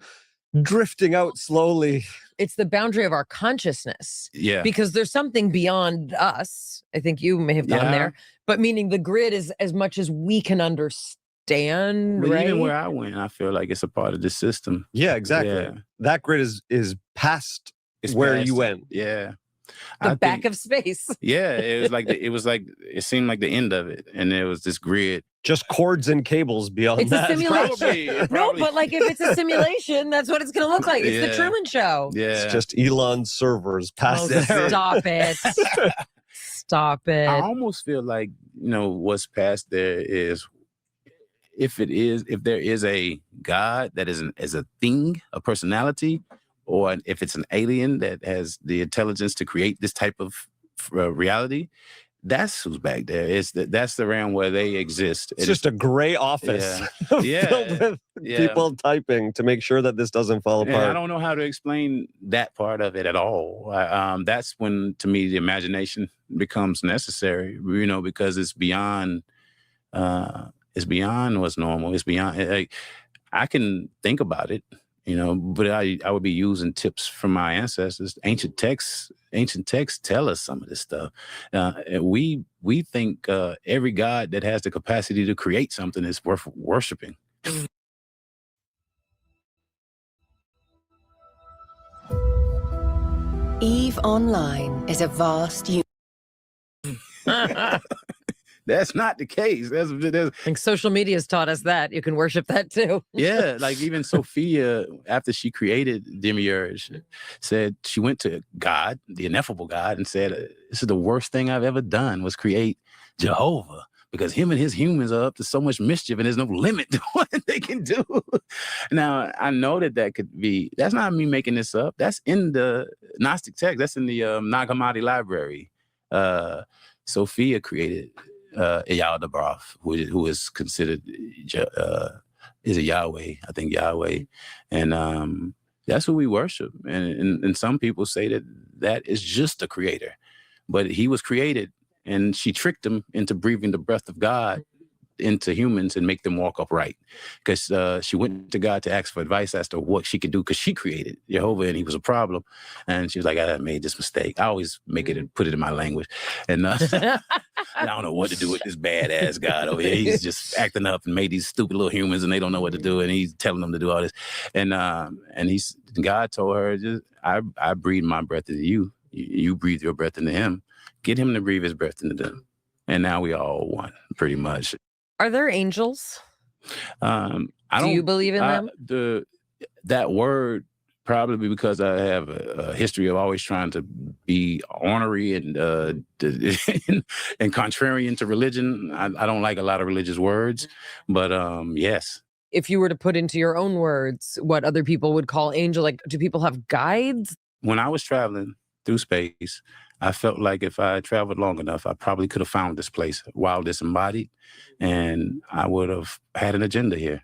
drifting out slowly. It's the boundary of our consciousness. Yeah. Because there's something beyond us. I think you may have gone there. But meaning the grid is as much as we can understand, but right? Even where I went, I feel like it's a part of the system. Yeah, exactly. Yeah. That grid is past where you went. Yeah. The back of space. Yeah, it seemed like the end of it, and there was this grid, just cords and cables beyond it's that. A simulation. No, but like if it's a simulation, that's what it's going to look like. It's the Truman Show. Yeah, it's just Elon's servers past there. Stop it! Stop it! I almost feel like what's past there is if there is a God that is a thing, a personality. Or if it's an alien that has the intelligence to create this type of reality, that's who's back there. That's the realm where they exist. It's just a gray office filled with people typing to make sure that this doesn't fall apart. I don't know how to explain that part of it at all. That's when, to me, the imagination becomes necessary. Because it's beyond what's normal. It's beyond. I can think about it. But I would be using tips from my ancestors. Ancient texts tell us some of this stuff. We think every God that has the capacity to create something is worth worshiping. EVE Online is a vast That's not the case. I think social media has taught us that. You can worship that too. Yeah, like even Sophia, after she created Demiurge, said she went to God, the ineffable God, and said, this is the worst thing I've ever done was create Jehovah, because him and his humans are up to so much mischief and there's no limit to what they can do. Now, I know that could be, that's not me making this up. That's in the Gnostic text. That's in the Nag Hammadi library. Sophia created Yaldabaoth, who is considered is a Yahweh, I think Yahweh, and that's who we worship. And some people say that is just the creator, but he was created, and she tricked him into breathing the breath of God into humans and make them walk upright, because she went to God to ask for advice as to what she could do, because she created Jehovah and he was a problem, and she was like, I made this mistake. I always make it and put it in my language, and I don't know what to do with this badass God over here. He's just acting up and made these stupid little humans and they don't know what to do, and he's telling them to do all this, and God told her, I breathe my breath into you, you breathe your breath into him, get him to breathe his breath into them, and now we all one, pretty much. Are there angels? Do you believe in them? That word, probably because I have a history of always trying to be ornery and contrarian to religion. I don't like a lot of religious words, but yes. If you were to put into your own words what other people would call angel, like, do people have guides? When I was traveling through space, I felt like if I traveled long enough, I probably could have found this place while disembodied, and I would have had an agenda here.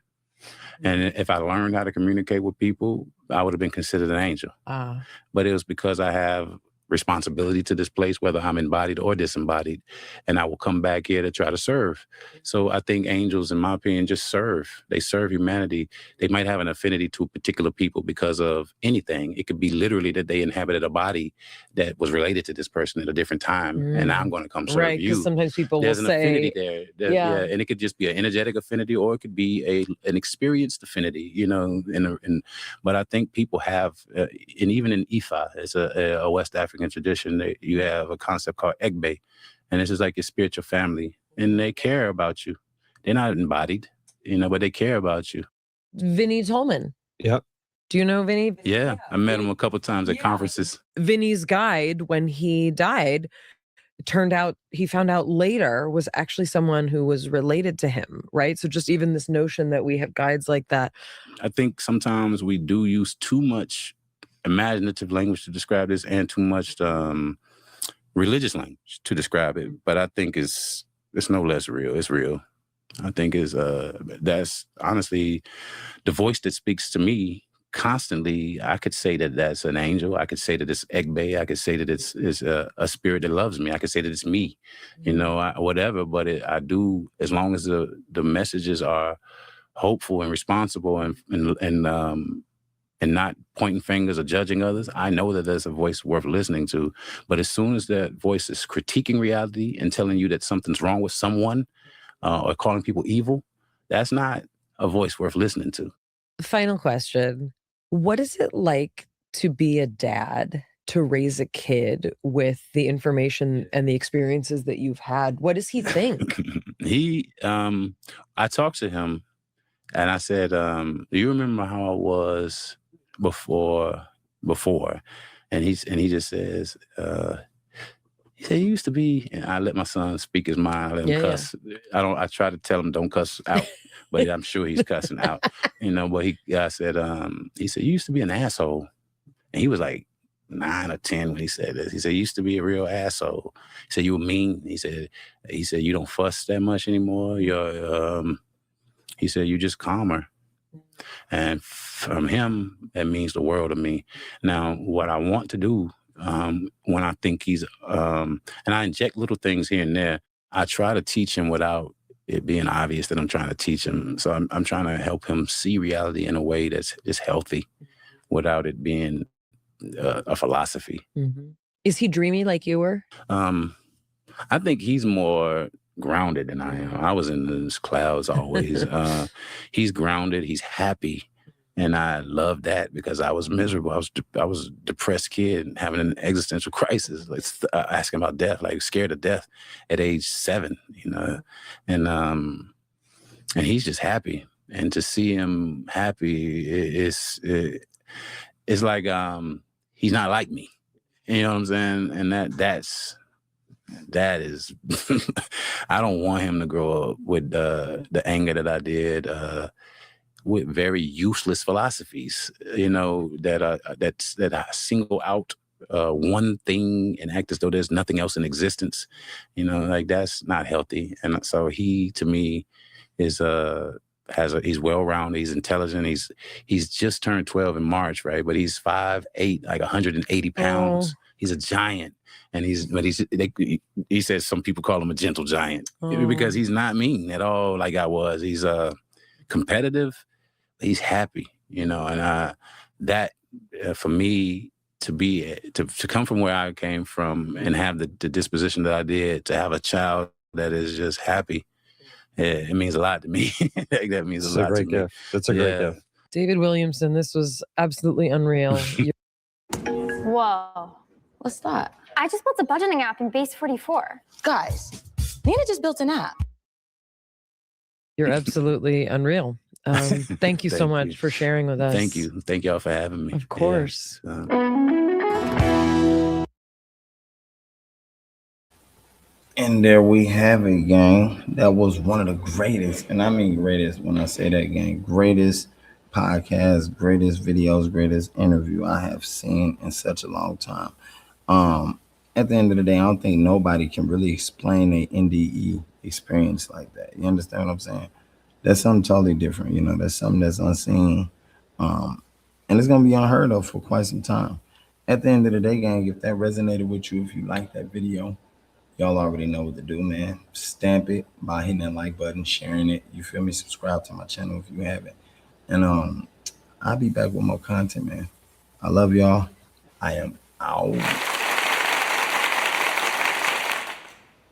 And if I learned how to communicate with people, I would have been considered an angel. But it was because I have responsibility to this place, whether I'm embodied or disembodied, and I will come back here to try to serve. So I think angels, in my opinion, just serve. They serve humanity. They might have an affinity to particular people because of anything. It could be literally that they inhabited a body that was related to this person at a different time, and I'm going to come serve Right, you. because sometimes people There's will an say, affinity there. yeah. And it could just be an energetic affinity, or it could be an experienced affinity, you know. But I think people have, and even in Ifa, it's a West African tradition, you have a concept called Egbe, and it's just like your spiritual family, and they care about you. They're not embodied, you know, but they care about you. Vinny Tolman. Yep. Do you know Vinny? Yeah, I met him a couple times at conferences. Vinny's guide, when he died, he found out later, was actually someone who was related to him, right? So just even this notion that we have guides like that. I think sometimes we do use too much imaginative language to describe this, and too much religious language to describe it. But I think it's no less real. It's real. I think that's honestly the voice that speaks to me constantly. I could say that that's an angel. I could say that it's Egbe. I could say that it's a spirit that loves me. I could say that it's me, you know, whatever. But I do, as long as the messages are hopeful and responsible and not pointing fingers or judging others, I know that there's a voice worth listening to. But as soon as that voice is critiquing reality and telling you that something's wrong with someone, or calling people evil, that's not a voice worth listening to. Final question. What is it like to be a dad, to raise a kid with the information and the experiences that you've had? What does he think? I talked to him and I said, do you remember how I was before? And he just says, he said, you used to be, and I let my son speak his mind, I let him cuss. I try to tell him don't cuss out, but I'm sure he's cussing out, you know. But he said, you used to be an asshole. And he was like 9 or 10 when he said this. He said, you used to be a real asshole. He said, you were mean. He said, you don't fuss that much anymore. He said, you just calmer. And from him, that means the world to me. Now, what I want to do, when I think he's, and I inject little things here and there, I try to teach him without it being obvious that I'm trying to teach him. So I'm trying to help him see reality in a way that's healthy without it being a philosophy. Mm-hmm. Is he dreamy like you were? I think he's more grounded than I am. I was in those clouds always. He's grounded. He's happy. And I love that because I was miserable. I was a depressed kid having an existential crisis, like asking about death, like scared of death at age 7, you know. And he's just happy. And to see him happy, it's like he's not like me. You know what I'm saying? And that is I don't want him to grow up with the anger that I did, with very useless philosophies, you know, that single out one thing and act as though there's nothing else in existence. You know, like that's not healthy. And so he, to me, is he's well-rounded, he's intelligent, he's just turned 12 in March, right? But he's 5'8", like 180 pounds. He's a giant. And he says some people call him a gentle giant because he's not mean at all like I was. He's competitive. He's happy, you know, and that for me to come from where I came from and have the disposition that I did, to have a child that is just happy, it means a lot to me. That means a lot to me. It's a great gift. David Williamson, this was absolutely unreal. Whoa. What's that? I just built a budgeting app in Base 44. Guys, Nina just built an app. You're absolutely unreal. Thank you so much for sharing with us. Thank you. Thank y'all for having me. Of course. And there we have it, gang. That was one of the greatest, and I mean greatest when I say that, gang, greatest podcast, greatest videos, greatest interview I have seen in such a long time. At the end of the day, I don't think nobody can really explain an NDE experience like that. You understand what I'm saying? That's something totally different. You know, that's something that's unseen. And it's going to be unheard of for quite some time. at the end of the day, gang, if that resonated with you, if you like that video, y'all already know what to do, man. Stamp it by hitting that like button, sharing it. You feel me? Subscribe to my channel if you haven't. And I'll be back with more content, man. I love y'all. I am out.